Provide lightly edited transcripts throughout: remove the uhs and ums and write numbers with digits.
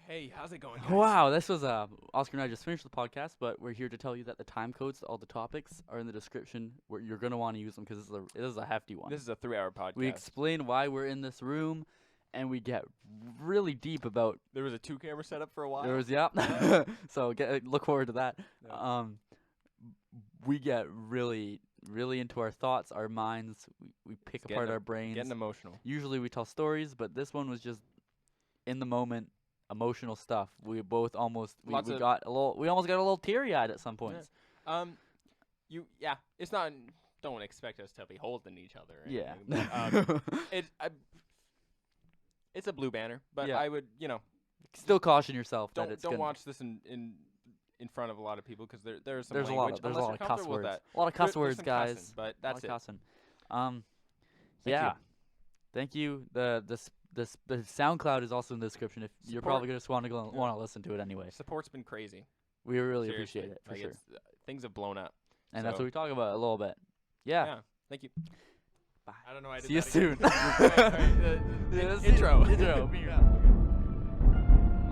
Hey, how's it going, guys? Wow, this was Oscar and I just finished the podcast, but we're here to tell you that the time codes to all the topics are in the description where you're gonna want to use them because it is a hefty one. This is a 3-hour podcast. We explain why we're in this room, and we get really deep about. There was a 2-camera setup for a while. There was so look forward to that. Yeah. We get really into our thoughts, our minds. We pick apart our brains. Getting emotional. Usually we tell stories, but this one was just in the moment. Emotional stuff. We both almost we almost got a little teary-eyed at some points. Yeah. It's not. Don't expect us to be holding each other. Or Yeah. anything, but, it's a blue banner, but Yeah. I would Still caution yourself that it's don't watch this in front of a lot of people because there's some there's language. a lot of cuss words. That. A lot of cuss There's words, some guys. cussing, but that's it. Cussing. Thank yeah. you. Thank you. The SoundCloud is also in the description if you're probably just want to listen to it anyway. Support's been crazy. We really Seriously. appreciate it for sure. Things have blown up. And that's what we talk about a little bit. Yeah. Thank you. Bye. I don't know. I did See you that soon. again. Intro. Intro. Yeah.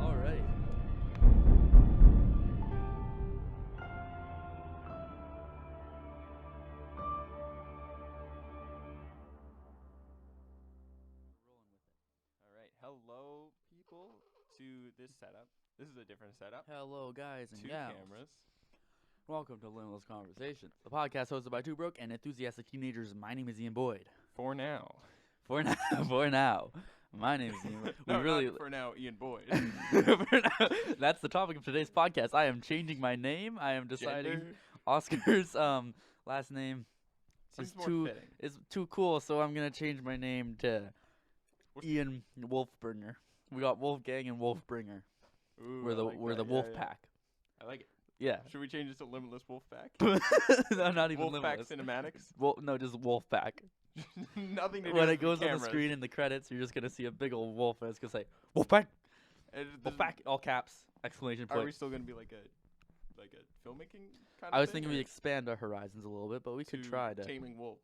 All right. All right. Hello, people, to this setup. This is a different setup. Hello, guys and 2 gals. cameras. Welcome to Limitless Conversations, the podcast hosted by two broke and enthusiastic teenagers. My name is Ian Boyd. For now. For now, my name is Ian Boyd. No, not for now, Ian Boyd. For now, that's the topic of today's podcast. I am changing my name. I am deciding Gender Oscar's last name seems is more too fitting. is too cool, so I'm gonna change my name to What's- Ian Wolfbringer. We got Wolfgang and Wolfbringer. Ooh, We're I the like we're that. the Wolf Yeah. Pack. I like it. Yeah. Should we change it to Limitless Wolfpack? No, not even Wolfpack Limitless. Cinematics? No, just Wolf Pack. Nothing to do When with it goes on the cameras. screen in the credits, you're just gonna see a big old wolf, and it's gonna say Wolfpack, Wolfpack, all caps, exclamation Are we point. still gonna be like a filmmaking kind of I was thing, thinking we or expand our horizons a little bit, but we could try to. taming wolves.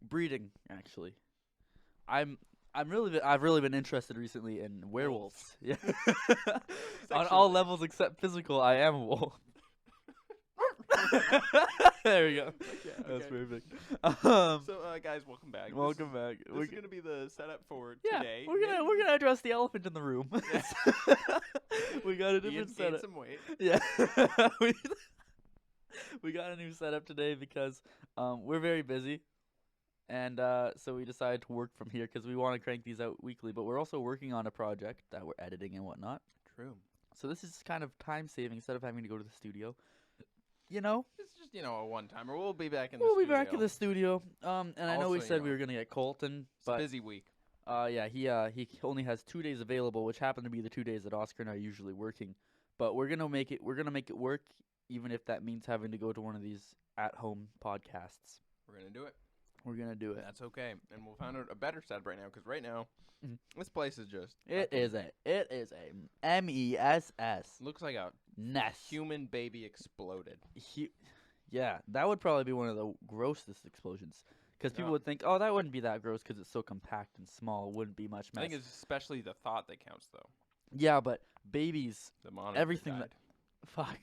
Breeding actually. I've really been interested recently in werewolves. Yeah. On all Sexually. levels except physical, I am a wolf. There we go. Yeah, That's okay. perfect. So, guys, welcome back. Welcome back. This is gonna be the setup for Yeah, today. we're gonna address the elephant in the room. We got a different Ian's gained setup. some weight. Yeah, we got a new setup today because we're very busy, and so we decided to work from here because we want to crank these out weekly. But we're also working on a project that we're editing and whatnot. True. So this is kind of time saving instead of having to go to the studio. You know, It's just a one-timer. We'll be back in the we'll studio. be back in the studio. And I know we Also, said we were gonna get Colton, It's a but busy week. yeah, he only has 2 days available, which happen to be the 2 days that Oscar and I are usually working. But we're gonna make it work, even if that means having to go to one of these at-home podcasts. We're gonna do it. We're gonna do it. That's okay, and we'll find out a better setup right now. Because right now, Mhm. this place is just. It is a MESS Looks like a nest. human baby exploded. Yeah, that would probably be one of the grossest explosions. Because people Yeah. would think, oh, that wouldn't be that gross because it's so compact and small. It wouldn't be much I mess. think it's especially the thought that counts, though. Yeah, but babies, The monitor everything died. fuck.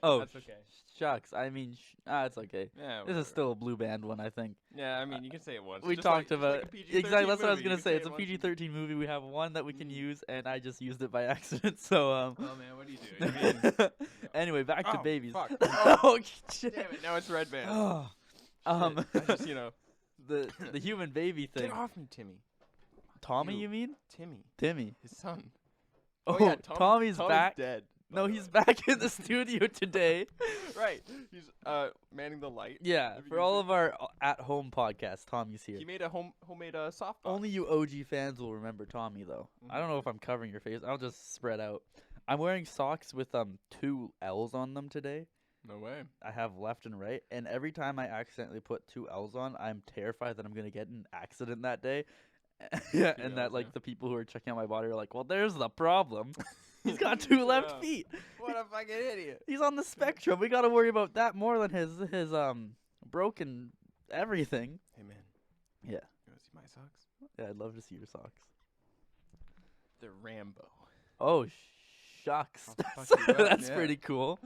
Oh, That's okay. shucks. I mean, it's okay. Yeah. This is whatever. still a blue band one, I think. Yeah, I mean, you can say it once. We Just talked like, about just like a PG-13 exactly. That's what I was movie, gonna you say. can It's a it PG-13 movie. We have one that we can use, and I just used it by accident. once. So Oh man, what are you doing? anyway, back to Oh, babies. fuck. Oh, shit. Damn it! Now it's red band. Oh. Shit. I just the human baby thing. Get off me, Timmy. Tommy, You. you mean? Timmy, Timmy. his son. Oh, yeah, Tommy's back. Dead. by No, the he's way. back in the studio today. Right. He's manning the light. Yeah, Have you for used all it? of our at-home podcasts, Tommy's here. He made a homemade softbox. Only you OG fans will remember Tommy, though. I don't know if I'm covering your face. I'll just spread out. I'm wearing socks with 2 L's on them today. No way. I have left and right, and every time I accidentally put 2 L's on, I'm terrified that I'm gonna get in an accident that day. Yeah, Two and that Ls, like yeah. the people who are checking out my body are like, "Well, there's the problem. He's got 2 left Yeah. feet. What a fucking idiot. He's on the spectrum. We gotta worry about that more than his broken everything." Hey man. Yeah. You wanna see my socks? Yeah, I'd love to see your socks. They're Rambo. Oh, shucks. I'll fuck you up, That's yeah. pretty cool.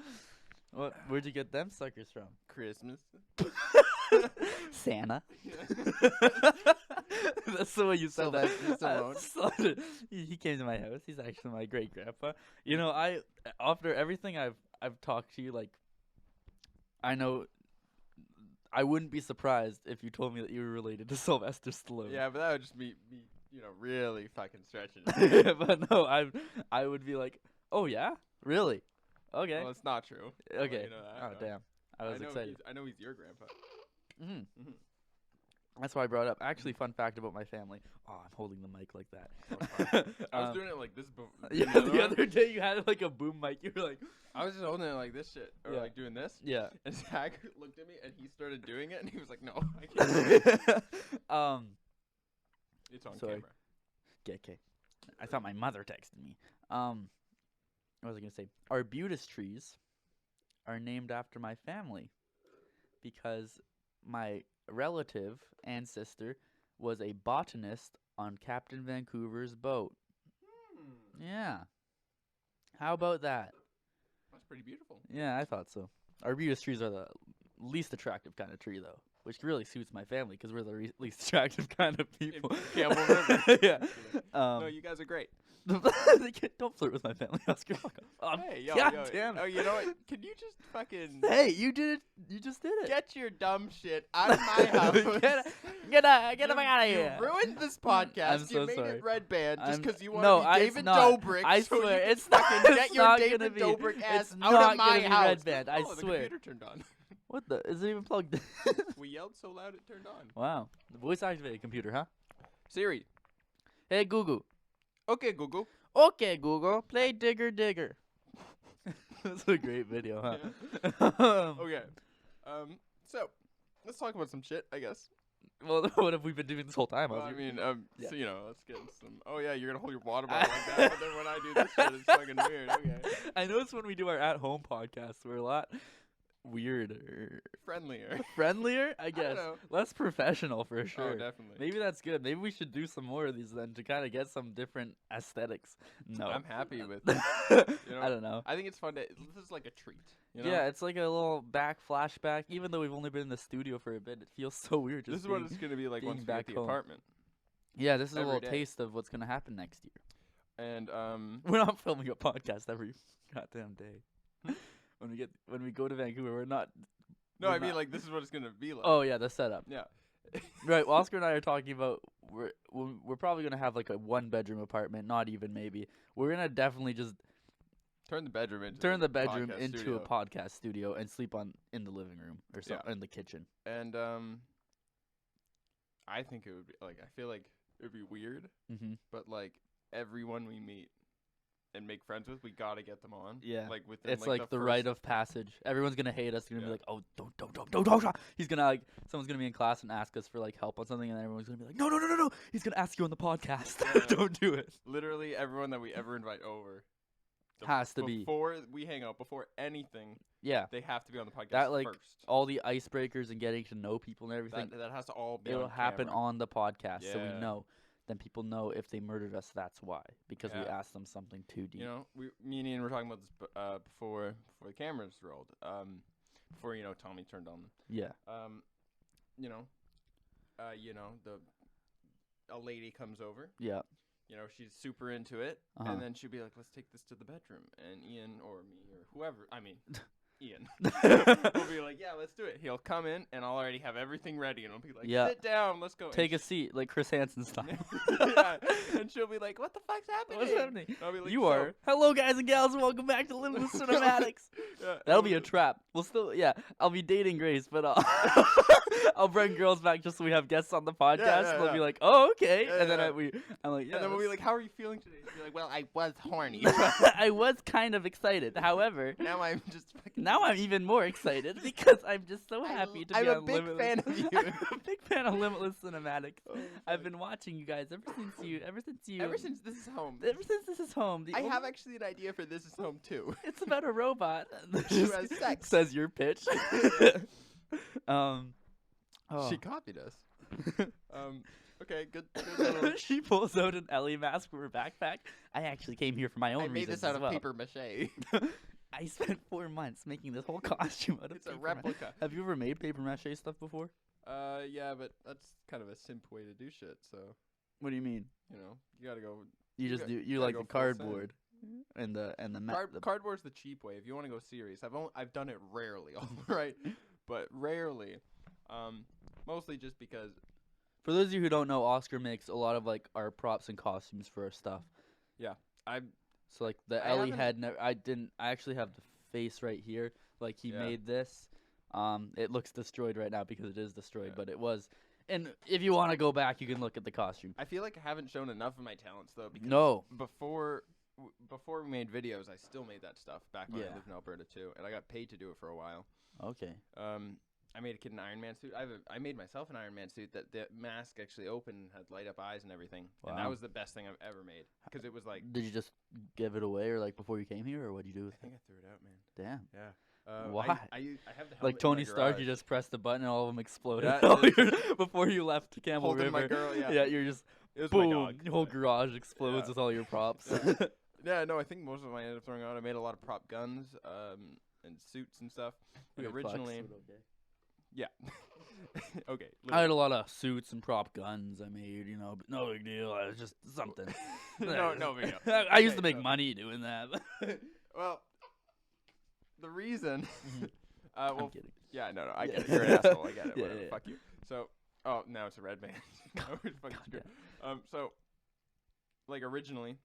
Where'd you get them suckers from? Christmas. Santa. That's the way you said that. Stallone. He came to my house. He's actually my great grandpa. You know, after everything I've talked to you, like, I know I wouldn't be surprised if you told me that you were related to Sylvester Stallone. Yeah, but that would just be really fucking stretching it. But no, I would be like, oh yeah, really? Okay. Well, it's not true. Okay. You know that, Oh damn, I was excited. I know he's your grandpa. Mhm. That's why I brought it up. Actually, fun fact about my family. Oh, I'm holding the mic like that. I was doing it like this. Yeah, the other day you had like a boom mic. You were like, I was just holding it like this shit, or like doing this. yeah. And Zach looked at me and he started doing it, and he was like, "No, I can't." It's on Sorry. camera. Okay. I thought my mother texted me. What was I gonna say? Arbutus trees are named after my family because my relative and sister was a botanist on Captain Vancouver's boat. Yeah. How about that? That's pretty beautiful. Yeah, I thought so. Arbutus trees are the least attractive kind of tree, though, which really suits my family because we're the least attractive kind of people. Campbell River. Yeah. No, you guys are great. Don't flirt with my family, Oscar. Hey, yo, God yo. damn it. Oh, you know what? Can you just fucking Hey, you did it. You just did it. get your dumb shit out of my house? Get the fuck out of here. You ruined this podcast. I'm You so made sorry. it red band just because you want no, to be it's David not. Dobrik. I so swear, you can it's not. fucking It's get your not David gonna be. Dobrik ass It's out not of my gonna be house. red band. I Oh, swear. the computer turned on. What the? Is it even plugged in? We yelled so loud it turned on. Wow. The voice activated computer, huh? Siri. Hey Google. Okay, Google. Okay, Google. Play Digger Digger. That's a great video, huh? Okay. So let's talk about some shit, I guess. Well, what have we been doing this whole time? Well, I Oscar? mean, Yeah. so, let's get some. Oh yeah, you're gonna hold your water bottle like that, but then when I do this shit, it's fucking weird. Okay. I notice when we do our at-home podcasts, we're a lot weirder, Friendlier. I guess. know. Less professional for sure. Oh, definitely. Maybe that's good. Maybe we should do some more of these then to kind of get some different aesthetics. No, I'm happy with. I don't know. I think it's fun to. This is like a treat. You know? Yeah, it's like a little flashback. Even though we've only been in the studio for a bit, it feels so weird. This Just is what being- it's gonna be like being once we back get the home. apartment. Yeah, this is a every little day. taste of what's gonna happen next year. And We're not filming a podcast every goddamn day. When we go to Vancouver, we're not. no, we're I mean not- like this is what it's gonna be like. Oh yeah, the setup. Yeah. Right, well, Oscar and I are talking about we're probably gonna have like a 1-bedroom apartment, not even maybe. We're gonna definitely just Turn the bedroom into turn like the a bedroom podcast into studio. a podcast studio and sleep in the living room or so Yeah. in the kitchen. And I think it would be like I feel like it would be weird, Mm-hmm. but like everyone we meet and make friends with, we gotta get them on. Yeah. Like within It's like like the the first, rite of passage. Everyone's gonna hate us. They're gonna Yeah. be like, "Oh, don't." He's gonna like, someone's gonna be in class and ask us for like help on something, and then everyone's gonna be like, "No." He's gonna ask you on the podcast. Yeah. Don't do it. Literally everyone that we ever invite over Has to be. before we hang out, before anything, Yeah. they have to be on the podcast That, like, first. All the icebreakers and getting to know people and everything. That has to all be It'll on happen camera. on the podcast, so we Yeah. know. Then people know if they murdered us, that's why, because we Yeah. asked them something too deep. You know, me and Ian were talking about this before the cameras rolled. Before Tommy turned on them. Yeah. A lady comes over. Yeah. She's super into it, Uh-huh. and then she'll be like, "Let's take this to the bedroom." And Ian or me or whoever, I mean, Ian, will be like, "Yeah, let's do it." He'll come in, and I'll already have everything ready, and I'll be like, Yeah. "Sit down, let's go." Take a seat, like Chris Hansen style. Yeah, and she'll be like, "What the fuck's happening?" What's happening? And I'll be like, You "So-" are. Hello, guys and gals, and welcome back to Limitless Cinematics. Yeah, That'll be a trap. We'll still, yeah. I'll be dating Grace, but I'll bring girls back just so we have guests on the podcast. yeah, and they'll be yeah. like, "Oh, okay," Yeah, and then yeah. I'm like, "Yeah." And then we'll be that's- like, "How are you feeling today?" She'll be like, "Well, I was horny. I was kind of excited. However, Now I'm just fucking." now I'm even more excited because I'm just so happy to I'm be a on big Limitless. fan of you. I'm a big fan of Limitless Cinematics. Oh, I've fuck. been watching you guys ever since you. Ever since this is home. Ever since this is home. The I only- have actually an idea for this is home too. It's about a robot that Who just has sex. says your pitch. Yeah. Oh. She copied us. Okay, good. Little... She pulls out an Ellie mask from her backpack. I actually came here for my own I made reasons this out as of well. paper mache. I spent 4 months making this whole costume out of It's a paper replica. Have you ever made paper mache stuff before? Yeah, but that's kind of a simp way to do shit. So, What do you mean? you know, you gotta go. You gotta like go the full send. cardboard and the Cardboard's the cheap way. If you want to go serious, I've done it rarely, all right, but rarely. Mostly just because. For those of you who don't know, Oscar makes a lot of like our props and costumes for our stuff. Yeah, So like the I Ellie haven't- head, I actually have the face right here. Like he Yeah. made this. It looks destroyed right now because it is destroyed, Yeah. but it was. And if you want to go back, you can look at the costume. I feel like I haven't shown enough of my talents though. Because No. Before we made videos, I still made that stuff back when Yeah. I lived in Alberta too, and I got paid to do it for a while. Okay. I made a kid an Iron Man suit. I made myself an Iron Man suit that the mask actually opened and had light up eyes and everything. And that Wow. was the best thing I've ever made because it was like. Did you just give it away, or like before you came here, or what did you do I with it? think I threw it out, man. Damn. Yeah. Why? I have the helmet Like in Tony my Stark, you garage. just pressed the button and all of them exploded. Yeah, All it's- your- before you left to Campbell Holding River. my girl, yeah. Yeah, you're just It was my boom. dog. Your whole garage explodes Yeah. with all your props. Yeah, no, I think most of them I ended up throwing out. I made a lot of prop guns, and suits and stuff. Like Weird flex, originally, but okay. yeah. Okay. I had a lot of suits and prop guns I made, but no big deal. I was just something. No big deal. I used Okay, to make so- money doing that. Well, the reason. I'm Well, kidding. yeah, no, I Yeah. get it. You're an asshole. I get it. Yeah, Whatever. yeah. Fuck you. So, oh, now it's a red band. No, it's fucking screwed. So, like originally,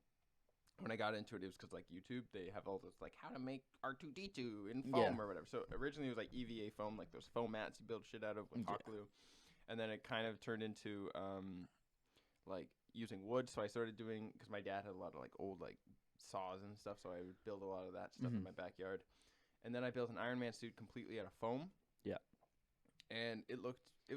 when I got into it, it was because like YouTube, they have all this like how to make R2D2 in foam Yeah. or whatever. So originally it was like EVA foam, like those foam mats you build shit out of with Yeah. hot glue, and then it kind of turned into like using wood. So I started doing because my dad had a lot of like old like saws and stuff, so I would build a lot of that stuff in Mhm. my backyard. And then I built an Iron Man suit completely out of foam. Yeah. And it was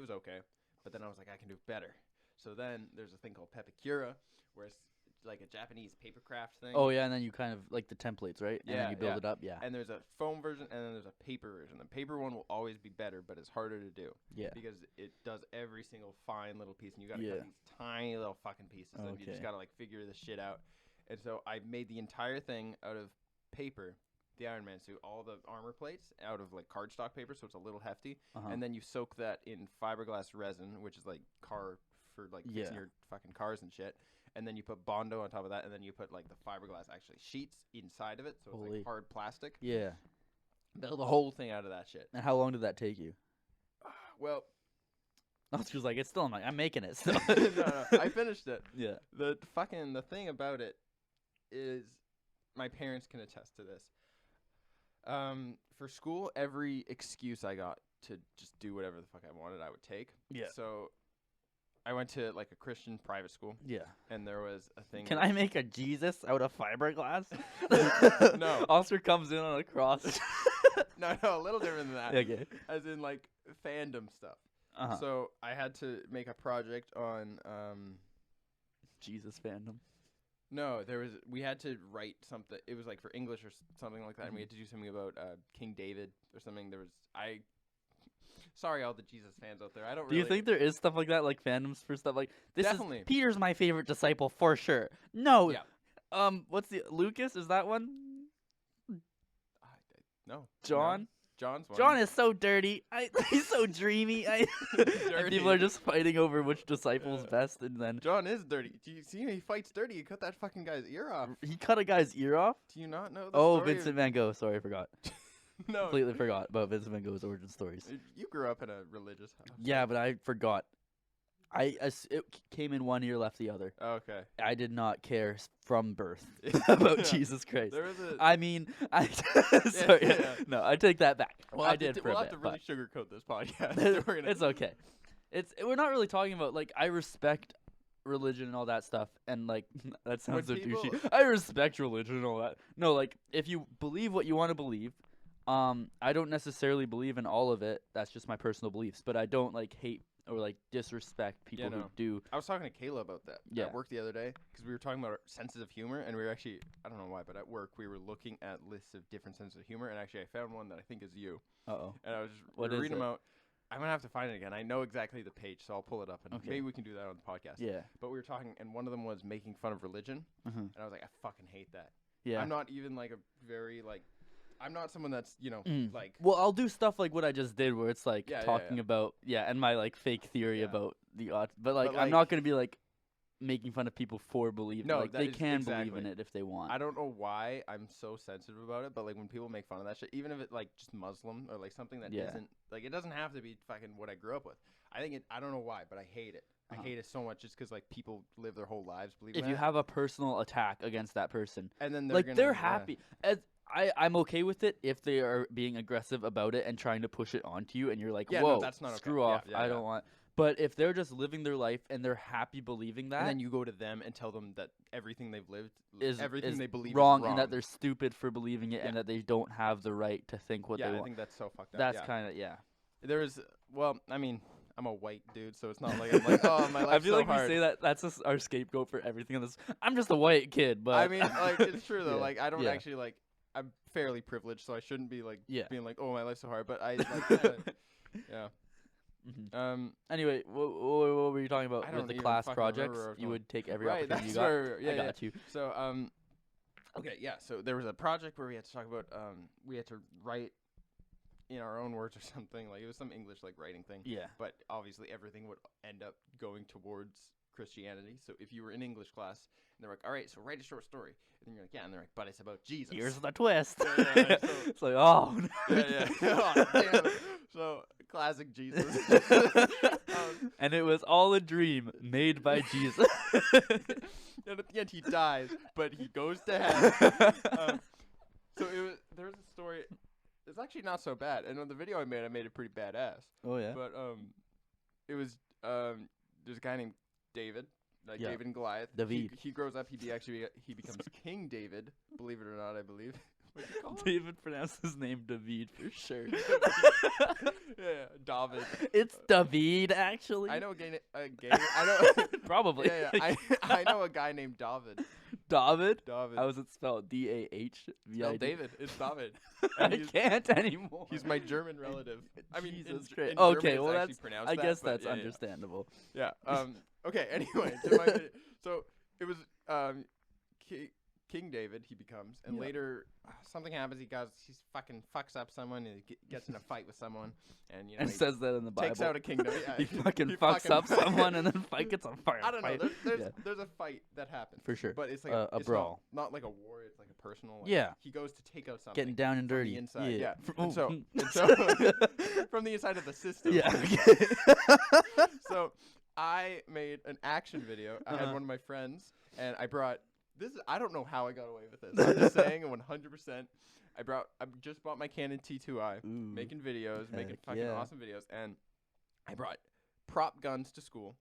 okay, but then I was like I can do better. So then there's a thing called Pepicura, where it's like a Japanese paper craft thing. Oh yeah, and then you kind of like the templates, right? And Yeah, then you build yeah. it up. Yeah. And there's a foam version, and then there's a paper version. The paper one will always be better, but it's harder to do Yeah. because it does every single fine little piece, and you gotta Yeah. cut these tiny little fucking pieces, and you just Okay. gotta like figure this shit out. And so I made the entire thing out of paper, the Iron Man suit, all the armor plates out of like cardstock paper, so it's a little hefty. Uh-huh. And then you soak that in fiberglass resin, which is like car for like fixing Yeah. your fucking cars and shit. And then you put Bondo on top of that, and then you put like the fiberglass actually sheets inside of it, so it's Holy. like hard plastic. Yeah. Build the whole thing out of that shit. And how long did that take you? Well, Oscar's like, it's still I'm making it still. no, I finished it. Yeah. The thing about it is, my parents can attest to this. For school, every excuse I got to just do whatever the fuck I wanted, I would take. Yeah. So I went to like a Christian private school, Yeah. and there was a thing. Can where- I make a Jesus out of fiberglass? No. Oscar comes in on a cross. No, a little different than that. Okay. As in like fandom stuff. Uh-huh. So I had to make a project on. Jesus fandom. No, we had to write something. It was like for English or something like that, and we had to do something about King David or something. Sorry, all the Jesus fans out there. I don't Do really. you think there is stuff like that, like fandoms for stuff like this? Definitely. Is Peter's my favorite disciple for sure. No. Yeah. What's the Lucas? Is that one? No. John? No. John's one. John is so dirty. He's so dreamy. And people are Dirty. just fighting over which disciple's Yeah. best, and then John is dirty. Do you see him? He fights dirty. He cut that fucking guy's ear off. he cut a guy's ear off. Do you not know? Oh, story of- Vincent Van Gogh. Sorry, I forgot. No. Completely forgot about Vincent Van Gogh's origin stories. You grew up in a religious house. Yeah, but I forgot. It came in one ear, left the other. Okay. I did not care from birth about Yeah. Jesus Christ. There was a. I mean, sorry, yeah. no, I take that back. We'll I have to did t- for We'll a have bit, to really but sugarcoat this podcast. We're gonna- it's okay. We're not really talking about like I respect religion and all that stuff, and like that sounds so people- douchey. I respect religion and all that. No, like if you believe what you want to believe, I don't necessarily believe in all of it. That's just my personal beliefs, but I don't like hate or like disrespect people who no. do. I was talking to Kayla about that Yeah. at work the other day because we were talking about our senses of humor, and we were actually, I don't know why, but at work we were looking at lists of different senses of humor, and actually I found one that I think is you. Uh-oh. And I was What we were is reading it? them out. I'm gonna have to find it again. I know exactly the page, so I'll pull it up and Okay. maybe we can do that on the podcast. Yeah. But we were talking, and one of them was making fun of religion, Uh-huh. and I was like, I fucking hate that. Yeah. I'm not even like a very like. I'm not someone that's like. Well, I'll do stuff like what I just did, where it's like Yeah, yeah, talking yeah. about and my like fake theory Yeah. about the odd. But like, But, I'm like- not gonna be like making fun of people for believing. No, like that they is can believe in exactly. it if they want. I don't know why I'm so sensitive about it, but like when people make fun of that shit, even if it like just Muslim or like something that Yeah. not like it doesn't have to be fucking what I grew up with. I think I don't know why, but I hate it. Uh-huh. I hate it so much just because like people live their whole lives believing If you that. have a personal attack against that person, And then like gonna, they're yeah. happy. As I'm okay with it if they are being aggressive about it and trying to push it onto you, and you're like, Yeah, whoa, no, that's not okay. screw Yeah, off. yeah, I yeah. don't want. But if they're just living their life and they're happy believing that, And then you go to them and tell them that everything they've lived everything is they believe wrong, is wrong, and that they're stupid for believing it, and Yeah. that they don't have the right to think what yeah, they I want. think that's so fucked up. That's yeah. kind of There is I mean, I'm a white dude, so it's not like I'm like, oh, my life's I feel so like hard. we say that that's our scapegoat for everything on this. I'm just a white kid, but I mean, like it's true though. Yeah. Like I don't Yeah. actually like. I'm fairly privileged, so I shouldn't be like Yeah. being like, oh, my life's so hard. But I like, kinda, yeah. Mhm. Anyway, what were you talking about I with don't the even class fucking remember projects? where I was You going. would take every Right, opportunity that's you got. where. Yeah, I yeah. got you. So okay, yeah. So there was a project where we had to talk about we had to write in our own words or something. Like it was some English like writing thing. Yeah. But obviously everything would end up going towards Christianity. So if you were in English class and they're like, all right, so write a short story, and then you're like, yeah, and they're like, but it's about Jesus. Here's the twist. Yeah, so- It's like, oh. No. yeah. Oh, damn. So classic Jesus. And it was all a dream made by Jesus. And at the end he dies, but he goes to heaven. So there's a story. It's actually not so bad. And on the video I made it pretty badass. Oh yeah. But it was there's a guy named David, like Yeah. David and Goliath. David. He grows up. He becomes King David. Believe it or not, I believe. What'd you call him? David pronounced his name David for sure. Yeah, David. It's David, actually. I know a gay. I know. Probably. Yeah. I know a guy named David. David? David. How is it spelled? D-A-H-V-I-D? No, David. It's David. I And he's- can't anymore. He's my German relative. I mean, Jesus in, Christ. in Okay, German it's well, actually pronounced I that, guess but that's yeah, understandable. Yeah. Okay. Anyway, to my video. So it was King David. He becomes, and Yeah. later something happens. He fucking fucks up someone, and he gets in a fight with someone, and And he says that in the Bible. takes out a kingdom. Yeah, he fucking he fucks fucking- up someone and then fight gets on fire. I don't know. Fight. There's a fight that happens For sure. but it's like A it's brawl. Not like a war. It's like a personal. Like, Yeah. He goes to take out something. Getting down and from dirty. the inside. Yeah. Oh. And so from the inside of the system. Yeah. Okay. So I made an action video. I had Uh-huh. one of my friends, and I brought this. I don't know how I got away with this. I'm just saying, 100%. I just bought my Canon T2i, Ooh. making videos, making Heck fucking yeah. awesome videos, and I brought prop guns to school.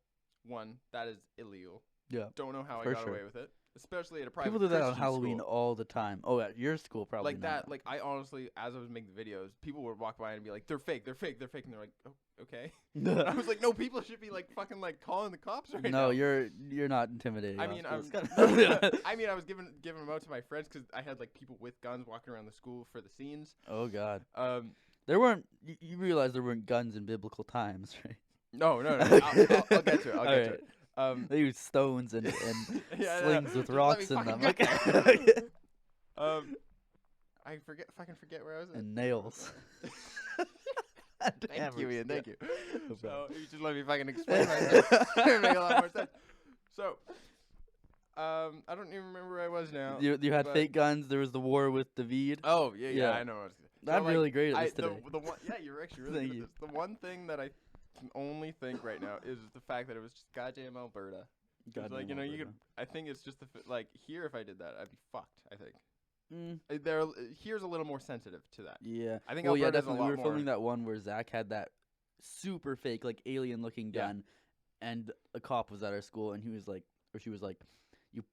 One, that is illegal. Yeah. Don't know how For I got sure. away with it, especially at a private People do that on Christian Halloween school. all the time. Oh, at your school probably Like not. that. Like I honestly, as I was making the videos, people would walk by and be like, "They're fake, they're fake, they're fake," and they're like, "Oh, okay." And I was like, "No, people should be like fucking like calling the cops right now." No, you're not intimidating. I mean, I Oscar. was, I mean, I was giving them out to my friends because I had like people with guns walking around the school for the scenes. Oh God. Um, There weren't. You realize there weren't guns in biblical times, right? no, I'll get to it. I'll get to it. They used stones and Yeah, slings with just let me rocks in fucking them. get Okay. I fucking forget where I was at. And nails. Thank you, Ian. Thank you. No So problem. you just let me fucking explain myself. It make a lot more sense. So, I don't even remember where I was now. You had but- fake guns. There was the war with David. Oh yeah, Yeah. I know. What I was gonna I'm really great at this today. The one, yeah, you're actually really Thank good you. at this. The one thing that I can only think right now is the fact that it was just goddamn Alberta. It's like Goddamn you could. Alberta. I think it's just like here. If I did that, I'd be fucked. I think Mm, here's a little more sensitive to that. yeah. I think Well, yeah, Alberta's definitely. a lot We were more. filming that one where Zach had that super fake, like alien-looking Yeah. gun, and a cop was at our school, and he was like, or she was like,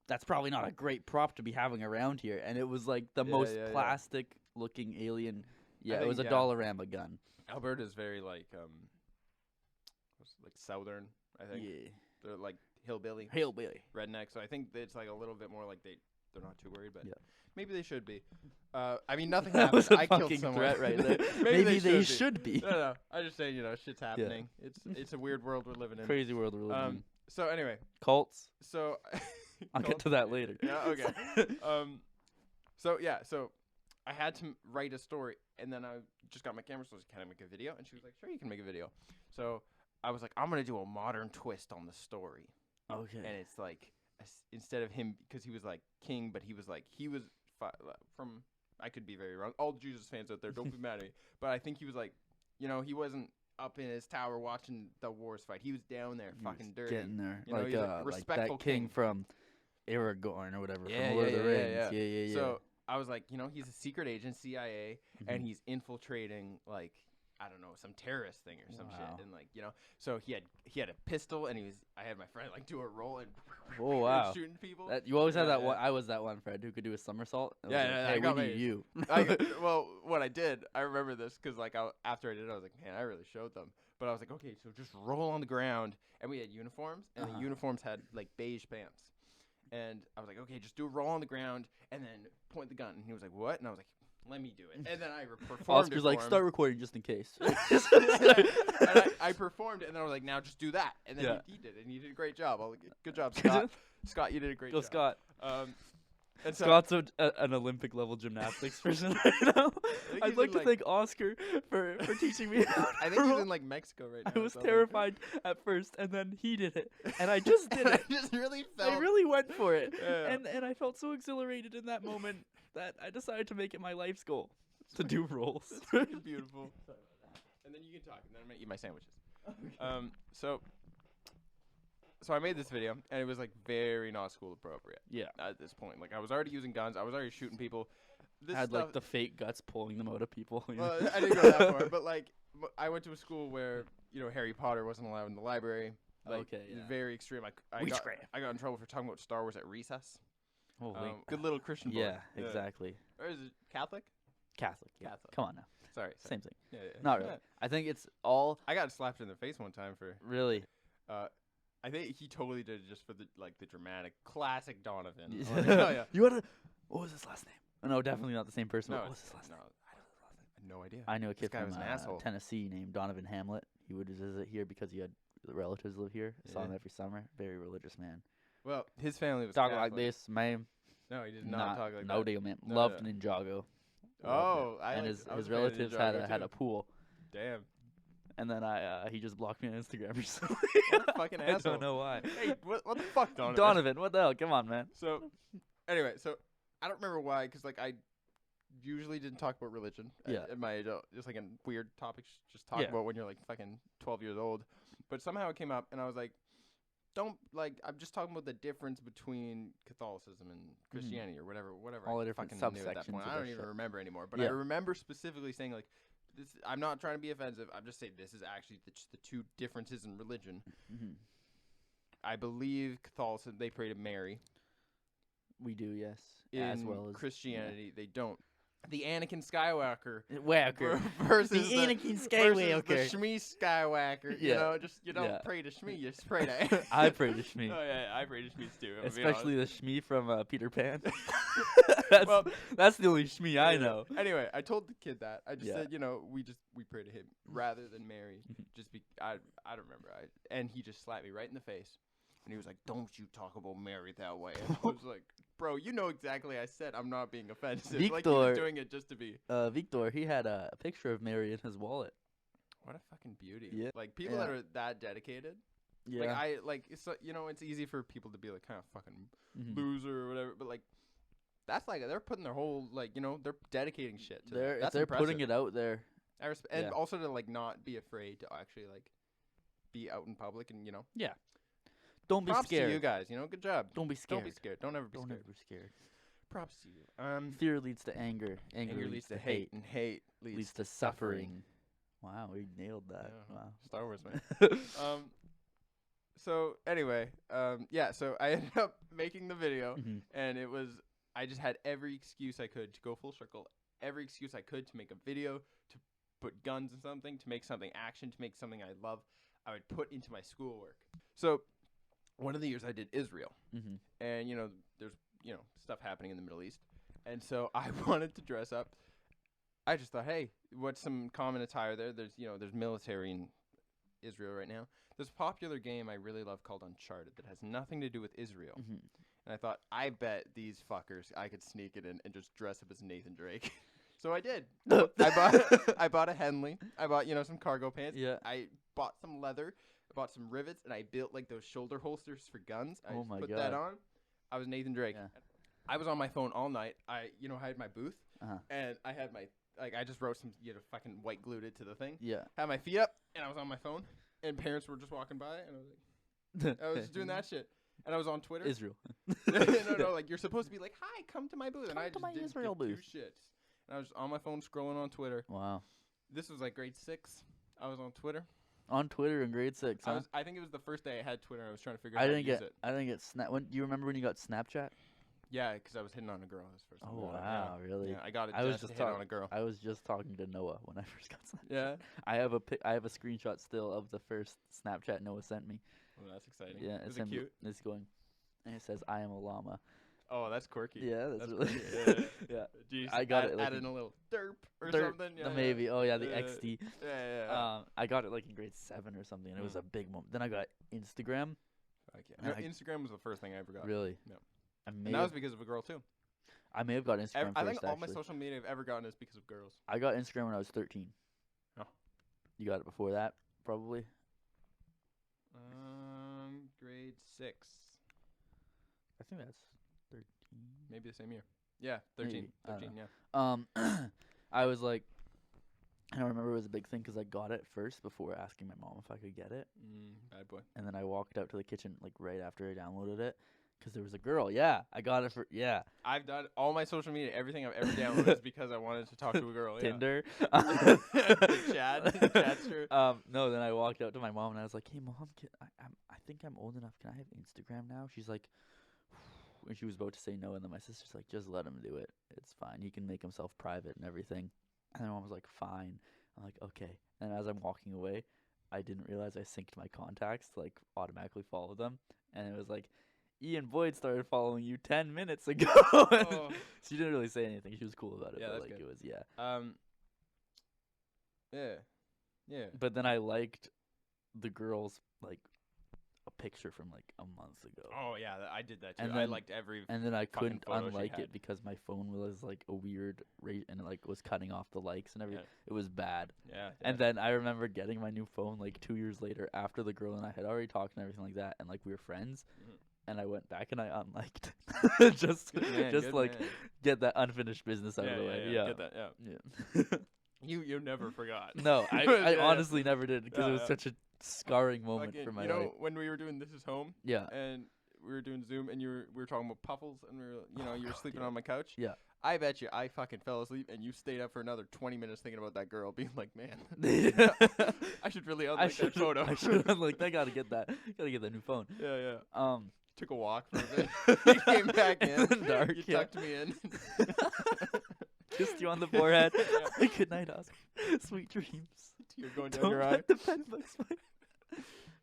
that's probably not a great prop to be having around here. And it was like the Yeah, most yeah, yeah. plastic-looking alien. Yeah, it think, was a yeah. Dollarama gun. Alberta's very like southern. I think Yeah. they're like hillbilly, Hillbilly. redneck. So I think it's like a little bit more like they're not too worried, but Yeah. maybe they should be. I mean, nothing That happened. was a I killed fucking someone. threat right there. maybe they should be. No, I just say, shit's happening. It's a weird world we're living in. Crazy world we're living in. So anyway, Cults. so I'll get to that later. Yeah, okay. So I had to write a story, and then I just got my camera, so I was like, can I make a video? And she was like, sure, you can make a video. So I was like, I'm going to do a modern twist on the story. Okay. And it's like, instead of him, because he was like king, but he was from, I could be very wrong. All Jesus fans out there, don't be mad at me. But I think he was like, he wasn't up in his tower watching the wars fight. He was down there fucking dirty. Getting there. He's like a like respectful that king from Aragorn or whatever. Yeah, from Lord of the Rings. yeah. Yeah. So I was like, he's a secret agent, CIA, and he's infiltrating, like, I don't know, some terrorist thing or some shit. And, like, so he had a pistol, and I had my friend, like, do a roll and oh, wow. shooting people. You always had that one. I was that one friend who could do a somersault. Hey, we need you. Well, what I did, I remember this, because, like, after I did it, I was like, man, I really showed them. But I was like, okay, so just roll on the ground. And we had uniforms, and the uniforms had, like, beige pants. And I was like, okay, just do a roll on the ground, and then point the gun. And he was like, what? And I was like, let me do it. And then I performed Oscar's it like, for him. start recording just in case. And I performed it, and then I was like, now just do that. And then he did it, and he did a great job. I was like, good job, Scott. Scott, you did a great job. Go, Scott. And so Scott's an Olympic level gymnastics person right now. I'd like to thank Oscar for teaching me. I think he's in like Mexico right now. I was terrified at first, and then he did it, and I just did it. I just really felt. I really went for it, Yeah. and I felt so exhilarated in that moment that I decided to make it my life's goal to do rolls. It's fucking beautiful. Sorry about that. And then you can talk, and then I'm gonna eat my sandwiches. So I made this video, and it was like very not school appropriate. Yeah. At this point, like I was already using guns, I was already shooting people. This Had stuff, like the fake guts pulling them out of people. Well, I didn't go that far, but like I went to a school where Harry Potter wasn't allowed in the library. Like, okay, yeah. Very extreme. I got in trouble for talking about Star Wars at recess. Good little Christian boy. Yeah, exactly. Or is it Catholic? Catholic. Yeah. Catholic. Come on now. Sorry. Same thing. Yeah. Not really. I think it's all. I got slapped in the face one time for. Really. I think he totally did it just for the dramatic classic Donovan. Yeah. You wanna? What was his last name? Oh, no, definitely not the same person. No, what was his last name? I have no idea. I knew a kid guy from was an asshole. Tennessee named Donovan Hamlet. He would visit here because he had relatives live here. Saw him every summer. Very religious man. Well, his family was talk Catholic. like this, man. No, he did not talk like that. No deal, man. No, Loved Ninjago. Oh, and his relatives had a pool. Damn. And then he just blocked me on Instagram recently. What a fucking asshole. I don't know why. Hey, what the fuck, Donovan? Donovan, what the hell? Come on, man. So, anyway, I don't remember why, because like I usually didn't talk about religion at my age, just like in weird topics, just talk about when you're like fucking 12 years old. But somehow it came up, and I was like, I'm just talking about the difference between Catholicism and Christianity or whatever. All the I different fucking knew at that subsections point. of I don't that even shit. remember anymore. But I remember specifically saying like, this. I'm not trying to be offensive. I'm just saying this is actually the two differences in religion. Mm-hmm. I believe Catholicism, they pray to Mary. We do, yes. In as well as Christianity, they don't. The Anakin Skywalker versus the Anakin Skywalker, versus the Shmi Skywalker. Yeah. You don't pray to Shmi, you just pray to. I pray to Shmi. Oh yeah, I pray to Shmi too. Especially the Shmi from Peter Pan. Well, that's the only Shmi I know. Anyway, I told the kid that. I just said, we pray to him rather than Mary. Just I don't remember. And he just slapped me right in the face. And he was like, "Don't you talk about Mary that way." And I was like, "Bro, you know exactly. I said I'm not being offensive. Victor, like he was doing it just to be." Victor, he had a picture of Mary in his wallet. What a fucking beauty! Yeah. Like people that are that dedicated. Yeah. It's it's easy for people to be like kind of fucking loser or whatever, but like that's like they're putting their whole they're dedicating shit to that. That's they're impressive. putting it out there. And also to like not be afraid to actually like be out in public and Yeah. Don't be props scared. to you guys, good job. Don't be scared. Don't be scared. Don't ever be scared. Don't ever be scared. Props to you. Fear leads to anger. Anger leads to hate. And hate leads to suffering. Wow, we nailed that. Yeah. Wow. Star Wars, man. So anyway, so I ended up making the video, and it was I just had every excuse I could to go full circle, every excuse I could to make a video, to put guns in something, to make something action, to make something I love, I would put into my schoolwork. So one of the years I did Israel, and there's stuff happening in the Middle East. And so I wanted to dress up. I just thought, hey, what's some common attire there? There's military in Israel right now. There's a popular game I really love called Uncharted that has nothing to do with Israel. Mm-hmm. And I thought, I bet these fuckers I could sneak it in and just dress up as Nathan Drake. So I did. I bought a Henley. I bought, some cargo pants. Yeah. I bought some leather. I bought some rivets, and I built like those shoulder holsters for guns. I Oh my put God. that on. I was Nathan Drake. Yeah. I was on my phone all night. I had my booth, Uh-huh. and I had I just wrote some, fucking white glued it to the thing. Yeah. Had my feet up, and I was on my phone, and parents were just walking by, and I was like, I was just doing that shit. And I was on Twitter. Israel. no, like you're supposed to be like, hi, come to my booth, and I just didn't Israel give booth. two shits. And I was on my phone scrolling on Twitter. Wow. This was like grade 6. I was on Twitter. On Twitter in grade 6, huh? I think it was the first day I had Twitter. I was trying to figure out how to use it. I didn't get Snap. Do you remember when you got Snapchat? Yeah, because I was hitting on a girl. This first time. Oh wow, really? Yeah, I got it. I was just just to hit on a girl. I was just talking to Noah when I first got Snapchat. Yeah. I have a screenshot still of the first Snapchat Noah sent me. Well, that's exciting. Yeah, Is it cute? It's going, and it says "I am a llama." Oh, that's quirky. Yeah, that's really. quirky. Yeah. Jeez, I got it. Like add in a little derp or Derp, something. Yeah, maybe. Oh yeah, the Yeah. XD. Yeah. I got it like in grade 7 or something, and it was a big moment. Then I got Instagram. Fuck yeah. and No, Instagram was the first thing I ever got. Really? No. I And may that have, was because of a girl too. I may have got Instagram I first. think all my actually. social media I've ever gotten is because of girls. I got Instagram when I was 13. Oh. You got it before that, probably. Grade 6. I think that's 13. Maybe the same year. Yeah, 13. Maybe. I don't 13, yeah. I was like, I don't remember it was a big thing because I got it first before asking my mom if I could get it. Bad boy. And then I walked out to the kitchen like right after I downloaded it because there was a girl. Yeah, I got it for, yeah. I've done all my social media, everything I've ever downloaded is because I wanted to talk to a girl. Tinder. Chadster. No, then I walked out to my mom and I was like, hey, Mom, I think I'm old enough. Can I have Instagram now? She's like, and she was about to say no. And then my sister's like, just let him do it. It's fine. He can make himself private and everything. And then Mom was like, fine. I'm like, okay. And as I'm walking away, I didn't realize I synced my contacts to like automatically follow them. And it was like, Ian Boyd started following you 10 minutes ago. Oh. She didn't really say anything. She was cool about it. Yeah, but that's like good. it was, yeah. Yeah. But then I liked the girl's like a picture from like a month ago. Oh yeah, I did that too. And I then- liked every. And then I fucking couldn't photo she unlike had. it because my phone was like a weird rate and it like was cutting off the likes and everything. Yeah. It was bad. Yeah. And then I remember getting my new phone like 2 years later after the girl and I had already talked and everything like that, and like we were friends. Mhm. And I went back and I unliked just Good man, just good like man. get that unfinished business out of the way. Yeah. Get that. Yeah. Yeah. You never forgot. No, I Yeah. honestly never did because it was Yeah. such a scarring moment Fucking- for my you know life. when we were doing This Is Home Yeah. and we were doing Zoom and we were talking about puffles and we were you were sleeping yeah. on my couch. Yeah. I bet you I fucking fell asleep and you stayed up for another 20 minutes thinking about that girl, being like, man, I should really unlike that photo. I should unlike. I gotta get that. Gotta get that new phone. Yeah. Took a walk for a bit. You came back in. Dark, You yeah. tucked me in. Kissed you on the forehead. Yeah. Good night, Oscar. Sweet dreams. You're going down Don't your eye. let the pen books fight.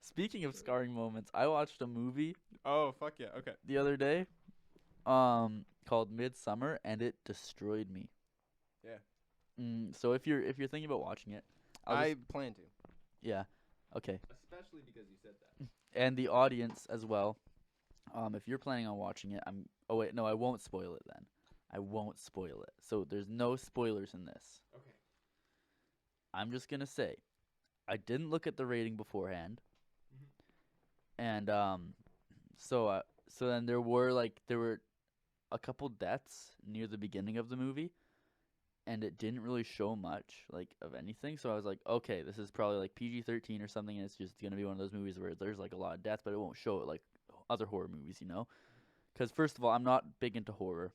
Speaking of scarring moments, I watched a movie Oh, fuck yeah. Okay. the other day, called Midsommer, and it destroyed me. Yeah. So if you're thinking about watching it, I plan to. yeah, okay. Especially because you said that. And the audience as well. If you're planning on watching it, oh wait, no, I won't spoil it then. I won't spoil it. So there's no spoilers in this. Okay. I'm just gonna say, I didn't look at the rating beforehand, and so then there were a couple deaths near the beginning of the movie, and it didn't really show much like of anything. So I was like, okay, this is probably like PG-13 or something, and it's just gonna be one of those movies where there's like a lot of death, but it won't show it like other horror movies, you know? Because first of all, I'm not big into horror.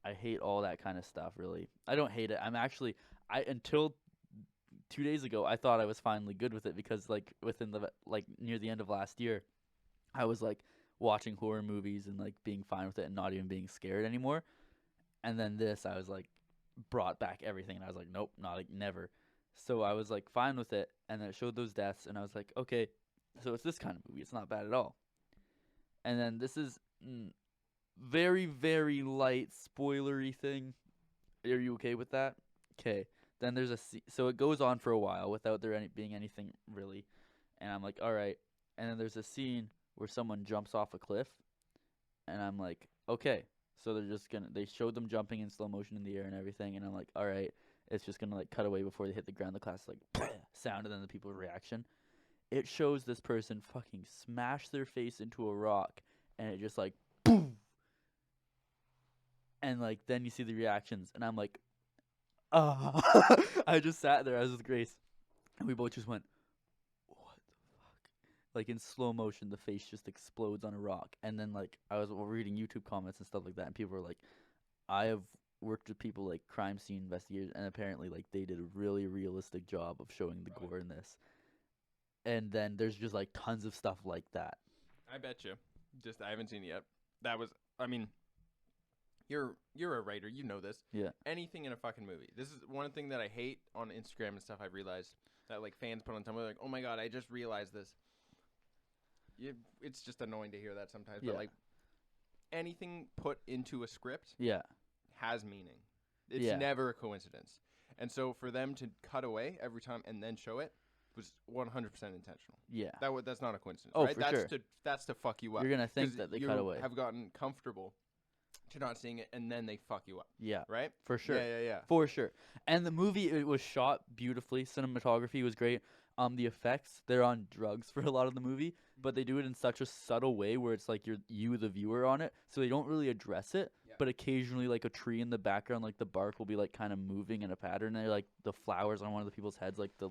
I hate all that kind of stuff. Really, I don't hate it. Until 2 days ago, I thought I was finally good with it because like within the near the end of last year, I was like watching horror movies and like being fine with it and not even being scared anymore. And then this, I was like brought back everything, and I was like, nope, not like never. So I was like fine with it, and then it showed those deaths, and I was like, okay, so it's this kind of movie. It's not bad at all. And then this is very, very light spoilery thing. Are you okay with that? Okay. Then there's so it goes on for a while without there being anything really. And I'm like, all right. And then there's a scene where someone jumps off a cliff. And I'm like, okay. So they showed them jumping in slow motion in the air and everything. And I'm like, all right. It's just going to like cut away before they hit the ground. The class like sound and then the people's reaction. It shows this person fucking smash their face into a rock. And it just like, boom. And like then you see the reactions. And I'm like, I just sat there. I was with Grace, and we both just went, "What the fuck?" Like in slow motion, the face just explodes on a rock. And then like I was reading YouTube comments and stuff like that, and people were like, "I have worked with people like crime scene investigators, and apparently like they did a really realistic job of showing the gore in this." And then there's just like tons of stuff like that. I bet you. Just I haven't seen it yet. That was, I mean. You're a writer, you know this. Yeah. Anything in a fucking movie. This is one thing that I hate on Instagram and stuff. I've realized that like fans put on Tumblr like, oh my god, I just realized this. It's just annoying to hear that sometimes. Yeah. But like anything put into a script, has meaning. It's never a coincidence. And so for them to cut away every time and then show it was 100% intentional. Yeah. That's not a coincidence. Oh, right? for sure. That's to fuck you up. You're gonna think that they cut away. You have gotten comfortable to not seeing it, and then they fuck you up. Yeah. Right? For sure. Yeah. For sure. And the movie, it was shot beautifully. Cinematography was great. The effects, they're on drugs for a lot of the movie, but they do it in such a subtle way where it's like you the viewer on it, so they don't really address it, but occasionally like a tree in the background, like the bark will be like kind of moving in a pattern, and like the flowers on one of the people's heads, like the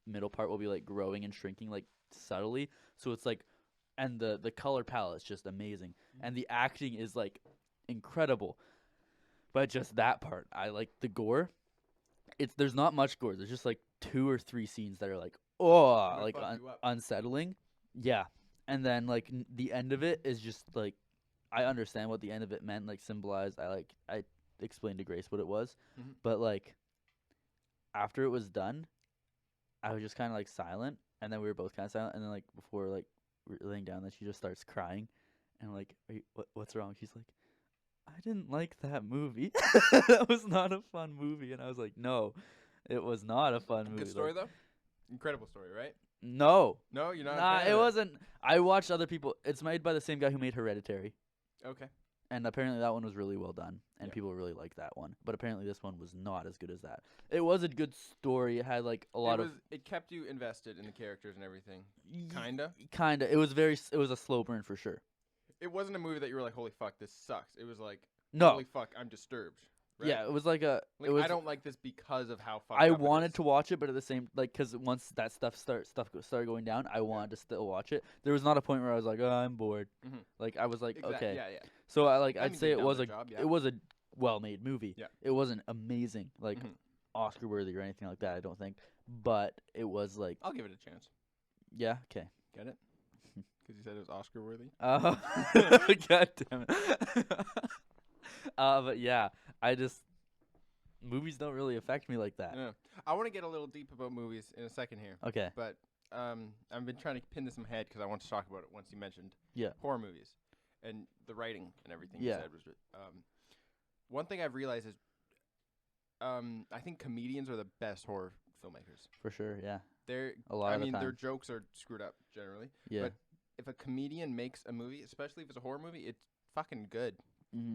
middle part will be like growing and shrinking like subtly. So it's like, and the color palette's just amazing. And the acting is like incredible, but just that part, I like the gore. There's not much gore. There's just like 2 or 3 scenes that are like unsettling. Yeah, and then like the end of it is just like, I understand what the end of it meant, like symbolized. I explained to Grace what it was, but like after it was done, I was just kind of like silent, and then we were both kind of silent, and then like before like laying down, then she just starts crying, and like, what's wrong? She's like, I didn't like that movie. That was not a fun movie. And I was like, no, it was not a fun movie. Good story, though? Incredible story, right? No. No, you're not? Nah, it wasn't. I watched other people. It's made by the same guy who made Hereditary. Okay. And apparently that one was really well done, and people really liked that one. But apparently this one was not as good as that. It was a good story. It had like a lot of... It kept you invested in the characters and everything. Kinda? Kinda. It was a slow burn for sure. It wasn't a movie that you were like, holy fuck, this sucks. It was like, no. Holy fuck, I'm disturbed. Right? Yeah, it was like a... I don't like this because of how fucked I up wanted to watch it, but at the same... Like, because once that stuff started going down, I wanted to still watch it. There was not a point where I was like, oh, I'm bored. Like, I was like, okay. Yeah. So, I'd say it was a well-made movie. Yeah. It wasn't amazing, like, Oscar-worthy or anything like that, I don't think. But it was like... I'll give it a chance. Yeah? Okay. Get it? Because you said it was Oscar-worthy? God damn it. But yeah, movies don't really affect me like that. Yeah. I want to get a little deep about movies in a second here. Okay. But I've been trying to pin this in my head because I want to talk about it once you mentioned horror movies and the writing and everything you said was one thing I've realized is I think comedians are the best horror filmmakers. For sure, yeah. They're a lot of the time. Their jokes are screwed up generally. Yeah. But if a comedian makes a movie, especially if it's a horror movie, it's fucking good.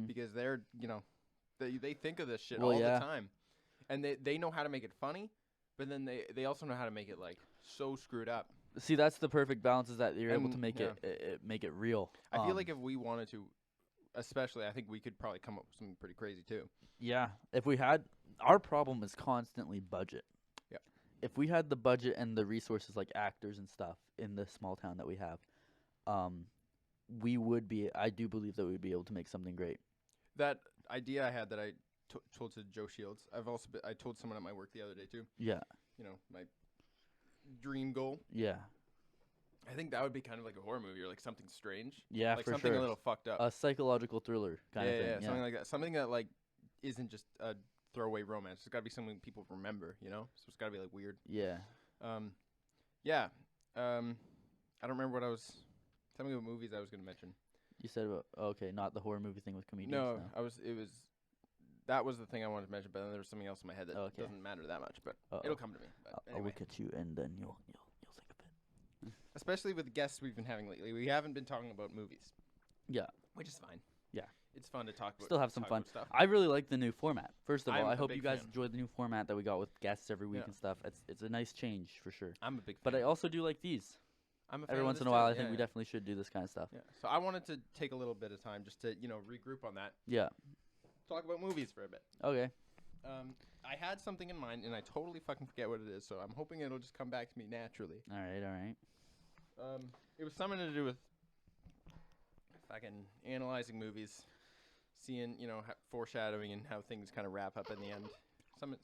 Because they're, they think of this shit all the time. And they know how to make it funny, but then they also know how to make it, like, so screwed up. See, that's the perfect balance, is that you're able to make it real. I feel like if we wanted to, especially, I think we could probably come up with something pretty crazy, too. Yeah. If we had... Our problem is constantly budget. Yeah. If we had the budget and the resources like actors and stuff in the small town that we have, we would be... I do believe that we'd be able to make something great. That idea I had that I told to Joe Shields, I told someone at my work the other day, too. Yeah. My dream goal. Yeah. I think that would be kind of like a horror movie or like something strange. Yeah, like for something sure. a little fucked up. A psychological thriller kind of thing. Yeah, something like that. Something that like isn't just a throwaway romance. It's got to be something people remember, So it's got to be like weird. Yeah. I don't remember what I was... Tell me what movies I was going to mention. You said about okay, not the horror movie thing with comedians. No, that was the thing I wanted to mention, but then there was something else in my head that Okay. doesn't matter that much, but Uh-oh. it'll come to me. But I'll anyway. look at you and then you'll think of it. Especially with the guests we've been having lately. We haven't been talking about movies. Yeah. Which is fine. Yeah. It's fun to talk about. Still have some talk fun. about stuff. I really like the new format. First of all, I'm I a hope big you guys fan. enjoy the new format that we got with guests every week Yeah. and stuff. It's a nice change for sure. I'm a big fan. But I also do like these. I'm a fan Every of once this in a while, too. I think Yeah, we yeah. definitely should do this kind of stuff. Yeah. So I wanted to take a little bit of time just to, regroup on that. Yeah. Talk about movies for a bit. Okay. I had something in mind, and I totally fucking forget what it is, so I'm hoping it'll just come back to me naturally. All right. It was something to do with fucking analyzing movies, seeing, foreshadowing and how things kind of wrap up in the end.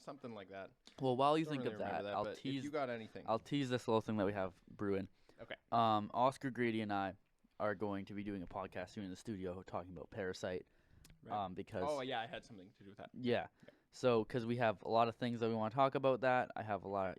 Something like that. Well, while you Don't think really of remember that, I'll but tease. if you got anything. I'll tease this little thing that we have brewing. Okay. Oscar Grady and I are going to be doing a podcast here in the studio talking about Parasite. Right. Because Oh, yeah, I had something to do with that. yeah. So because we have a lot of things that we want to talk about, that I have a lot.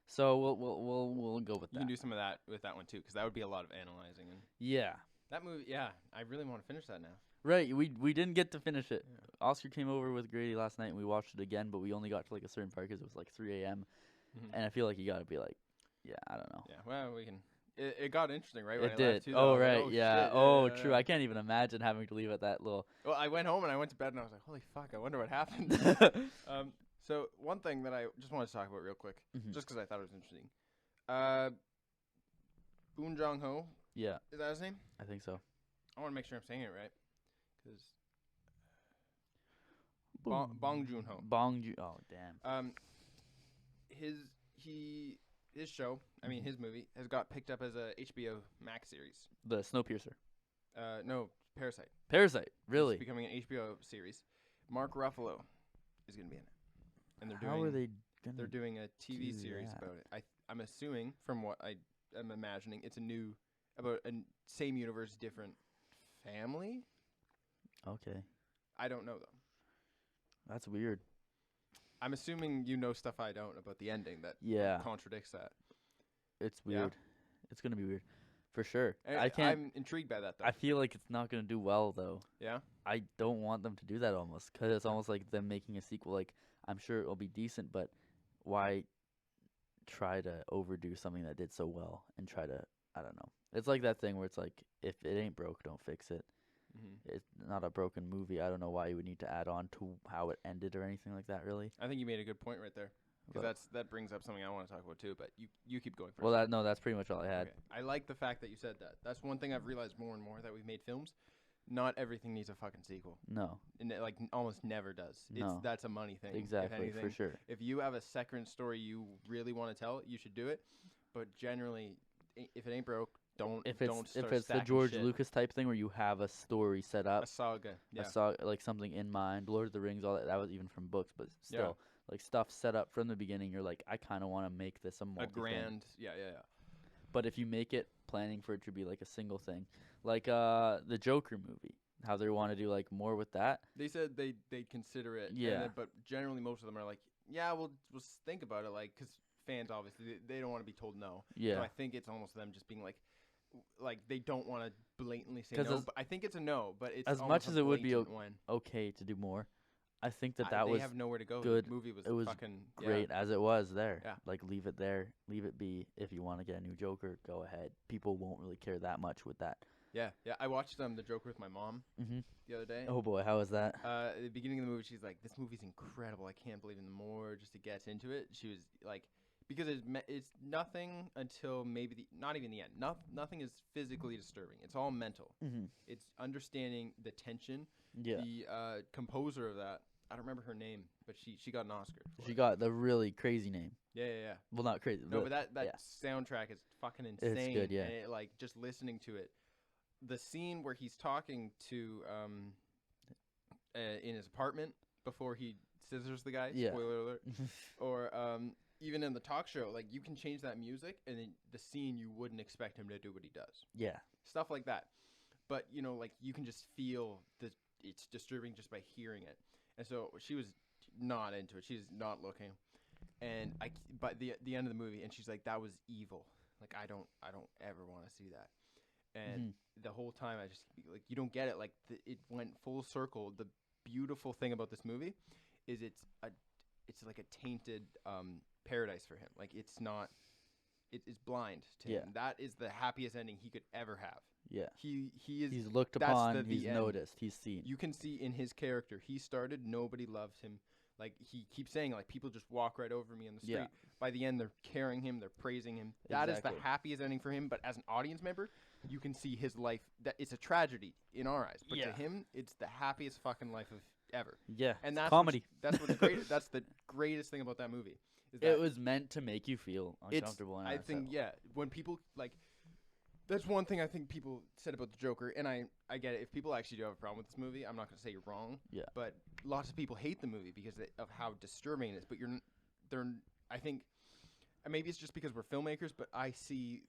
So we'll go with You that. can do some of that with that one, too, because that would be a lot of analyzing. And Yeah. that movie, yeah, I really want to finish that now. Right. We didn't get to finish it. Yeah. Oscar came over with Grady last night and we watched it again, but we only got to like a certain part because it was like 3 a.m. Mhm. And I feel like you got to be like, yeah, I don't know. Yeah, well, we can. It got interesting, right? It When I did. left too, Oh though. I was like, right. oh, Yeah. shit, Oh yeah, true. yeah. I can't even imagine having to leave at that little. Well, I went home and I went to bed and I was like, holy fuck, I wonder what happened. So one thing that I just wanted to talk about real quick, Mhm. just because I thought it was interesting. Boon Jong-ho, Yeah, is that his name? I think so. I want to make sure I'm saying it right. Because Boom. Bong Joon-ho. Oh damn. His show, his movie, has got picked up as a HBO Max series. The Snowpiercer. No, Parasite. Parasite. Really? It's becoming an HBO series. Mark Ruffalo is going to be in it. And How are they gonna? They're doing a TV do series that? about it. I'm assuming, from what I am imagining, it's about a same universe, different family. Okay, I don't know though. that's weird. I'm assuming you know stuff I don't about the ending that Yeah, contradicts that. it's Yeah. weird. It's gonna be weird, for sure. And I can't. I'm intrigued by that though. I feel like it's not gonna do well though. Yeah. I don't want them to do that almost, because it's almost like them making a sequel. Like I'm sure it'll be decent, but why try to overdo something that did so well and try to? I don't know. It's like that thing where it's like, if it ain't broke, don't fix it. Mm-hmm. It's not a broken movie. I don't know why you would need to add on to how it ended or anything like that, really. I think you made a good point right there. But- Because that brings up something I want to talk about too. But you keep going first. Well, that's pretty much all I had. Okay. I like the fact that you said that. That's one thing I've realized more and more that we've made films. Not everything needs a fucking sequel. No, And it, almost never does. No. That's a money thing. If exactly, anything. for sure. If you have a second story you really want to tell, you should do it. But generally, if it ain't broke, don't. If don't it's start the stacking George shit. Lucas type thing where you have a story set up, A saga, yeah. I saw like something in mind, Lord of the Rings, all that. That was even from books, but still, like stuff set up from the beginning. You're like, I kind of want to make this a A multi-thing. grand, yeah. But if you make it planning for it to be like a single thing, like the Joker movie, how they want to do like more with that. They said they'd consider it. Yeah. But generally, most of them are like, yeah, we'll think about it, like, because fans obviously they don't want to be told no. Yeah. So I think it's almost them just being like they don't want to blatantly say 'Cause no. as- But I think it's a no. But it's as almost much a as it would be blatant one. Okay to do more. I think that They was have nowhere to go. good. The movie was It was fucking great as it was there. Yeah. Like leave it there, leave it be. If you want to get a new Joker, go ahead. People won't really care that much with that. Yeah. I watched the Joker with my mom Mm-hmm. the other day. Oh boy, how was that? At the beginning of the movie, she's like, "This movie's incredible. I can't believe it." The more just it gets into it, she was like, because it's nothing until maybe not even the end. Nothing is physically disturbing. It's all mental. Mm-hmm. It's understanding the tension. Yeah. The composer of that, I don't remember her name, but she got an Oscar. for She it. got the really crazy name. Yeah. Well, not crazy. No, but that yeah. soundtrack is fucking insane. good, yeah. And it, like just listening to it, the scene where he's talking to in his apartment before he scissors the guy. Yeah. Spoiler alert. Or even in the talk show, like you can change that music and then the scene you wouldn't expect him to do what he does. yeah. Stuff like that. But like you can just feel that it's disturbing just by hearing it. And so she was not into it. She's not looking. And by the end of the movie, and she's like, "That was evil. Like I don't ever want to see that." and the whole time I just like, you don't get it. Like it went full circle. The beautiful thing about this movie is it's like a tainted paradise for him. Like it's not. It is blind to him. That is the happiest ending he could ever have. Yeah. He is. He's looked upon. He's noticed. He's seen. You can see in his character. He started. Nobody loved him. Like he keeps saying, like people just walk right over me on the street. Yeah. By the end, they're carrying him. They're praising him. That is the happiest ending for him. But as an audience member, you can see his life. That it's a tragedy in our eyes. But to him, it's the happiest fucking life of ever. Yeah. And that's comedy. That's what's great. That's the greatest thing about that movie. Is that it was meant to make you feel uncomfortable. I think when people like. That's one thing I think people said about the Joker, and I get it. If people actually do have a problem with this movie, I'm not going to say you're wrong. Yeah. But lots of people hate the movie because of how disturbing it is. But I think, and maybe it's just because we're filmmakers, but I see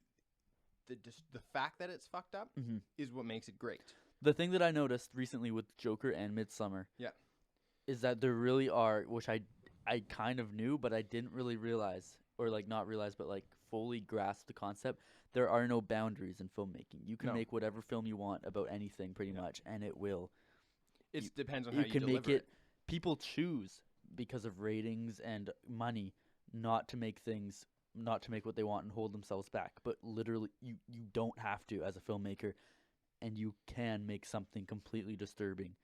the fact that it's fucked up is what makes it great. The thing that I noticed recently with Joker and Midsommer, is that there really are, which I kind of knew, but I didn't really realize, or like not realize, but like fully grasp the concept. There are no boundaries in filmmaking. You can make whatever film you want about anything, pretty much, and it will. It depends on how you can deliver make it. People choose because of ratings and money not to make what they want and hold themselves back. But literally, you don't have to as a filmmaker, and you can make something completely disturbing.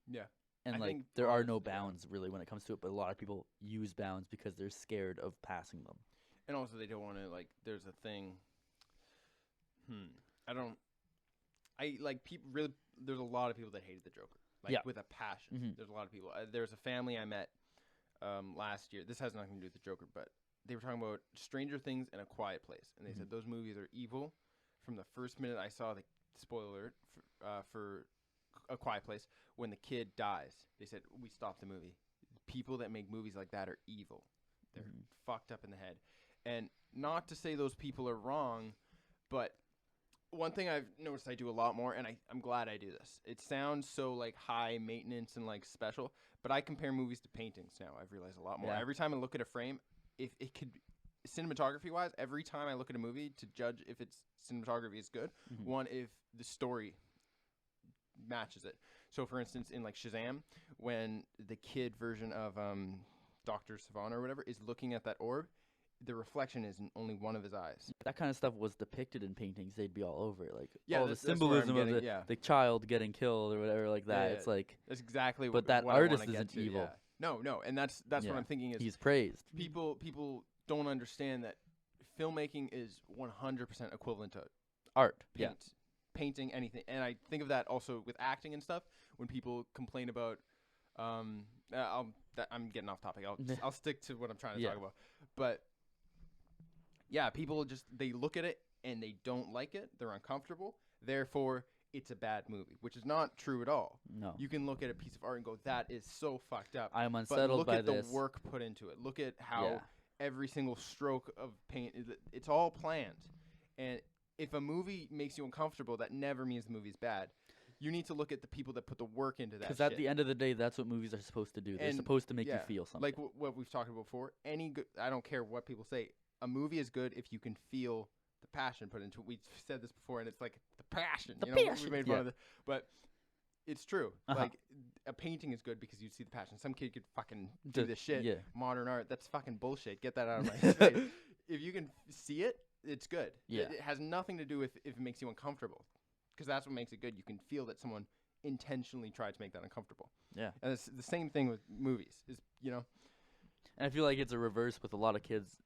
Yeah. And like there are no bounds really when it comes to it, but a lot of people use bounds because they're scared of passing them. And also they don't want to like. There's a thing. People really. There's a lot of people that hated the Joker, with a passion. There's a lot of people. There's a family I met last year. This has nothing to do with the Joker, but they were talking about Stranger Things and A Quiet Place, and they said those movies are evil. From the first minute I saw the spoiler for A Quiet Place, when the kid dies, they said we stopped the movie. People that make movies like that are evil. They're fucked up in the head, and not to say those people are wrong, but one thing I've noticed I do a lot more, and I'm glad I do this. It sounds so like high maintenance and like special, but I compare movies to paintings now. I've realized a lot more. Every time I look at a frame, if it could, cinematography wise, every time I look at a movie to judge if its cinematography is good, one, if the story matches it. So for instance, in like Shazam, when the kid version of Dr. Savannah or whatever is looking at that orb, the reflection is in only one of his eyes. That kind of stuff was depicted in paintings. They'd be all over it. Like all the symbolism of the child getting killed or whatever like that. It's like that's exactly but that artist isn't evil. No, and that's what I'm thinking is he's praised. People don't understand that filmmaking is 100% equivalent to art. Painting, anything. And I think of that also with acting and stuff. When people complain about I'm getting off topic. I'll stick to what I'm trying to talk about. But yeah, people they look at it and they don't like it. They're uncomfortable. Therefore, it's a bad movie, which is not true at all. No. You can look at a piece of art and go, that is so fucked up. I am unsettled by this. Look at the work put into it. Look at how every single stroke of paint, it's all planned. And if a movie makes you uncomfortable, that never means the movie's bad. You need to look at the people that put the work into that. Because at the end of the day, that's what movies are supposed to do. They're supposed to make you feel something. Like what we've talked about before. I don't care what people say. A movie is good if you can feel the passion put into it. We've said this before, and it's like the passion. We made fun of it, but it's true. Like a painting is good because you see the passion. Some kid could fucking do this shit. Modern art, that's fucking bullshit. Get that out of my face. If you can see it, it's good. It has nothing to do with if it makes you uncomfortable, because that's what makes it good. You can feel that someone intentionally tried to make that uncomfortable. Yeah, and it's the same thing with movies. And I feel like it's a reverse with a lot of kids.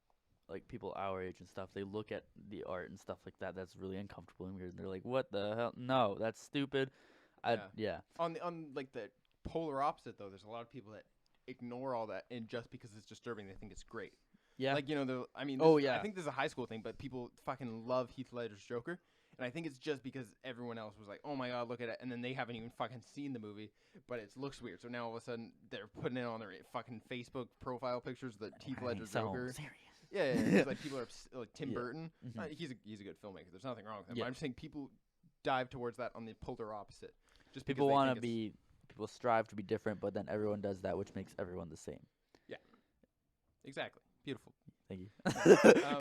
Like people our age and stuff, they look at the art and stuff like that. That's really uncomfortable and weird. And they're like, "What the hell? No, that's stupid." On like the polar opposite though, there's a lot of people that ignore all that, and just because it's disturbing, they think it's great. Yeah, like I think this is a high school thing, but people fucking love Heath Ledger's Joker, and I think it's just because everyone else was like, "Oh my god, look at it," and then they haven't even fucking seen the movie, but it looks weird. So now all of a sudden they're putting it on their fucking Facebook profile pictures, the Heath Ledger Joker. Serious. Yeah. It's like people are like Tim Burton. He's a good filmmaker. There's nothing wrong with him. But I'm just saying people dive towards that on the polar opposite. Just people strive to be different, but then everyone does that, which makes everyone the same. Yeah. Exactly. Beautiful. Thank you.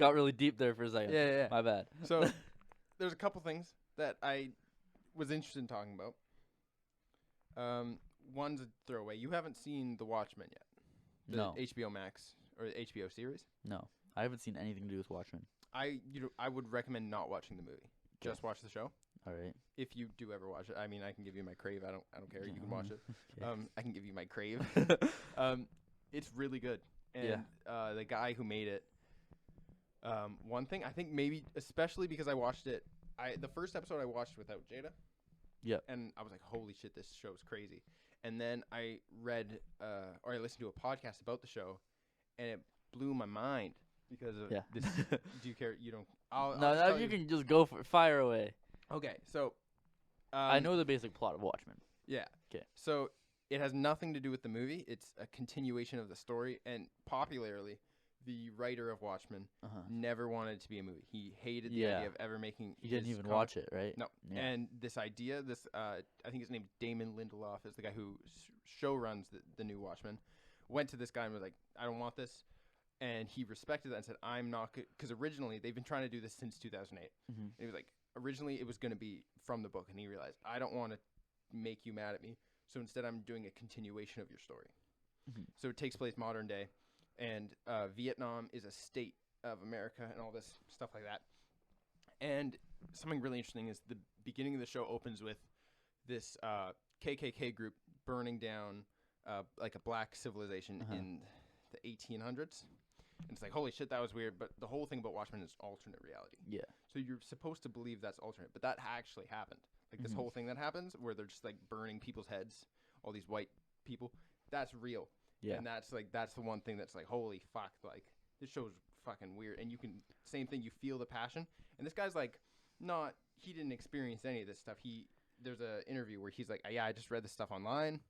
Got really deep there for a second. Yeah. My bad. So there's a couple things that I was interested in talking about. One's a throwaway. You haven't seen The Watchmen yet. The No. HBO Max or the HBO series. No. I haven't seen anything to do with Watchmen. I would recommend not watching the movie. Okay. Just watch the show. All right. If you do ever watch it, I mean, I can give you my crave. I don't care. You can watch it. Okay. I can give you my crave. It's really good. And Yeah. the guy who made it. One thing I think maybe especially because I watched it. The first episode I watched without Jada. Yep. And I was like, holy shit, this show's crazy. And then I read or I listened to a podcast about the show, and it blew my mind because of this. Do you care? You don't. No, you can just go for fire away. Okay, so I know the basic plot of Watchmen. Yeah. 'Kay. So it has nothing to do with the movie. It's a continuation of the story, and popularly, the writer of Watchmen never wanted it to be a movie. He hated the idea of ever making. He didn't even watch it, right? No. Yeah. And this idea, I think his name is Damon Lindelof, is the guy who show runs the new Watchmen. Went to this guy and was like, I don't want this. And he respected that and said, I'm not good. Because originally, they've been trying to do this since 2008. Mm-hmm. And he was like, originally, it was going to be from the book. And he realized, I don't want to make you mad at me. So instead, I'm doing a continuation of your story. Mm-hmm. So it takes place modern day. And Vietnam is a state of America and all this stuff like that. And something really interesting is the beginning of the show opens with this KKK group burning down like a black civilization in the 1800s. And it's like, holy shit, that was weird. But the whole thing about Watchmen is alternate reality. Yeah. So you're supposed to believe that's alternate. But that actually happened. Like this whole thing that happens where they're just like burning people's heads, all these white people, that's real. Yeah. And that's the one thing that's like, holy fuck, like this show's fucking weird. And you can, same thing, you feel the passion. And this guy's like, he didn't experience any of this stuff. There's a interview where he's like, yeah, I just read this stuff online.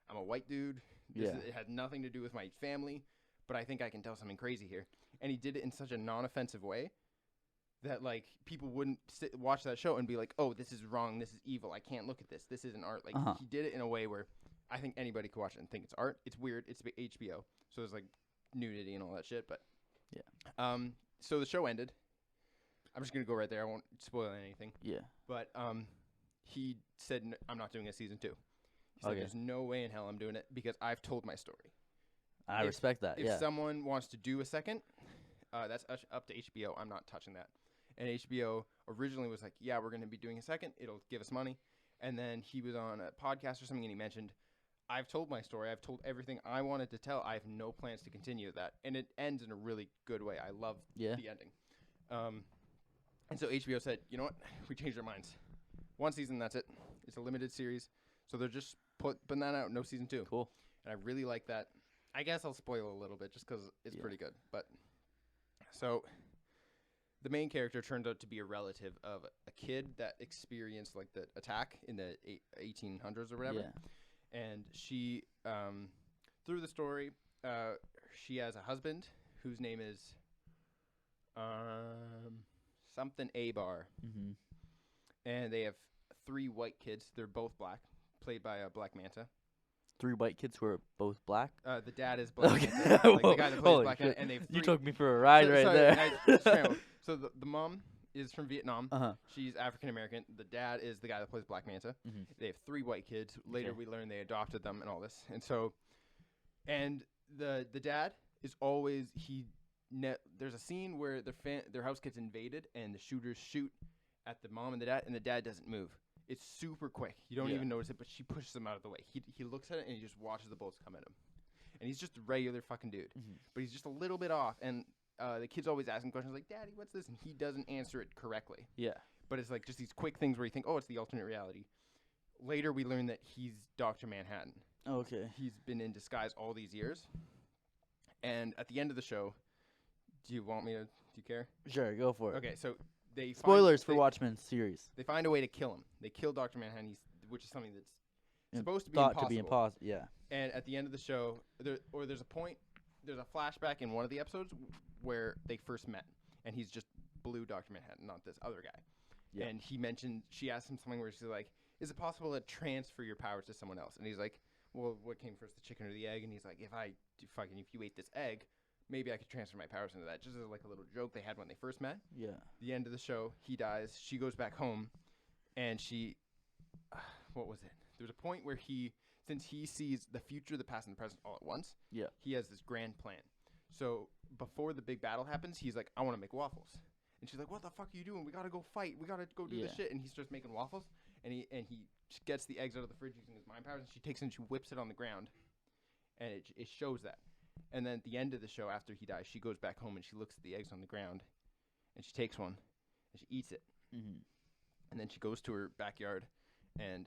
I'm a white dude. It had nothing to do with my family, but I think I can tell something crazy here. And he did it in such a non-offensive way that like people wouldn't watch that show and be like, oh, this is wrong. This is evil. I can't look at this. This isn't art. Like he did it in a way where I think anybody could watch it and think it's art. It's weird. It's HBO. So there's like nudity and all that shit. But yeah. So the show ended. I'm just going to go right there. I won't spoil anything. Yeah. But he said, I'm not doing a season 2. He said, there's no way in hell I'm doing it because I've told my story. I respect that, If someone wants to do a second, that's up to HBO. I'm not touching that. And HBO originally was like, yeah, we're going to be doing a second. It'll give us money. And then he was on a podcast or something, and he mentioned, I've told my story. I've told everything I wanted to tell. I have no plans to continue that. And it ends in a really good way. I love the ending. And so HBO said, you know what? We changed our minds. 1 season, that's it. It's a limited series. So they're just putting that out. No season 2. Cool. And I really like that. I guess I'll spoil a little bit just because it's pretty good. But so the main character turns out to be a relative of a kid that experienced like the attack in the 1800s or whatever. Yeah. And she, through the story, she has a husband whose name is something Abar. Mm-hmm. And they have 3 white kids. They're both black, played by a Black Manta. 3 white kids who are both black? The dad is Black Manta. Like the guy that plays Black Manta. And they have 3. You took me for a ride there. So the mom is from Vietnam. She's African American. The dad is the guy that plays Black Manta. Mm-hmm. They have 3 white kids. Later we learn they adopted them and all this. And so, the dad is always there's a scene where their house gets invaded and the shooters shoot at the mom and the dad doesn't move. It's super quick. You don't even notice it, but she pushes him out of the way. He looks at it and he just watches the bullets come at him. And he's just a regular fucking dude. Mm-hmm. But he's just a little bit off. And the kid's always asking questions like, Daddy, what's this? And he doesn't answer it correctly. Yeah. But it's like just these quick things where you think, oh, it's the alternate reality. Later we learn that he's Dr. Manhattan. Okay. He's been in disguise all these years. And at the end of the show, do you care? Sure, go for it. Okay, so spoilers for Watchmen series. They find a way to kill him. They kill Dr. Manhattan, which is something that's supposed to be thought to be impossible. Yeah. And at the end of the show, there's a flashback in one of the episodes where they first met, and he's just blue Dr. Manhattan, not this other guy. Yeah. And she asked him something where she's like, "Is it possible to transfer your powers to someone else?" And he's like, "Well, what came first, the chicken or the egg?" And he's like, if you ate this egg, maybe I could transfer my powers into that. Just as like a little joke they had when they first met. Yeah. The end of the show, he dies. She goes back home. and she, what was it? There's a point where since he sees the future, the past, and the present all at once, Yeah. he has this grand plan. So before the big battle happens, he's like, I want to make waffles. And she's like, what the fuck are you doing? We got to go fight. We got to go do this shit. And he starts making waffles. And he gets the eggs out of the fridge using his mind powers. And she takes it and she whips it on the ground. And it shows that. And then at the end of the show, after he dies, she goes back home and she looks at the eggs on the ground. And she takes one. And she eats it. Mm-hmm. And then she goes to her backyard. And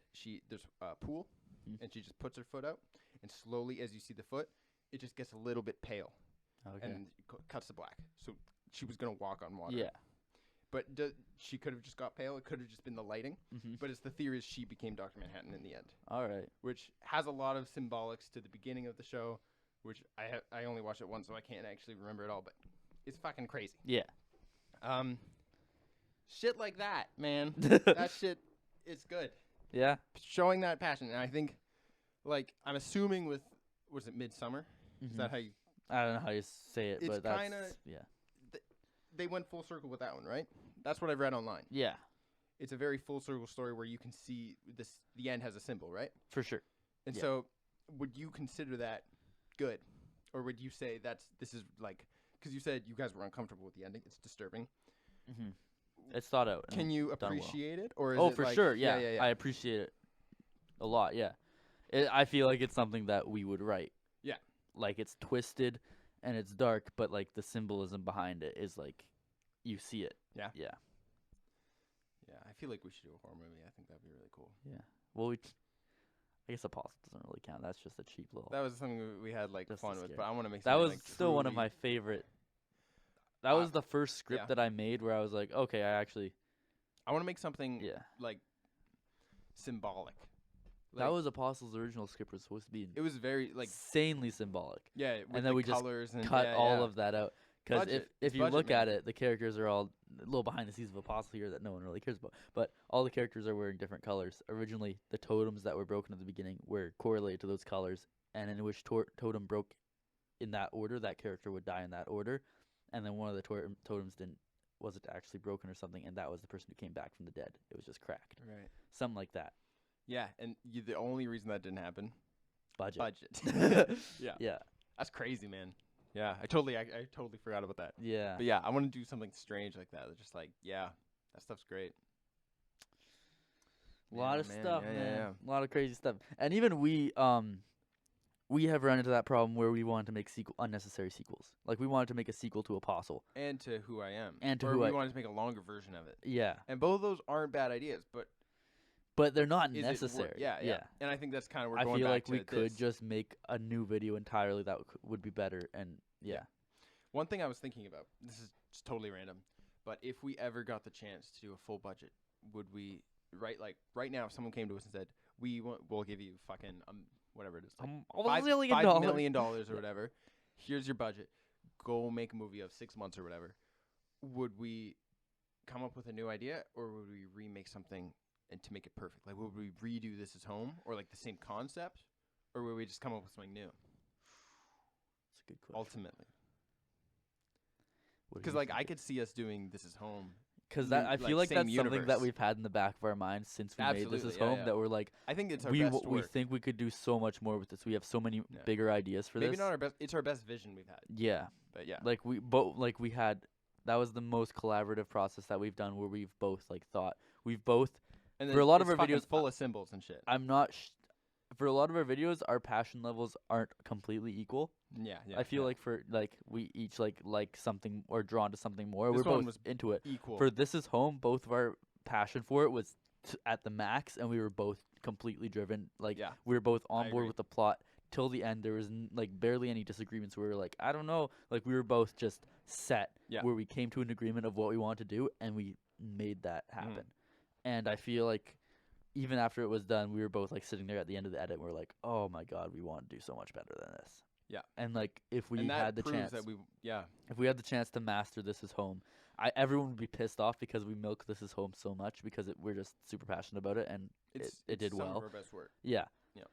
there's a pool. Mm-hmm. And she just puts her foot out. And slowly, as you see the foot, it just gets a little bit pale. Okay. And cuts to black. So she was going to walk on water. Yeah. But she could have just got pale. It could have just been the lighting. Mm-hmm. But it's the theory is she became Dr. Manhattan in the end. All right. Which has a lot of symbolics to the beginning of the show, which I only watched it once, so I can't actually remember it all. But it's fucking crazy. Yeah. Shit like that, man. That shit is good. Yeah. Showing that passion. And I think, like, I'm assuming was it Midsommer? Mm-hmm. Is that how you... I don't know how you say it, but that's... Yeah. They went full circle with that one, right? That's what I've read online. Yeah. It's a very full circle story where you can see the end has a symbol, right? For sure. And so would you consider that good? Or would you say this is like, because you said you guys were uncomfortable with the ending. It's disturbing. Mm-hmm. It's thought out. Can you appreciate it? Or is it for like, sure. Yeah. I appreciate it a lot. Yeah. I feel like it's something that we would write. Yeah. Like it's twisted and it's dark, but like the symbolism behind it is like you see it. Yeah. Yeah. Yeah. I feel like we should do a horror movie. I think that'd be really cool. Yeah. Well, I guess Apostle doesn't really count. That's just a cheap little. That was something we had like fun with, but I want to make that was like still one of my favorite. That was the first script that I made where I was like, okay, I want to make something like symbolic. Like, that was Apostle's original script was supposed to be. It was very like insanely symbolic. Yeah, with and then we just cut all of that out. Because if you look at it, the characters are all a little behind the scenes of Apostle here that no one really cares about. But all the characters are wearing different colors. Originally, the totems that were broken at the beginning were correlated to those colors, and in which totem broke in that order, that character would die in that order. And then one of the totems wasn't actually broken or something, and that was the person who came back from the dead. It was just cracked. Right. Something like that. Yeah, and the only reason that didn't happen, budget. Yeah. Yeah. That's crazy, man. Yeah, I totally forgot about that. Yeah. But yeah, I want to do something strange like that. Just like, yeah, that stuff's great. A lot of stuff, man. A lot of crazy stuff. And even we have run into that problem where we wanted to make unnecessary sequels. Like we wanted to make a sequel to Apostle. And to Who I Am. And to or we wanted to make a longer version of it. Yeah. And both of those aren't bad ideas, but they're not necessary. Yeah. And I think that's kind of where I feel like we could just make a new video entirely that would be better. And yeah. One thing I was thinking about, this is just totally random, but if we ever got the chance to do a full budget, would we, right now, if someone came to us and said, we'll give you fucking, whatever it is, like $5 million or whatever, here's your budget, go make a movie of 6 months or whatever, would we come up with a new idea, or would we remake something and to make it perfect? Like, would we redo This Is Home, or like the same concept, or would we just come up with something new? That's a good question. Ultimately. Because like I could see us doing This Is Home. Because I feel like that's something that we've had in the back of our minds since we made This Is Home. That we're like, I think it's our best work. We think we could do so much more with this. We have so many bigger ideas for this. Maybe not our best. It's our best vision we've had. Yeah. But yeah. Like we had. That was the most collaborative process that we've done, where we've both for a lot of our videos full of symbols and shit. I'm not. For a lot of our videos, our passion levels aren't completely equal. Yeah. I feel like for we each like something or drawn to something more. We're both into it. Equal. For This Is Home, both of our passion for it was at the max, and we were both completely driven. Like we were both on board with the plot till the end. There was barely any disagreements. We were like, I don't know. Like we were both just set. Yeah. Where we came to an agreement of what we wanted to do, and we made that happen. And I feel like even after it was done, we were both sitting there at the end of the edit. And we're like, oh my god, we want to do so much better than this. Yeah. And if we had the chance, if we had the chance to master This Is Home, everyone would be pissed off because we milk This Is Home so much because we're just super passionate about it, and it did well. Some of our best work. Yeah. Yeah.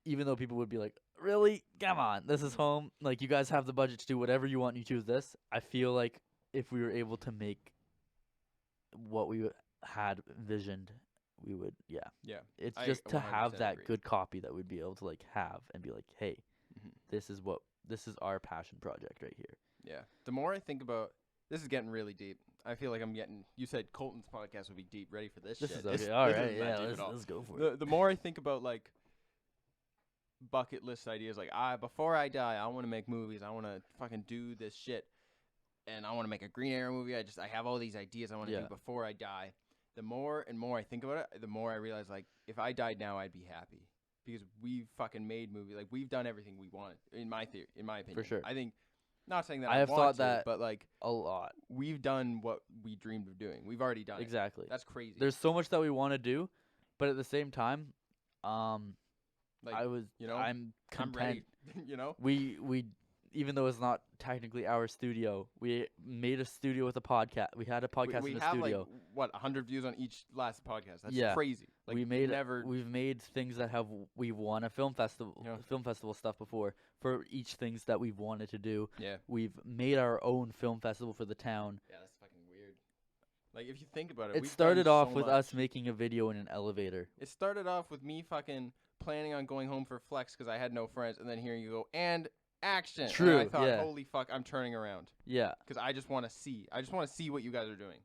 Even though people would be like, really? Come on, This Is Home. Like, you guys have the budget to do whatever you want, you choose this. I feel like if we were able to make what we had visioned, we would. Yeah. Yeah. It's I just to have 100% that agree. good copy that we'd be able to like have and be like, hey, Mhm. this is our passion project right here. Yeah. The more I think about this is getting really deep. I feel like I'm getting. You said Colton's podcast would be deep. Ready for this? This shit. is okay. This All isn't right. that Yeah. deep at all. Let's go for it. The more I think about like bucket list ideas, like before I die, I want to make movies. I want to fucking do this shit, and I want to make a Green Arrow movie. I have all these ideas I want to Yeah. do before I die. The more and more I think about it, the more I realize like if I died now, I'd be happy because we've fucking made movies. Like we've done everything we wanted. In my opinion, For sure. I think. Not saying that I have want thought to, that but like a lot. we've done what we dreamed of doing. We've already done it. Exactly. That's crazy. There's so much that we want to do, but at the same time, like, I'm content. ready. You know, We even though it's not technically our studio, we made a studio with a podcast. We had a podcast we in the have studio. like what 100 views on each last podcast. That's Yeah. crazy. Like we've made things that we've won a film festival stuff before for each things that we've wanted to do. Yeah. We've made our own film festival for the town. Yeah, that's fucking weird. Like if you think about it, It we've started done off so with much. us making a video in an elevator. It started off with me fucking planning on going home for flex because I had no friends, and then hearing you go and action. True, And I thought, yeah. holy fuck, I'm turning around Yeah, because I just want to see. I just want to see what you guys are doing.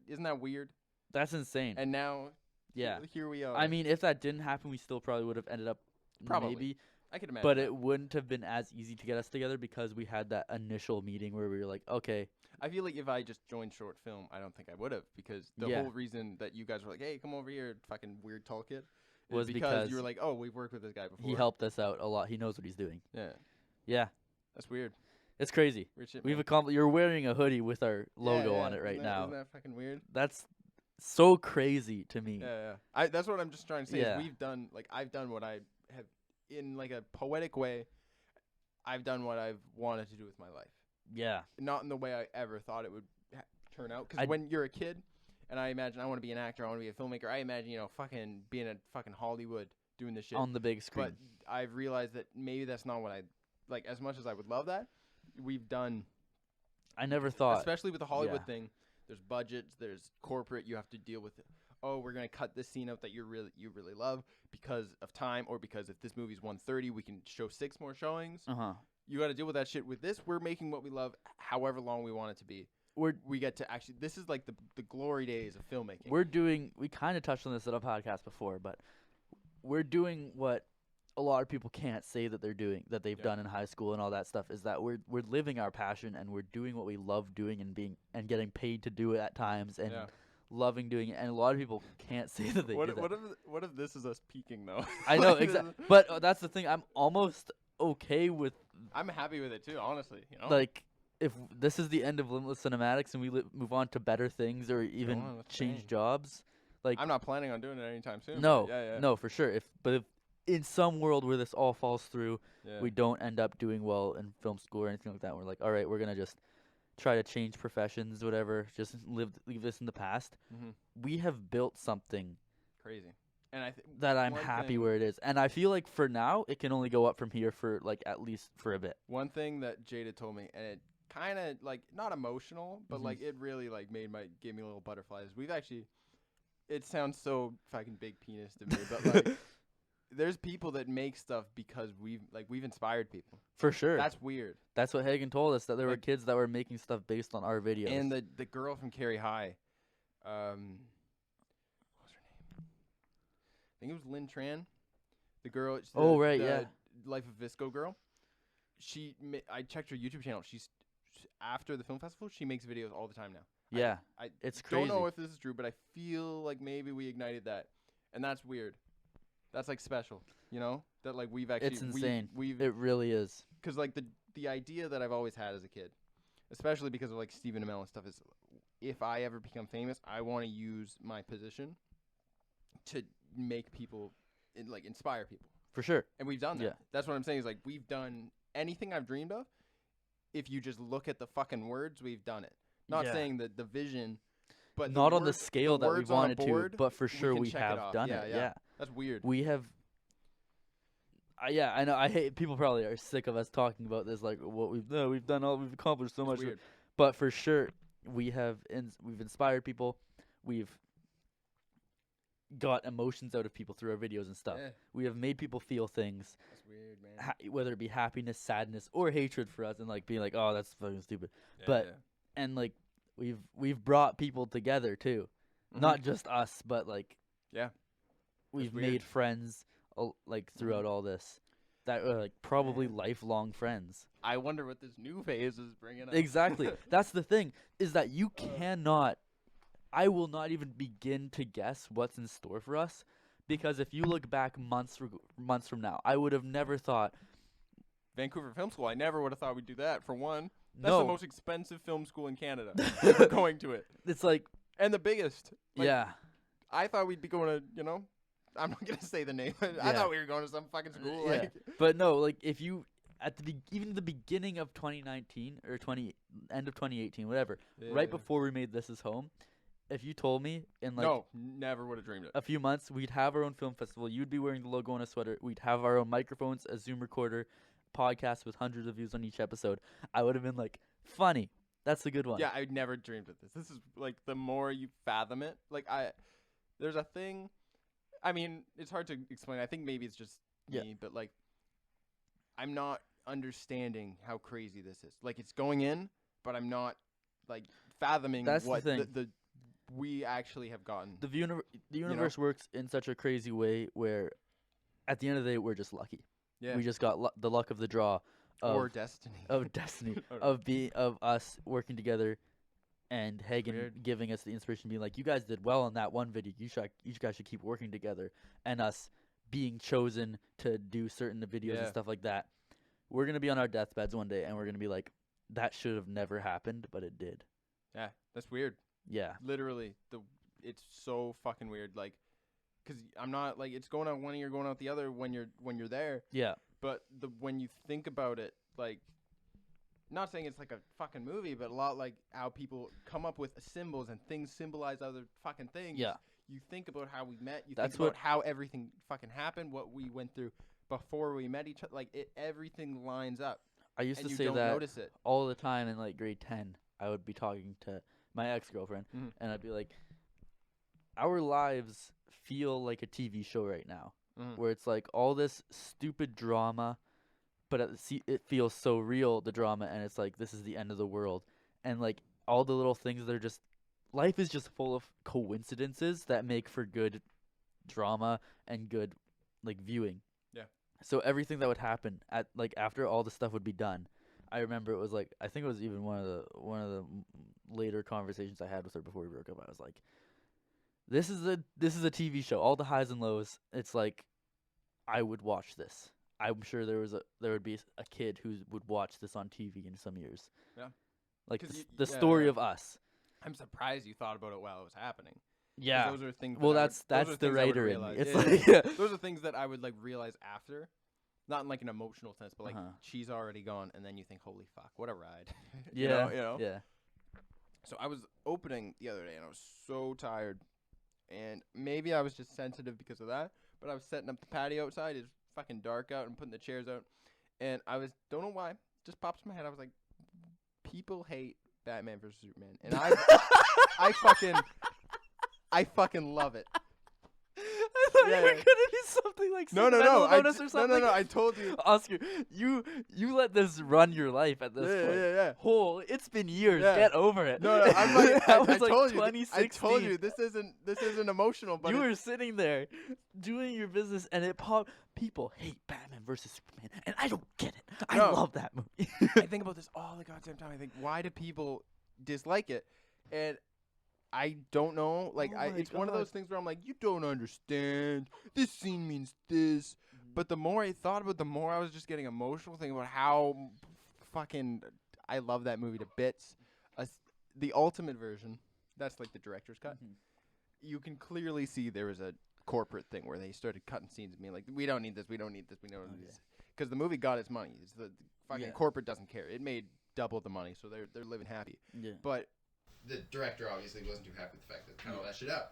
Isn't that weird? that's insane. And now, Yeah. here we are. I mean, if that didn't happen, we still probably would have ended up Probably. maybe, I could imagine. but that. it wouldn't have been as easy to get us together because we had that initial meeting where we were like, okay, I feel like if I just joined short film, I don't think I would have because the Yeah. whole reason that you guys were like, "Hey, come over here, fucking weird tall kid," is Was because you were like, "Oh, we've worked with this guy before." he helped us out a lot. He knows what he's doing. Yeah, Yeah, that's weird. it's crazy. Weird shit. We've man. accomplished. You're wearing a hoodie with our logo Yeah, on it right isn't now. Isn't that fucking weird? That's so crazy to me. Yeah. That's what I'm just trying to say. Yeah. Is we've done I've done what I have in like a poetic way. I've done what I've wanted to do with my life, Yeah. not in the way I ever thought it would turn out. Because I'd- when you're a kid, and I imagine I want to be an actor, I want to be a filmmaker. I imagine fucking being at fucking Hollywood doing this shit. On the big screen. But I've realized that maybe that's not what I like. As much as I would love that, we've done, I never thought. especially with the Hollywood yeah. thing. There's budgets. There's corporate. You have to deal with. Oh, we're gonna cut this scene out that you really love because of time, or because if this movie's 1:30, we can show 6 more showings. Uh-huh. You got to deal with that shit. With this, we're making what we love, however long we want it to be. We get to actually. This is like the glory days of filmmaking. We kind of touched on this at a podcast before, but we're doing what a lot of people can't say that they're doing, that they've Yeah. done in high school and all that stuff, is that we're living our passion and we're doing what we love doing and getting paid to do it at times and Yeah. loving doing it. And a lot of people can't say that they do that. What if this is us peaking though? I know Like, exactly, but that's the thing. I'm almost okay with I'm happy with it too, honestly. like if this is the end of Limitless Cinematics and we move on to better things or even on, that's change fine. jobs. Like I'm not planning on doing it anytime soon. no, but yeah. no, for sure. If in some world where this all falls through, Yeah. we don't end up doing well in film school or anything like that. We're like, all right, we're gonna just try to change professions, whatever. Just leave this in the past. Mhm. We have built something Crazy. And that I'm one happy thing- where it is, and I feel like for now it can only go up from here for like at least for a bit. One thing that Jada told me, and it kind of like not emotional, but Mhm. like it really like gave me a little butterflies. We've actually, it sounds so fucking big penis to me, but like there's people that make stuff because we've inspired people. For sure. That's weird. That's what Hagen told us, that there were Like- kids that were making stuff based on our videos. And the girl from Carrie High, what was her name? I think it was Lynn Tran. The girl. Oh, right, the yeah. Life of Visco girl. I checked her YouTube channel. After the film festival, she makes videos all the time now. yeah, I it's crazy. don't know if this is true, but I feel like maybe we ignited that, and that's weird. That's like special, that like we've actually It's insane. We've It really is. because like the idea that I've always had as a kid, especially because of like Stephen Amell and stuff, is if I ever become famous, I want to use my position to make people inspire people, For sure. and we've done that. Yeah. That's what I'm saying is like we've done anything I've dreamed of. If you just look at the fucking words, we've done it. Not Yeah. saying that the vision, but Not on the words- scale that we words on a wanted to, board, but for sure can we check it have off. done Yeah, it. yeah. Yeah. That's weird. We have. Yeah, I know. I hate people probably are sick of us talking about this, like what we've accomplished so It's much. weird. But for sure, we've inspired people. we've got emotions out of people through our videos and stuff. Yeah. We have made people feel things, That's weird, man. whether it be happiness, sadness, or hatred for us, and like being like, oh, that's fucking stupid. Yeah, but yeah. and like we've brought people together too, not just us, but like Yeah. we've weird. made friends like throughout all this that are like probably lifelong friends. I wonder what this new phase is bringing up. Exactly. That's the thing, is that you cannot. I will not even begin to guess what's in store for us, because if you look back months from now, I would have never thought. Vancouver Film School, I never would have thought we'd do that, for one. That's No. the most expensive film school in Canada. We're going to it. It's like, And the biggest. Like, yeah. I thought we'd be going to, you know, I'm not going to say the name. I Yeah. thought we were going to some fucking school. Yeah. Like, But no, like if you at the even the beginning of 2019 or end of 2018, whatever, right before we made This Is Home, if you told me in like no, never would have dreamed it. a few months we'd have our own film festival, you'd be wearing the logo on a sweater, we'd have our own microphones, a Zoom recorder, podcast with hundreds of views on each episode, I would have been like, funny. That's a good one. Yeah, I never dreamed of this. This is like the more you fathom it. Like there's a thing. I mean, it's hard to explain. I think maybe it's just me, but like, I'm not understanding how crazy this is. Like, it's going in, but I'm not like fathoming That's what the thing. the we actually have gotten. The universe works in such a crazy way where, at the end of the day, we're just lucky. Yeah. We just got the luck of the draw. Or destiny. Of destiny. Or- of us working together, and Hagen Weird. giving us the inspiration, being like, you guys did well on that one video. You guys should keep working together. And us being chosen to do certain videos and stuff like that. We're gonna be on our deathbeds one day, and we're gonna be like, that should have never happened, but it did. Yeah, that's weird. Yeah. Literally, it's so fucking weird. Like, 'cause I'm not like, it's going out one ear, going out the other when you're there. Yeah. But when you think about it, like, not saying it's like a fucking movie, but a lot like how people come up with symbols and things symbolize other fucking things. Yeah. You think about how we met. You That's think about what- how everything fucking happened, what we went through before we met each other. Like, everything lines up. I used And to you say don't that notice it. all the time in like grade 10. I would be talking to my ex-girlfriend, Mhm. and I'd be like, our lives feel like a TV show right now, Mhm. where it's like all this stupid drama, but it feels so real, the drama, and it's like, this is the end of the world. And like all the little things that are just, life is just full of coincidences that make for good drama and good like viewing. Yeah. So everything that would happen at like after all the stuff would be done, I remember it was like, I think it was even one of the later conversations I had with her before we broke up. I was like, this is a TV show. All the highs and lows. It's like, I would watch this. I'm sure there would be a kid who would watch this on TV in some years. Yeah. Like 'Cause the story yeah. of us. I'm surprised you thought about it while it was happening. 'Cause Yeah. Those are things. Well, that I that's would- those are the things I would writer in me. realize. It's Yeah, like yeah. Those are things that I would like realize after, not in like an emotional sense, but like she's already gone, and then you think, holy fuck, what a ride. yeah, You know? yeah. So I was opening the other day, and I was so tired, and maybe I was just sensitive because of that. But I was setting up the patio outside. It's fucking dark out, and putting the chairs out, and I was don't know why, just pops in my head. I was like, people hate Batman versus Superman, and I fucking love it. I thought Yeah, you were yeah. gonna be something like No, mental notice or no, something. no. I told you. Oscar, you let this run your life at this point. Yeah. Holy, it's been years. Yeah. Get over it. No, I'm like, That I was like told you. 2016. I told you this isn't emotional, but You were sitting there doing your business, and it popped. People hate Batman versus Superman, and I don't get it. I No. love that movie. I think about this all the goddamn time. I think, why do people dislike it? And I don't know. Like, Oh my it's one of God. those things where I'm like, you don't understand. This scene means this. But the more I thought about it, the more I was just getting emotional, thinking about how fucking I love that movie to bits. The ultimate version, that's like the director's cut. You can clearly see there was a corporate thing where they started cutting scenes and being like, we don't need this, we don't need this, we don't need this. Because the movie got its money. It's the fucking corporate doesn't care. It made double the money, so they're living happy. Yeah. But the director obviously wasn't too happy with the fact that cut all that shit out.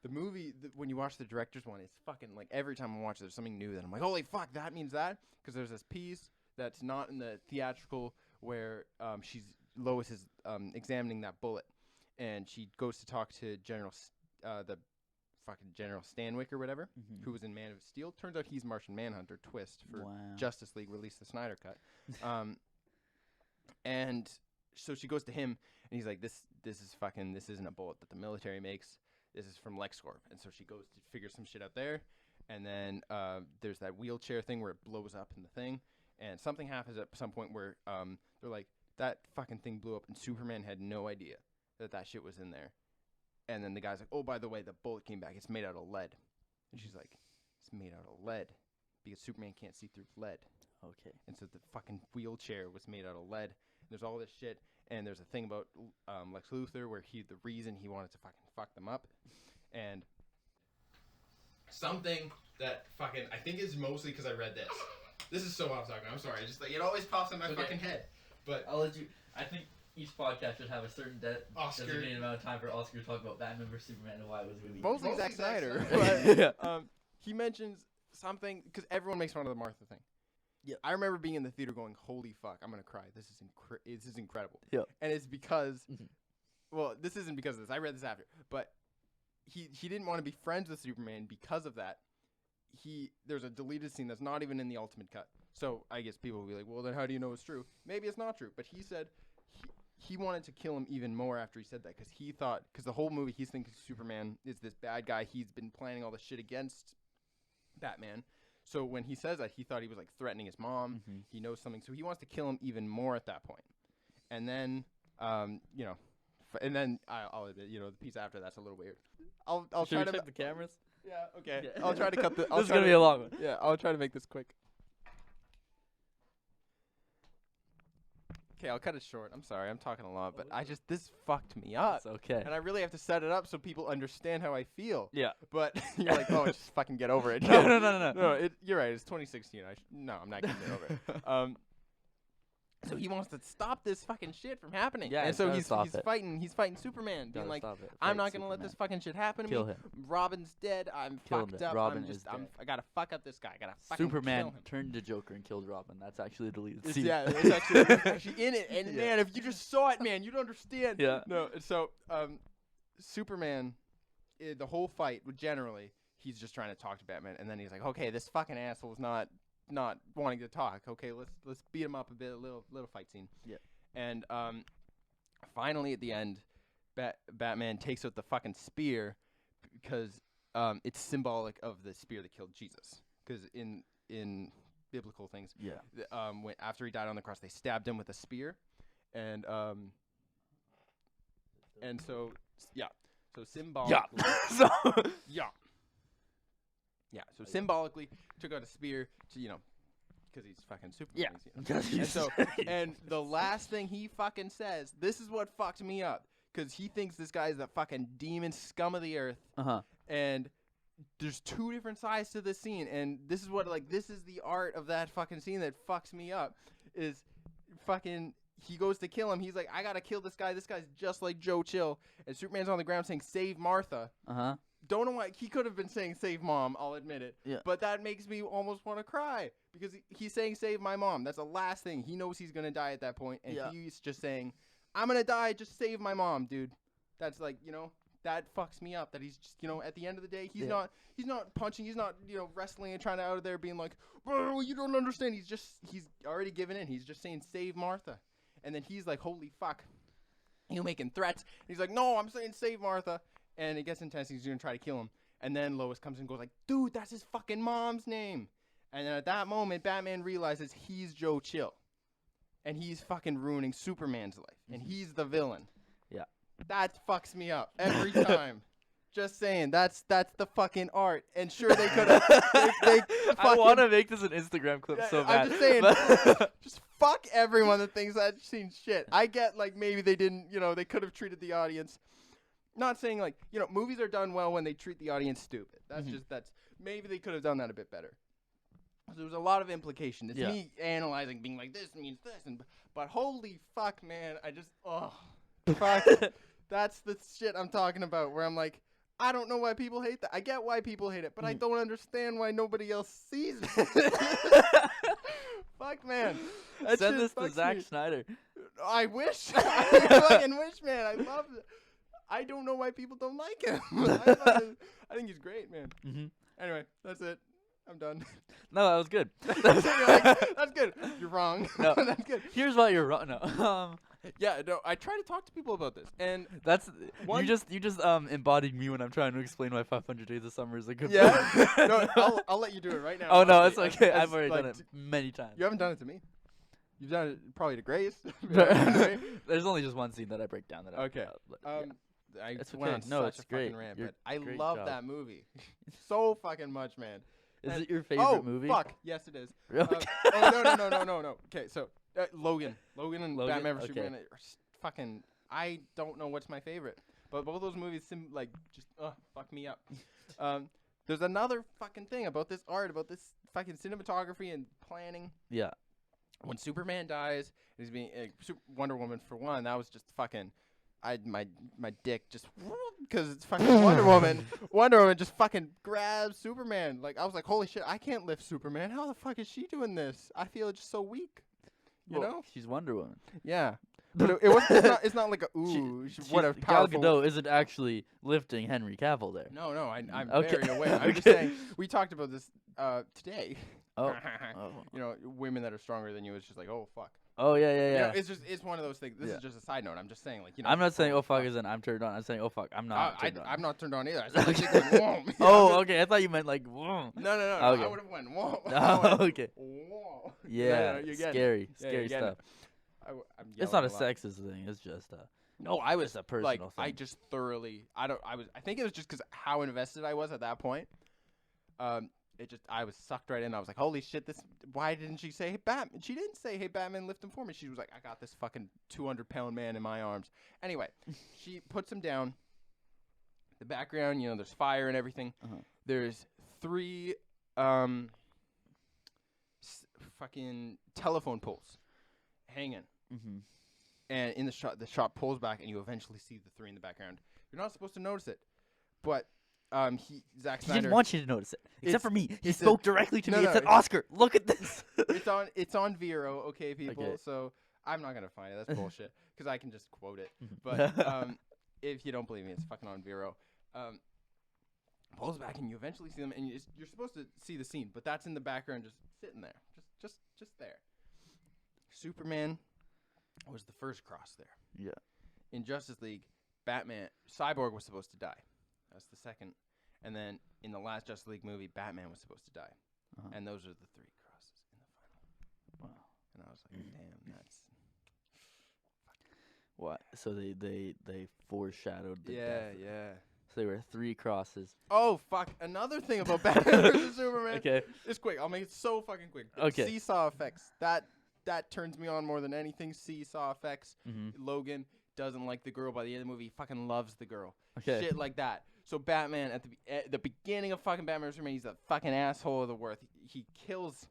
The movie, when you watch the director's one, it's fucking like every time I watch it, there's something new that I'm like, holy fuck, that means that. Because there's this piece that's not in the theatrical where Lois is examining that bullet. and she goes to talk to the fucking General Stanwyck or whatever, who was in Man of Steel. Turns out he's Martian Manhunter. Twist for Justice League released the Snyder Cut. And so she goes to him, and he's like, this isn't a bullet that the military makes. This is from LexCorp. And so she goes to figure some shit out there. And then there's that wheelchair thing where it blows up in the thing. And something happens at some point where they're like, that fucking thing blew up, and Superman had no idea that shit was in there. And then the guy's like, oh, by the way, the bullet came back. It's made out of lead. And she's like, it's made out of lead because Superman can't see through lead. Okay. And so the fucking wheelchair was made out of lead. And there's all this shit. And there's a thing about Lex Luthor where the reason he wanted to fucking fuck them up. And something that fucking, I think is mostly because I read this. This is so off topic. I'm sorry. Just like, it always pops in my fucking head. But I'll let you. I think each podcast should have a certain designated amount of time for Oscar to talk about Batman vs Superman and why it was really mostly Zack Snyder. But, he mentions something because everyone makes fun of the Martha thing. Yeah, I remember being in the theater going, "Holy fuck, I'm gonna cry! This is incredible." Yeah, and it's because, well, this isn't because of this. I read this after, but he didn't want to be friends with Superman because of that. There's a deleted scene that's not even in the Ultimate Cut. So I guess people will be like, well, then how do you know it's true? Maybe it's not true. But he said he wanted to kill him even more after he said that because the whole movie he's thinking Superman is this bad guy. He's been planning all this shit against Batman. So when he says that, he thought he was like threatening his mom. He knows something. So he wants to kill him even more at that point. And then, and then I'll admit, the piece after that's a little weird. I'll Should try we to check the cameras? Yeah, okay. Yeah. I'll try to cut the. This is gonna be a long one. Yeah, I'll try to make this quick. Okay, I'll cut it short. I'm sorry, I'm talking a lot, but this fucked me up. It's okay. And I really have to set it up so people understand how I feel. Yeah. But you're like, oh, just fucking get over it. No. You're right. It's 2016. No, I'm not gonna get over it. So he wants to stop this fucking shit from happening. Yeah, and so he's fighting Superman, being like, I'm not gonna let this fucking shit happen to me. Kill him. Robin's dead. I'm fucked up. Robin is dead. I gotta fuck up this guy. I gotta fucking Superman kill him. turned to Joker and killed Robin. That's actually a deleted scene. Yeah, it's actually in it. And man, if you just saw it, man, you'd understand. Yeah. No, so Superman, the whole fight, generally, he's just trying to talk to Batman, and then he's like, okay, this fucking asshole's not wanting to talk. Okay, let's beat him up a bit, a little fight scene. Yeah. And finally at the end, Batman takes out the fucking spear because it's symbolic of the spear that killed Jesus. Because in biblical things, after he died on the cross, they stabbed him with a spear, and so symbolically, so symbolically took out a spear to, because he's fucking Superman. Yeah. And the last thing he fucking says, this is what fucked me up, because he thinks this guy is the fucking demon scum of the earth. And there's two different sides to this scene, and this is the art of that fucking scene that fucks me up, is fucking, he goes to kill him. He's like, I gotta kill this guy. This guy's just like Joe Chill. And Superman's on the ground saying, save Martha. Don't know why. He could have been saying save mom, I'll admit it. Yeah. But that makes me almost want to cry, because he's saying save my mom. That's the last thing. He knows he's going to die at that point, and he's just saying, I'm going to die, just save my mom, dude. That's like, that fucks me up, that he's just, at the end of the day, he's not punching, he's not, wrestling and trying to out of there being like, bro, you don't understand. He's already given in. He's just saying save Martha. And then he's like, holy fuck, you making threats. And he's like, no, I'm saying save Martha. And it gets intense. He's going to try to kill him. And then Lois comes and goes like, dude, that's his fucking mom's name. And then at that moment, Batman realizes he's Joe Chill. And he's fucking ruining Superman's life. And he's the villain. Yeah. That fucks me up every time. Just saying, that's the fucking art. And sure, they could have. I want to make this an Instagram clip so bad. I'm just saying, just fuck everyone that thinks that scene's shit. I get, like, maybe they didn't, they could have treated the audience. Not saying, like, movies are done well when they treat the audience stupid. That's maybe they could have done that a bit better. So there was a lot of implication. It's me analyzing, being like, this means this, but holy fuck, man, fuck. That's the shit I'm talking about, where I'm like, I don't know why people hate that. I get why people hate it, but I don't understand why nobody else sees it. Fuck, man. Send this to Zack Snyder. I wish. I fucking wish, man. I love it. I don't know why people don't like him. I think he's great, man. Mm-hmm. Anyway, that's it. I'm done. No, that was good. You're like, that's good. You're wrong. No. That's good. Here's why you're wrong. No. Yeah, no, I try to talk to people about this, and That's One- you just embodied me when I'm trying to explain why 500 Days of Summer is a good yeah. film. No, I'll let you do it right now. Oh no, honestly. it's okay. As, I've already like, done it many times. You haven't done it to me. You've done it probably to Grace. There's only just one scene that I break down that. Okay. Yeah. I It's went okay. on No, such it's a fucking great. rant, You're but I great love job. that movie so fucking much, man. Is And- it your favorite movie? Fuck. Yes, it is. Okay. No. Okay, so Logan and Logan? Batman vs Okay. Superman are fucking. I don't know what's my favorite, but both those movies just fuck me up. There's another fucking thing about this art, about this fucking cinematography and planning. Yeah. When Superman dies, he's being Wonder Woman for one. That was just fucking. My dick just because it's fucking Wonder Woman. Wonder Woman just fucking grabs Superman. Like I was like, holy shit, I can't lift Superman. How the fuck is she doing this? I feel just so weak. You Well, know? she's Wonder Woman. Yeah. But it wasn't. It's not like a what a Gal powerful. Gadot isn't actually lifting Henry Cavill there. No, I'm Okay. very aware. I'm just Okay. saying. We talked about this today. Oh. You know, women that are stronger than you. It's just like, oh fuck. Oh yeah, You yeah, know, yeah. it's one of those things. This Yeah. is just a side note. I'm just saying, like, you know. I'm not saying oh fuck isn't. I'm turned on. I'm saying oh fuck. I'm not turned on. I'm not turned on either. I said, like, whoa. You know, Oh, I'm okay. I thought you meant like whoa. just- no. Okay. I would have went whoa. Oh, okay. Whoa. Yeah. you get it. Scary, Yeah, scary you get stuff. I'm It's not a yelling lot. sexist thing. It's just No, I was it's a personal like, thing. I just thoroughly. I think it was just because how invested I was at that point. I was sucked right in. I was like, holy shit, why didn't she say, hey, Batman? She didn't say, hey, Batman, lift him for me. She was like, I got this fucking 200-pound man in my arms. Anyway, she puts him down. The background, you know, there's fire and everything. Uh-huh. There's 3 fucking telephone poles hanging. Mm-hmm. And in the shot pulls back, and you eventually see the 3 in the background. You're not supposed to notice it, but Zack He Snyder. didn't want you to notice it, except It's- for me. He it's a- spoke directly to No, me no, and said, it's- "Oscar, look at this." It's on Vero, okay, people. Okay. So I'm not gonna find it. That's bullshit. Because I can just quote it. Mhm. But if you don't believe me, it's fucking on Vero. Pulls back, and you eventually see them, and you're supposed to see the scene, but that's in the background, just sitting there, just there. Superman was the first cross there. Yeah. In Justice League, Cyborg was supposed to die. That's the second. And then in the last Justice League movie, Batman was supposed to die. Uh-huh. And those are the 3 crosses in the final. Wow. And I was like, damn, that's... What? So they foreshadowed the death. Yeah. So there were 3 crosses. Oh, fuck. Another thing about Batman vs. Superman. Okay. It's quick. I'll make it so fucking quick. Okay. Seesaw effects. That turns me on more than anything. Seesaw effects. Mm-hmm. Logan doesn't like the girl. By the end of the movie, he fucking loves the girl. Okay. Shit like that. So Batman at the beginning of fucking Batman vs Superman, he's a fucking asshole of the worth. He kills.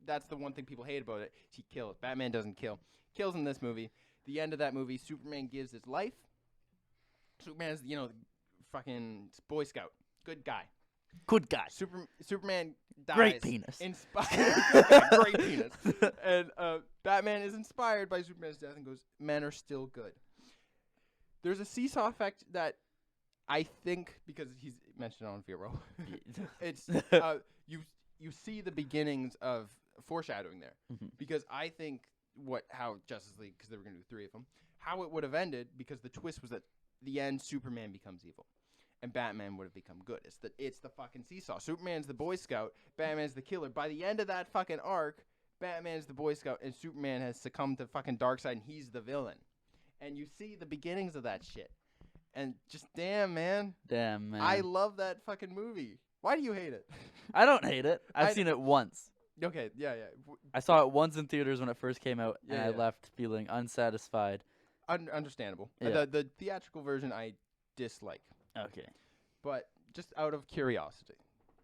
That's the one thing people hate about it. He kills. Batman doesn't kill. Kills in this movie. The end of that movie, Superman gives his life. Superman is fucking Boy Scout, good guy. Good guy. Superman dies. Great penis. Inspired. Great penis. And Batman is inspired by Superman's death and goes, men are still good. There's a seesaw effect that I think, because he's mentioned on Vero, it's you see the beginnings of foreshadowing there. Mhm. Because I think how Justice League, because they were going to do 3 of them, how it would have ended, because the twist was that the end Superman becomes evil. And Batman would have become good. It's the fucking seesaw. Superman's the Boy Scout. Batman's the killer. By the end of that fucking arc, Batman's the Boy Scout, and Superman has succumbed to fucking Darkseid, and he's the villain. And you see the beginnings of that shit. And just damn, man. Damn, man. I love that fucking movie. Why do you hate it? I don't hate it. I've seen it once. Okay, yeah. I saw it once in theaters when it first came out, and Yeah, I yeah. left feeling unsatisfied. Understandable. Yeah. The theatrical version I dislike. Okay. But just out of curiosity.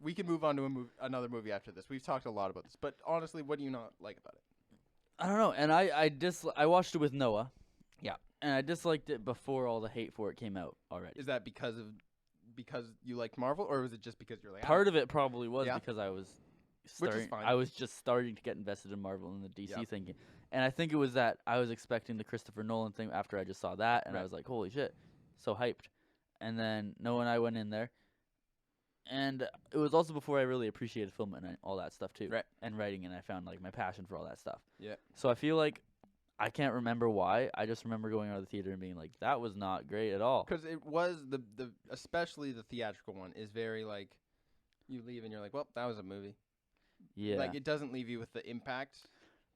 We can move on to another movie after this. We've talked a lot about this. But honestly, what do you not like about it? I don't know, and I watched it with Noah. Yeah. And I disliked it before all the hate for it came out already. Is that because you liked Marvel, or was it just because you're like... Part of it probably was Yeah. because I was Which is starting. fine. I was just starting to get invested in Marvel and the DC Yeah. thinking, and I think it was that I was expecting the Christopher Nolan thing after I just saw that, and I Right. was like, holy shit. so hyped. And then Noah and I went in there. And it was also before I really appreciated film and all that stuff too. Right. And writing, and I found like my passion for all that stuff. Yeah. So I feel like I can't remember why. I just remember going out of the theater and being like, that was not great at all. Because it was the especially the theatrical one is very like, you leave and you're like, well, that was a movie. Yeah. Like it doesn't leave you with the impact.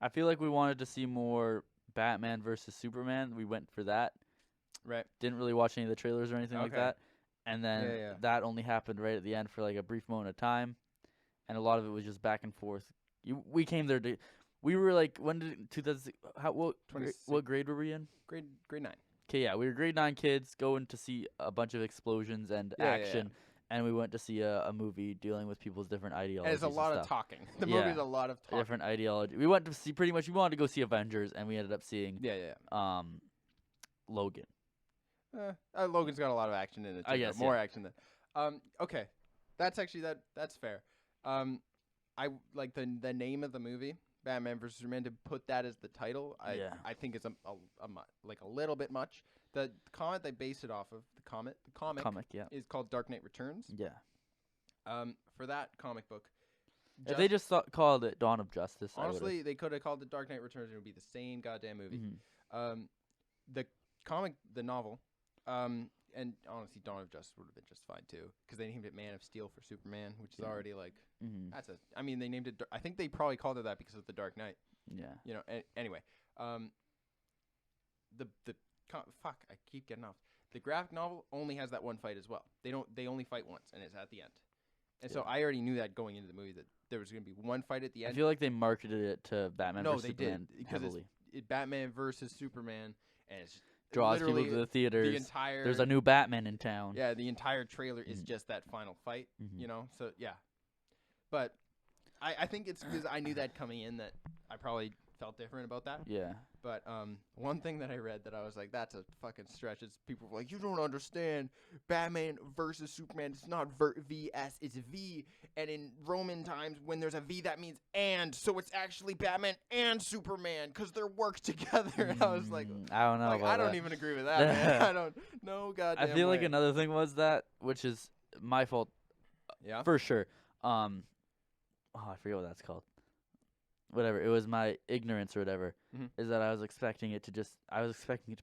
I feel like we wanted to see more Batman versus Superman. We went for that. Right. Didn't really watch any of the trailers or anything like Okay. that. And then that only happened right at the end for like a brief moment of time. And a lot of it was just back and forth. We came there to, we were like, when did 2000? What grade were we in? Grade 9. Okay, yeah, we were grade 9 kids going to see a bunch of explosions and action, and we went to see a movie dealing with people's different ideologies. And it's a lot and of stuff. talking. The movie's a lot of talking. Different ideology. We went to see we wanted to go see Avengers, and we ended up seeing Logan. Logan's got a lot of action in it. Too, I guess more action than. Okay, that's actually that's fair. I like the name of the movie, Batman vs Superman. To put that as the title, I think it's a little bit much. The comic they based it off of, the comic is called Dark Knight Returns. Yeah. For that comic book, if they just called it Dawn of Justice, honestly, they could have called it Dark Knight Returns. It would be the same goddamn movie. Mm-hmm. The comic, the novel, and honestly, Dawn of Justice would have been just fine too, because they named it Man of Steel for Superman, which is already like I mean, they named it. I think they probably called it that because of the Dark Knight. Yeah. You know. Anyway, fuck, I keep getting off. The graphic novel only has that one fight as well. They only fight once, and it's at the end. And so I already knew that going into the movie that there was going to be one fight at the end. I feel like they marketed it to Batman versus Superman heavily. It's Batman versus Superman, and it's draws people to the theaters. There's a new Batman in town. Yeah, the entire trailer is just that final fight. You know, so yeah. But I think it's because I knew that coming in that I probably felt different about that. Yeah. But one thing that I read that I was like, that's a fucking stretch. Is people were like, you don't understand. Batman versus Superman. It's not VS. It's V. And in Roman times, when there's a V, that means and. So it's actually Batman and Superman because they're worked together. And I was like, I don't know. Like, I don't even agree with that, man. I don't know. Goddamn. I feel way. like another thing was that, which is my fault. Yeah. For sure. I forget what that's called. Whatever, it was my ignorance or whatever, is that I was expecting it to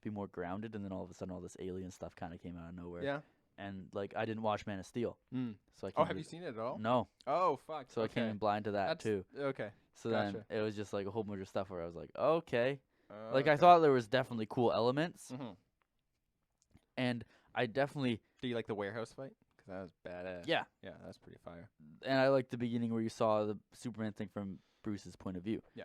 be more grounded, and then all of a sudden all this alien stuff kind of came out of nowhere. Yeah. And, like, I didn't watch Man of Steel. So I have you seen it at all? No. Oh, fuck. So I came in blind to that, too. Okay. So Gotcha. then it was just, like, a whole bunch of stuff where I was like, okay. Like, I thought there was definitely cool elements. And I definitely... Do you like the warehouse fight? Because that was badass. Yeah. Yeah, that's pretty fire. And I liked the beginning where you saw the Superman thing from Bruce's point of view. Yeah.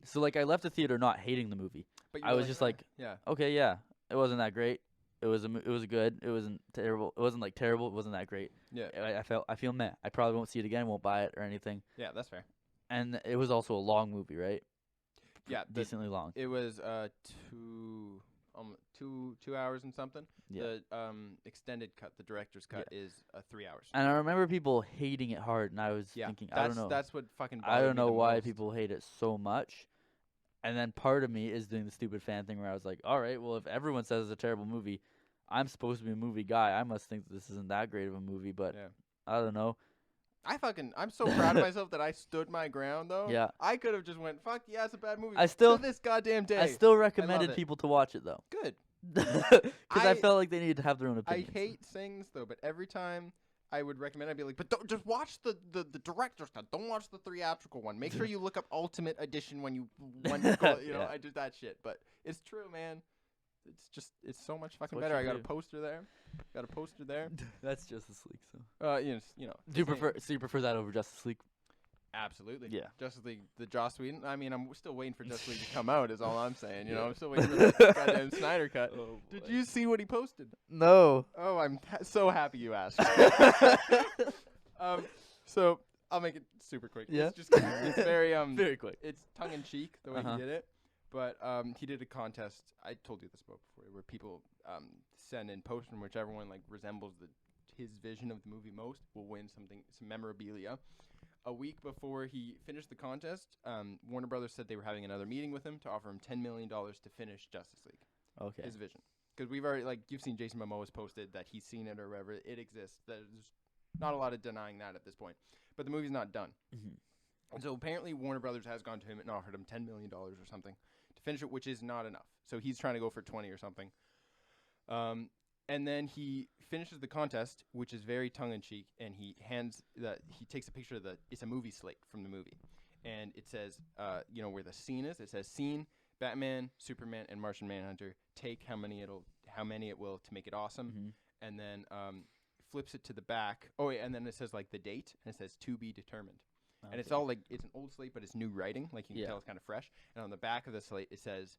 So like I left the theater not hating the movie. But I was just like, yeah. Okay, yeah. It wasn't that great. It was good. It wasn't terrible. It wasn't like terrible. It wasn't that great. Yeah. I feel meh. I probably won't see it again. Won't buy it or anything. Yeah, that's fair. And it was also a long movie, right? Yeah, decently long. It was 2 hours and something. Yeah. The extended cut, the director's cut, is 3 hours. And I remember people hating it hard, and I was thinking, I don't know. That's what fucking. I don't me know the why most. people hate it so much. And then part of me is doing the stupid fan thing where I was like, all right, well, if everyone says it's a terrible movie, I'm supposed to be a movie guy. I must think that this isn't that great of a movie, but I don't know. I'm so proud of myself that I stood my ground, though. Yeah. I could have just went, fuck, yeah, it's a bad movie. To this goddamn day. I still recommended people to watch it, though. Good. Because I felt like they needed to have their own opinions. I hate saying this, though, but every time I would recommend, I'd be like, but don't, just watch the director's cut. Don't watch the theatrical one. Make sure you look up Ultimate Edition when you go, you know, I do that shit. But it's true, man. It's so much fucking better. I got a poster there. That's Justice League, so. You know. Do you prefer that over Justice League? Absolutely. Yeah. Justice League, the Joss Whedon. I mean, I'm still waiting for Justice League to come out. Is all I'm saying. You know, I'm still waiting for the goddamn Snyder cut. Oh, did you see what he posted? No. Oh, I'm so happy you asked. So I'll make it super quick. Yeah. It's very very quick. It's tongue in cheek the way he did it. But he did a contest. I told you this before, where people send in posts from whichever one like resembles his vision of the movie most will win some memorabilia. A week before he finished the contest, Warner Brothers said they were having another meeting with him to offer him $10 million to finish Justice League. Okay. His vision. because we've already you've seen Jason Momoa's posted that he's seen it or whatever. It exists. There's not a lot of denying that at this point. But the movie's not done. Mm-hmm. And so apparently Warner Brothers has gone to him and offered him $10 million or something to finish it, which is not enough. So he's trying to go for 20 or something. And then he finishes the contest, which is very tongue-in-cheek, and he takes a picture of it's a movie slate from the movie. And it says, where the scene is. It says, scene, Batman, Superman, and Martian Manhunter. Take how many it will to make it awesome. Mm-hmm. And then flips it to the back. Oh, wait, and then it says, the date, and it says, to be determined. Okay. And it's all, it's an old slate, but it's new writing. You can tell it's kind of fresh. And on the back of the slate, it says,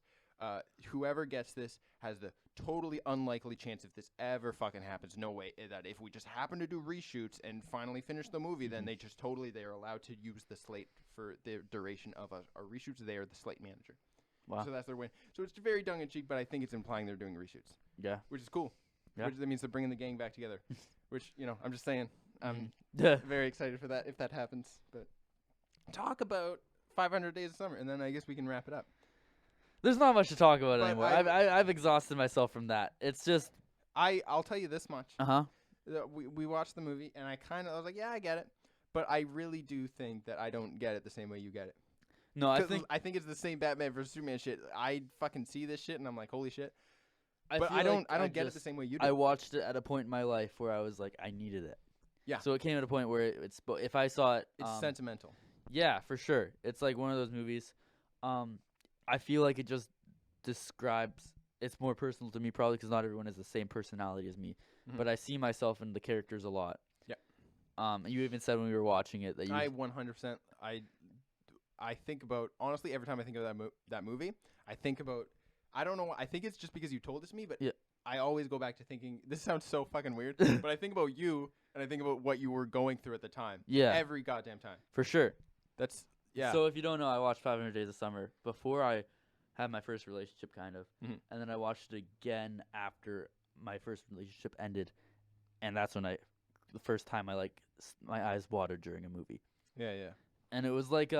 whoever gets this has the totally unlikely chance if this ever fucking happens. No way. That if we just happen to do reshoots and finally finish the movie, then they're allowed to use the slate for the duration of our reshoots. They are the slate manager. Wow. So that's their win. So it's very tongue-in-cheek, but I think it's implying they're doing reshoots. Yeah. Which is cool. Yeah. That means they're bringing the gang back together. Which, I'm just saying. I'm very excited for that if that happens. But talk about 500 Days of Summer, and then I guess we can wrap it up. There's not much to talk about But anymore. I've exhausted myself from that. It's just I'll tell you this much. Uh-huh. We watched the movie, and I was like, yeah, I get it. But I really do think that I don't get it the same way you get it. No, I think it's the same Batman versus Superman shit. I fucking see this shit, and I'm like, holy shit. I don't get it the same way you do. I watched it at a point in my life where I was like, I needed it. Yeah. So it came at a point where if I saw it, it's sentimental. Yeah, for sure. It's like one of those movies. I feel like it just describes. It's more personal to me, probably because not everyone has the same personality as me. Mm-hmm. But I see myself in the characters a lot. Yeah. You even said when we were watching it that you. I 100%. I think about, honestly, every time I think of that movie, I think about. I don't know. I think it's just because you told this to me, but I always go back to thinking. This sounds so fucking weird, but I think about you and I think about what you were going through at the time. Yeah. Every goddamn time. For sure. That's. Yeah. So if you don't know, I watched 500 Days of Summer before I had my first relationship, kind of. Mm-hmm. And then I watched it again after my first relationship ended. And that's when the first time my eyes watered during a movie. Yeah, yeah. And it was like,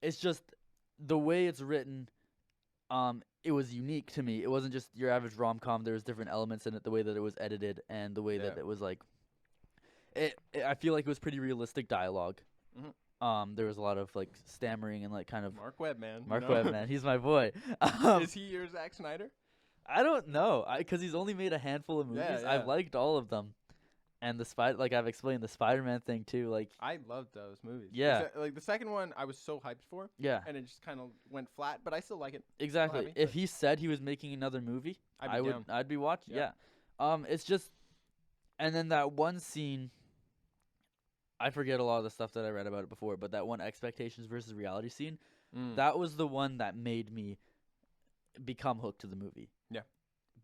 it's just the way it's written, it was unique to me. It wasn't just your average rom-com. There was different elements in it, the way that it was edited and the way that it was I feel like it was pretty realistic dialogue. Mm-hmm. There was a lot of stammering and kind of Mark Webb, man. Mark Webb, man. He's my boy. Is he your Zack Snyder? I don't know, because he's only made a handful of movies. Yeah. I've liked all of them, and I've explained the Spider-Man thing too. I loved those movies. Yeah, the second one I was so hyped for. Yeah, and it just kind of went flat, but I still like it. Exactly. If he said he was making another movie, I'd be watching. Yeah. It's just, and then that one scene. I forget a lot of the stuff that I read about it before, but that one expectations versus reality scene, that was the one that made me become hooked to the movie. Yeah.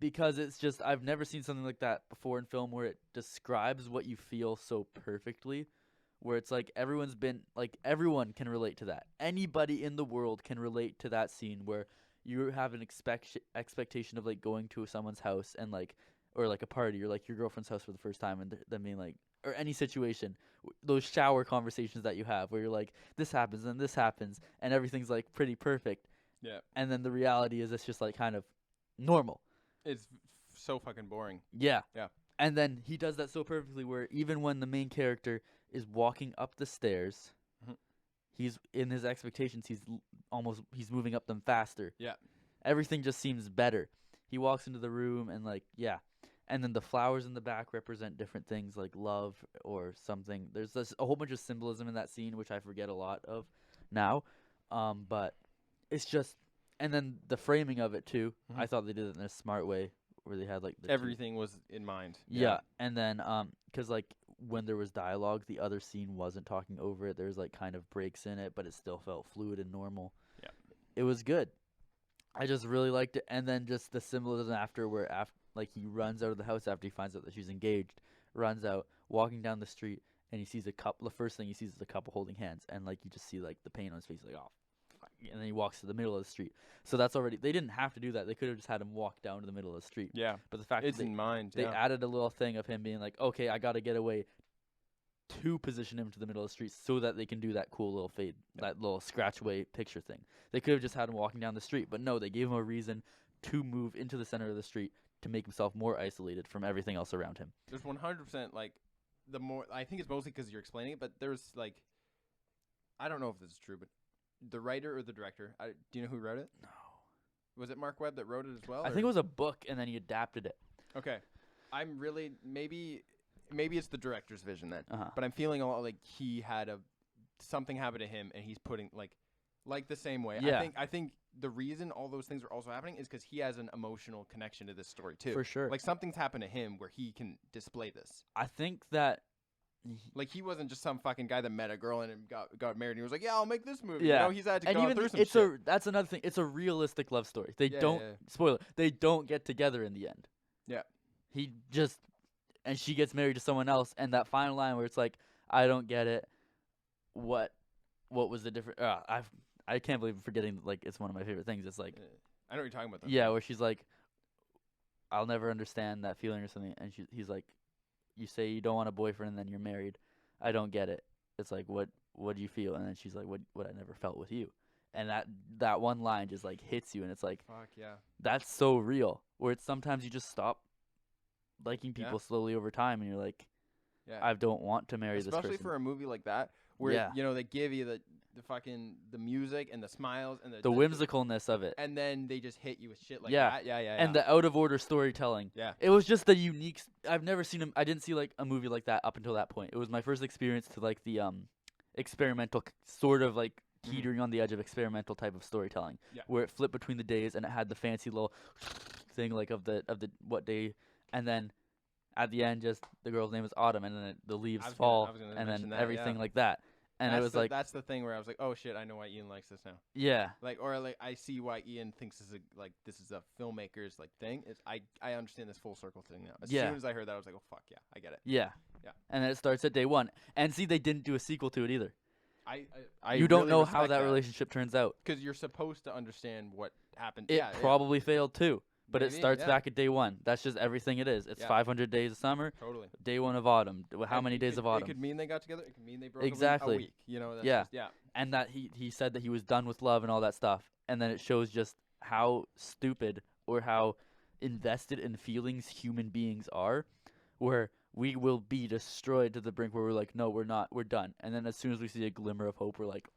Because it's just, I've never seen something like that before in film where it describes what you feel so perfectly, where it's everyone can relate to that. Anybody in the world can relate to that scene where you have an expectation of going to someone's house and or a party or your girlfriend's house for the first time and them being or any situation, those shower conversations that you have where you're this happens and this happens and everything's pretty perfect. Yeah. And then the reality is it's just kind of normal. It's so fucking boring. Yeah. Yeah. And then he does that so perfectly where even when the main character is walking up the stairs, he's in his expectations, he's moving up them faster. Yeah. Everything just seems better. He walks into the room and and then the flowers in the back represent different things like love or something. There's a whole bunch of symbolism in that scene, which I forget a lot of now. But it's just, and then the framing of it too. I thought they did it in a smart way where they had everything was in mind. Yeah. And then, cause when there was dialogue, the other scene wasn't talking over it. There's kind of breaks in it, but it still felt fluid and normal. Yeah. It was good. I just really liked it. And then just the symbolism after he runs out of the house after he finds out that she's engaged, runs out, walking down the street, and he sees a couple. The first thing he sees is a couple holding hands, and you just see the pain on his face, oh, fuck. And then he walks to the middle of the street. So that's already. They didn't have to do that. They could have just had him walk down to the middle of the street. Yeah. But the fact it's that in mind. They added a little thing of him being okay, I got to get away, to position him to the middle of the street so that they can do that cool little fade, that little scratch away picture thing. They could have just had him walking down the street, but no, they gave him a reason to move into the center of the street to make himself more isolated from everything else around him. There's 100% like the more I think it's mostly because you're explaining it, but there's like I don't know if this is true, but the writer or the director, do you know who wrote it? No. Was it Mark Webb that wrote it as well? I think it was a book, and then he adapted it. Okay. I'm really maybe it's the director's vision then. Uh-huh. But I'm feeling a lot like he had something happen to him, and he's putting like the same way. Yeah. I think the reason all those things are also happening is because he has an emotional connection to this story too. For sure. Like something's happened to him where he can display this. I think that. Like he wasn't just some fucking guy that met a girl and got married and he was like, yeah, I'll make this movie. Yeah. You know, he's had to And go even through some it's shit. that's another thing. It's a realistic love story. They Yeah, don't yeah. spoil it. They don't get together in the end. Yeah. He just and she gets married to someone else, and that final line where it's like, I don't get it. What was the difference? I can't believe I'm forgetting. Like it's one of my favorite things. It's like, I know what you're talking about. Though. yeah, where she's like, I'll never understand that feeling or something, and he's like, you say you don't want a boyfriend, and then you're married. I don't get it. It's like, what do you feel? And then she's like, what I never felt with you. And that one line just like hits you, and it's like, fuck yeah, that's so real. Where it's sometimes you just stop liking people slowly over time, and you're like, I don't want to marry this person. Especially for a movie like that, where you know they give you the fucking the music and the smiles and the whimsicalness of it, and then they just hit you with shit like that. Yeah. And the out of order storytelling. Yeah, it was just the unique. I've never seen I didn't see like a movie like that up until that point. It was my first experience to like the experimental sort of like teetering on the edge of experimental type of storytelling, where it flipped between the days and it had the fancy little thing like of the what day, and then at the end just the girl's name is Autumn, and then the leaves fall, and then everything like that. And it was like that's the thing where I was like, oh shit, I know why Ian likes this now. Yeah. Like I see why Ian thinks this is a filmmaker's like thing. I understand this full circle thing now. As soon as I heard that, I was like, oh fuck yeah, I get it. Yeah. Yeah. And then it starts at day one. And see, they didn't do a sequel to it either. You don't know how that relationship turns out because you're supposed to understand what happened. It probably failed too. But Maybe, it starts back at day one. That's just everything it is. It's 500 days of summer. Totally. Day one of autumn. How many days of autumn? It could mean they got together. It could mean they broke up a week. You know. That's just, And that he said that he was done with love and all that stuff. And then it shows just how stupid or how invested in feelings human beings are, where we will be destroyed to the brink where we're like, no, we're not. We're done. And then as soon as we see a glimmer of hope, we're like,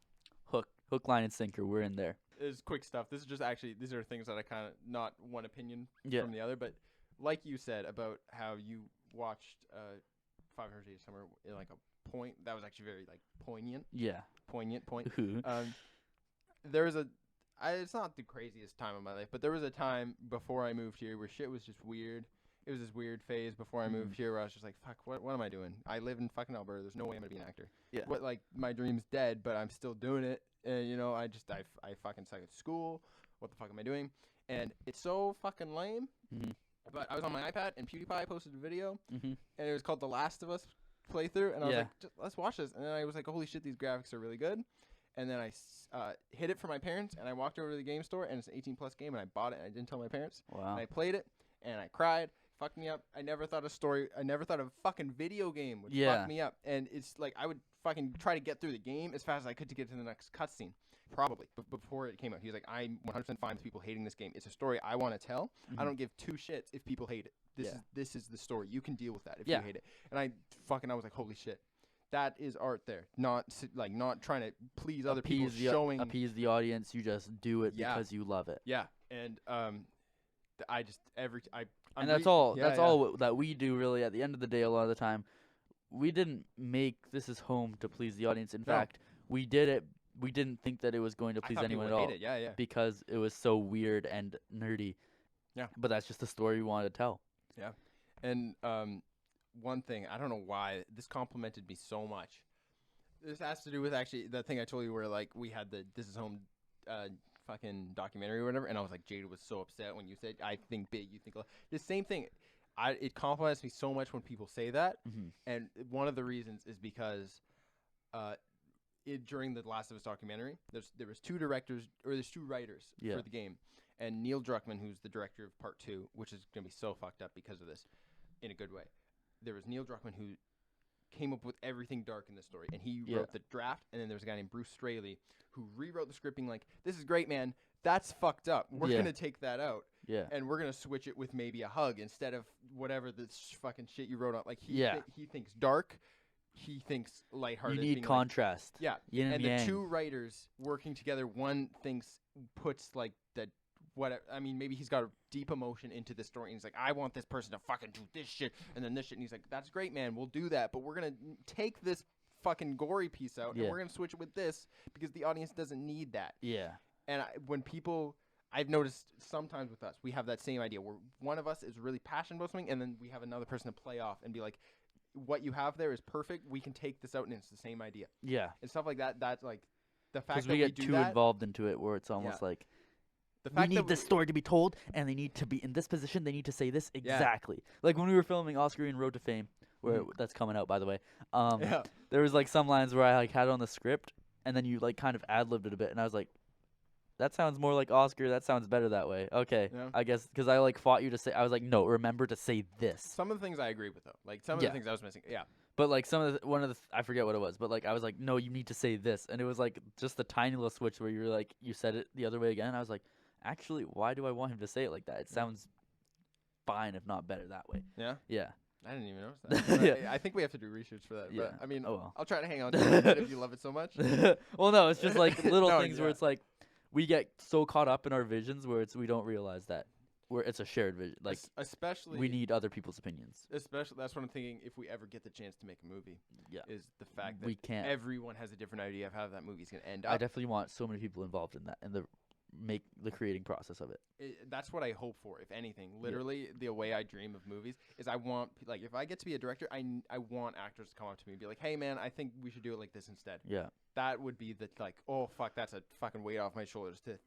hook, line, and sinker. We're in there. Is quick stuff. This is just these are things that I kind of not one opinion from the other, but like you said about how you watched 500 Days of Summer in like a point that was actually very like poignant. Yeah. Poignant point. There was it's not the craziest time of my life, but there was a time before I moved here where shit was just weird. It was this weird phase before I moved here where I was just like, fuck, what am I doing? I live in fucking Alberta. There's no way I'm gonna be an actor. Yeah. What, like, my dream's dead, but I'm still doing it. And, you know, I fucking suck at school. What the fuck am I doing? And it's so fucking lame. Mm-hmm. But I was on my iPad, and PewDiePie posted a video, and it was called The Last of Us playthrough. And I was like, let's watch this. And then I was like, holy shit, these graphics are really good. And then I hid it from my parents, and I walked over to the game store, and it's an 18-plus game, and I bought it, and I didn't tell my parents. Wow. And I played it, and I cried. Fucked me up. I never thought a fucking video game would fuck me up. And it's like I would fucking try to get through the game as fast as I could to get to the next cutscene. Probably. But before it came out, he was like, I'm 100% fine with people hating this game. It's a story I want to tell. I don't give two shits if people hate it. This is the story. You can deal with that if you hate it. And I was like, holy shit. That is art there. Not trying to please other people, appease the audience. You just do it because you love it. Yeah. And that's all that we do really at the end of the day. A lot of the time we didn't make This Is Home to please the audience. In fact, we did it. We didn't think that it was going to please anyone at all because it was so weird and nerdy. Yeah. But that's just the story we wanted to tell. Yeah. And one thing, I don't know why, this complimented me so much. This has to do with actually the thing I told you where like we had the This Is Home fucking documentary or whatever, and I was like, Jada was so upset when you said I think big, you think the same thing. It compliments me so much when people say that, and one of the reasons is because during the Last of Us documentary, there was two writers for the game, and Neil Druckmann, who's the director of Part 2, which is gonna be so fucked up because of this, in a good way. There was Neil Druckmann who came up with everything dark in the story, and he wrote the draft, and then there was a guy named Bruce Straley who rewrote the script being like, this is great, man, that's fucked up, we're gonna take that out. Yeah. And we're gonna switch it with maybe a hug instead of whatever this fucking shit you wrote on. Like he thinks dark, he thinks lighthearted. You need contrast. Like, yeah. Yin and yang. the two writers working together, one puts like that. Maybe he's got a deep emotion into the story, and he's like, I want this person to fucking do this shit, and then this shit, and he's like, that's great, man, we'll do that, but we're gonna take this fucking gory piece out, and we're gonna switch it with this because the audience doesn't need that. Yeah. And I've noticed sometimes with us, we have that same idea where one of us is really passionate about something, and then we have another person to play off and be like, what you have there is perfect. We can take this out, and it's the same idea. Yeah. And stuff like that. That's like the fact that we get do too that, involved into it, where it's almost like. The fact we need this story to be told, and they need to be in this position. They need to say this exactly. Yeah. Like when we were filming Oscar and Road to Fame, where that's coming out, by the way. Yeah. There was like some lines where I like had it on the script, and then you like kind of ad-libbed it a bit, and I was like, that sounds more like Oscar. That sounds better that way. Okay, I guess because I like fought you to say. I was like, no, remember to say this. Some of the things I agree with though. Like some of the things I was missing. Yeah. But like I forget what it was, but like I was like, no, you need to say this, and it was like just the tiny little switch where you were like, you said it the other way again. I was like, actually, why do I want him to say it like that? It sounds fine, if not better, that way. Yeah? Yeah. I didn't even notice that. I think we have to do research for that. Yeah. But, I mean, well. I'll try to hang on to it if you love it so much. Well, no, it's just like little things where it's like we get so caught up in our visions where we don't realize that it's a shared vision. Like, especially we need other people's opinions. Especially, that's what I'm thinking if we ever get the chance to make a movie. Yeah. Is the fact that we can't. Everyone has a different idea of how that movie's going to end up. I definitely want so many people involved in that and the creating process of it. That's what I hope for, if anything. Literally, the way I dream of movies is I want, like, if I get to be a director, I want actors to come up to me and be like, hey, man, I think we should do it like this instead. Yeah. That would be the, like, oh, fuck, that's a fucking weight off my shoulders to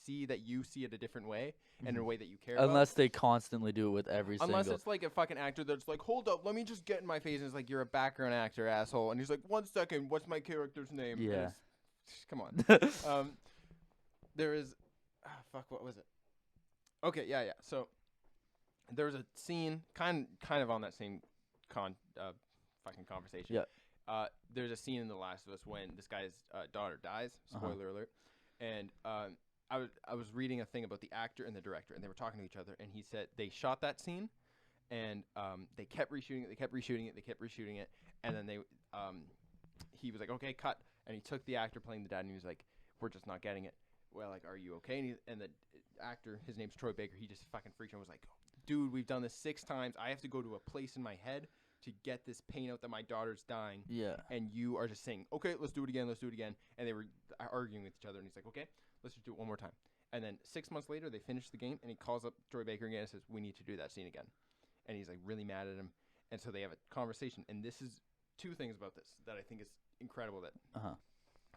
see that you see it a different way and in a way that you care about. Unless they constantly do it with every single. Unless it's like a fucking actor that's like, hold up, let me just get in my face. And it's like, you're a background actor, asshole. And he's like, 1 second, what's my character's name? Yeah. Come on. There is, fuck, what was it? Okay, yeah. So there was a scene, kind of on that same fucking conversation. Yeah. There's a scene in The Last of Us when this guy's daughter dies. Spoiler alert. And I was reading a thing about the actor and the director, and they were talking to each other, and he said they shot that scene, and they kept reshooting it, and then he was like, okay, cut, and he took the actor playing the dad, and he was like, we're just not getting it. Well, like, are you okay? And the actor, his name's Troy Baker, he just fucking freaked out and was like, dude, we've done this 6 times. I have to go to a place in my head to get this pain out that my daughter's dying. Yeah. And you are just saying, okay, let's do it again. And they were arguing with each other, and he's like, okay, let's just do it one more time. And then 6 months later, they finish the game, and he calls up Troy Baker again and says, we need to do that scene again. And he's like really mad at him. And so they have a conversation. And this is 2 things about this that I think is incredible that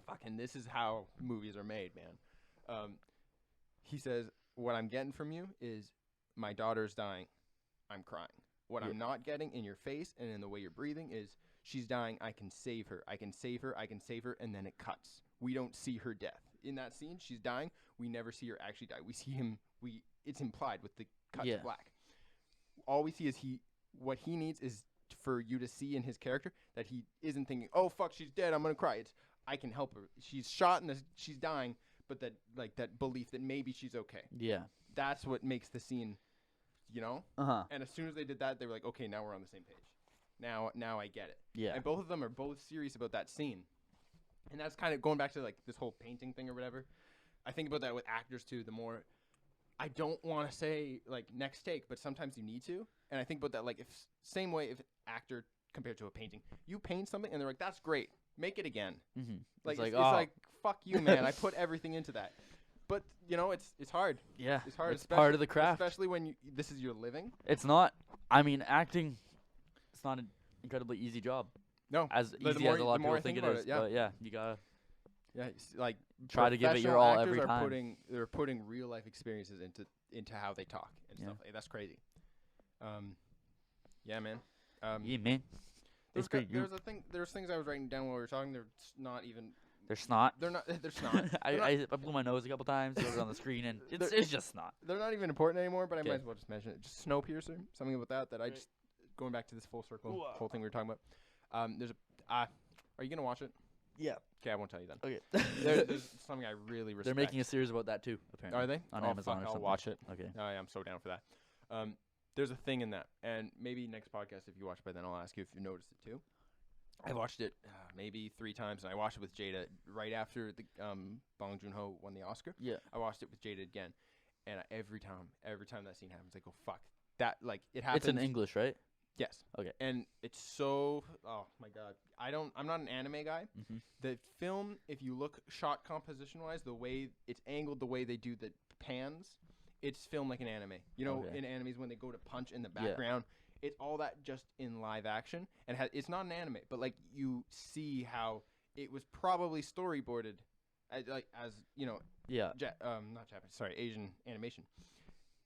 fucking this is how movies are made, man. He says, what I'm getting from you is my daughter's dying. I'm crying. What I'm not getting in your face and in the way you're breathing is she's dying. I can save her. I can save her. And then it cuts. We don't see her death. In that scene, she's dying. We never see her actually die. We see him. It's implied with the cut to black. All we see is what he needs is for you to see in his character that he isn't thinking, oh, fuck, she's dead. I'm going to cry. It's, I can help her. She's shot and she's dying. But that belief that maybe she's okay. Yeah. That's what makes the scene, you know? And as soon as they did that, they were like, okay, now we're on the same page. Now I get it. Yeah. And both of them are both serious about that scene. And that's kind of going back to like this whole painting thing or whatever. I think about that with actors too. The more I don't want to say like next take, but sometimes you need to. And I think about that like same way if actor compared to a painting. You paint something and they're like, that's great. Make it again. Like it's like fuck you, man. I put everything into that. But you know, it's hard. Yeah, it's hard. It's part of the craft, especially when this is your living. It's not. I mean, acting. It's not an incredibly easy job. No, as easy as a lot of people think it is. But yeah, you gotta. Yeah, like try to give it your all every time. They're putting real life experiences into how they talk and stuff. Like, that's crazy. Yeah, man. Yeah, man. There's things I was writing down while we were talking. They're not even. They're snot. They're not. They're snot. I blew my nose a couple times. It was on the screen, and it's just snot. They're not even important anymore. But I might as well just mention it. Just Snowpiercer. Something about that I just going back to this full circle whole thing we were talking about. Are you gonna watch it? Yeah. Okay, I won't tell you then. Okay. There's something I really respect. They're making a series about that too, apparently. Are they? On oh, Amazon fuck, or I'll something. watch it. Okay. Oh, yeah, I'm so down for that. There's a thing in that, and maybe next podcast, if you watch it by then, I'll ask you if you noticed it too. I watched it maybe 3 times, and I watched it with Jada right after the Bong Joon-ho won the Oscar. Yeah. I watched it with Jada again, and every time that scene happens, I go, fuck. That, like, it happens. It's in English, right? Yes. Okay. And it's so, oh my God. I'm not an anime guy. Mm-hmm. The film, if you look shot composition wise, the way it's angled, the way they do the pans, it's filmed like an anime. You know, Okay. in animes when they go to punch in the background, it's all that just in live action. And it's not an anime, but like you see how it was probably storyboarded as you know, Yeah. not Japanese, sorry, Asian animation.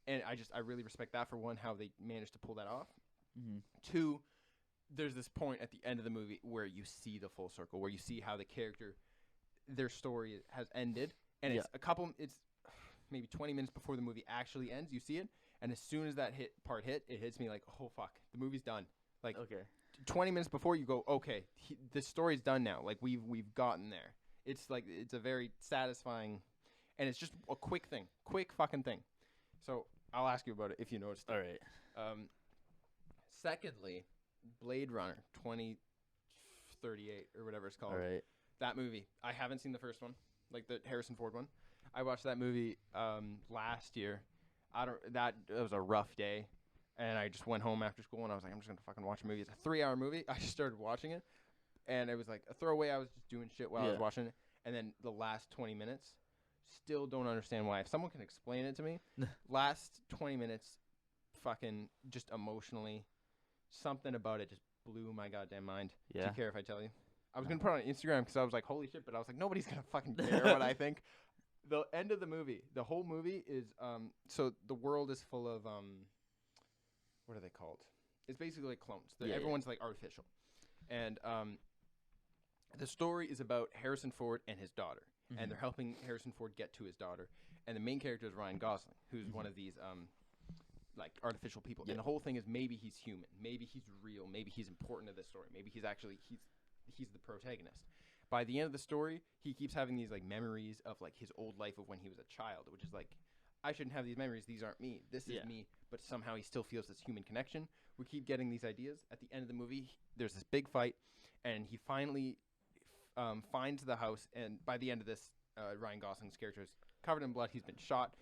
And I really respect that for one, how they managed to pull that off. Mm-hmm. 2, there's this point at the end of the movie where you see the full circle, where you see how the character, their story has ended, and it's it's maybe 20 minutes before the movie actually ends. You see it, and as soon as that hit, it hits me like, oh fuck, the movie's done. Like, Okay. 20 minutes before you go, okay, the story's done now. Like we've gotten there. It's like it's a very satisfying, and it's just a quick fucking thing. So I'll ask you about it if you noticed. All right. Secondly, Blade Runner 2038 or whatever it's called. All right. That movie. I haven't seen the first one, like the Harrison Ford one. I watched that movie last year. That was a rough day, and I just went home after school and I was like, I'm just gonna fucking watch a movie. It's a 3-hour movie. I just started watching it, and it was like a throwaway. I was just doing shit while I was watching it, and then the last 20 minutes, still don't understand why. If someone can explain it to me, last 20 minutes, fucking just emotionally. Something about it just blew my goddamn mind. Yeah. Do you care if I tell you? I was going to put it on Instagram because I was like, holy shit, but I was like, nobody's going to fucking care what I think. The end of the movie, the whole movie is, so the world is full of, what are they called? It's basically like clones. Everyone's like artificial. And the story is about Harrison Ford and his daughter. Mm-hmm. And they're helping Harrison Ford get to his daughter. And the main character is Ryan Gosling, who's one of these, like artificial people, and the whole thing is maybe he's human, maybe he's real, maybe he's important to this story, maybe he's the protagonist. By the end of the story, he keeps having these like memories of like his old life of when he was a child, which is like, I shouldn't have these memories, these aren't me, this is me, but somehow he still feels this human connection. We keep getting these ideas. At the end of the movie, there's this big fight, and he finally finds the house, and by the end of this, Ryan Gosling's character is covered in blood, he's been shot.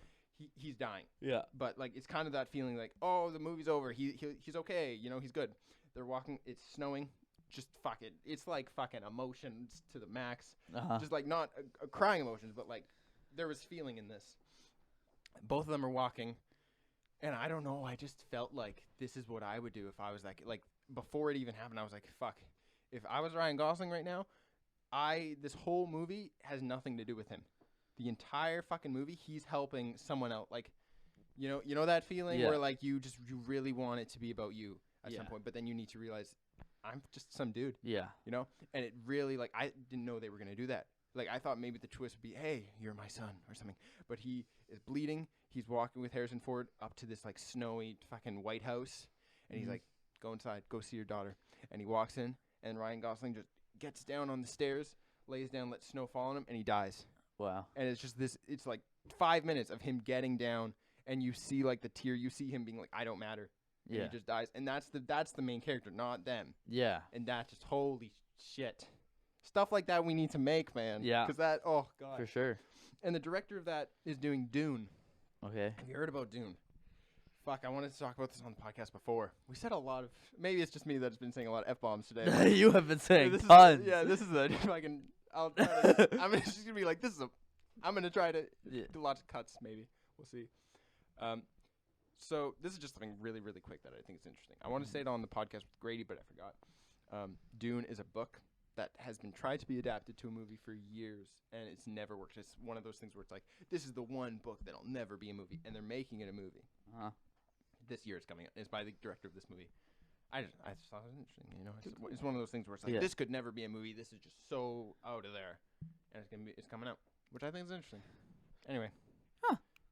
He's dying. Yeah. But like it's kind of that feeling like, oh, the movie's over. He's okay. You know, he's good. They're walking. It's snowing. Just fuck it. It's like fucking emotions to the max. Just like not crying emotions, but like there was feeling in this. Both of them are walking, and I don't know. I just felt like this is what I would do if I was like before it even happened. I was like, fuck. If I was Ryan Gosling right now, this whole movie has nothing to do with him. The entire fucking movie, he's helping someone out. Like, you know that feeling where like you really want it to be about you at some point, but then you need to realize I'm just some dude. Yeah. You know? And it really, like, I didn't know they were going to do that. Like, I thought maybe the twist would be, hey, you're my son or something. But he is bleeding. He's walking with Harrison Ford up to this, like, snowy fucking White House. And he's like, go inside, go see your daughter. And he walks in, and Ryan Gosling just gets down on the stairs, lays down, lets snow fall on him, and he dies. Wow. And it's just this, it's like 5 minutes of him getting down, and you see, like, the tear. You see him being like, I don't matter. And he just dies. And that's the main character, not them. Yeah. And that just, holy shit. Stuff like that we need to make, man. Yeah. Because that, oh, God. For sure. And the director of that is doing Dune. Okay. Have you heard about Dune? Fuck, I wanted to talk about this on the podcast before. We said a lot of, maybe it's just me that's been saying a lot of F-bombs today. You have been saying tons. This is the fucking, I'm just going to be like, I'm going to try to do lots of cuts, maybe. We'll see. So this is just something really, really quick that I think is interesting. I want to say it on the podcast with Grady, but I forgot. Dune is a book that has been tried to be adapted to a movie for years, and it's never worked. It's one of those things where it's like, this is the one book that'll never be a movie, and they're making it a movie. This year it's coming out. It's by the director of this movie. I just thought it was interesting. You know, it's one of those things where it's like, this could never be a movie. This is just so out of there, and it's coming out, which I think is interesting. Anyway,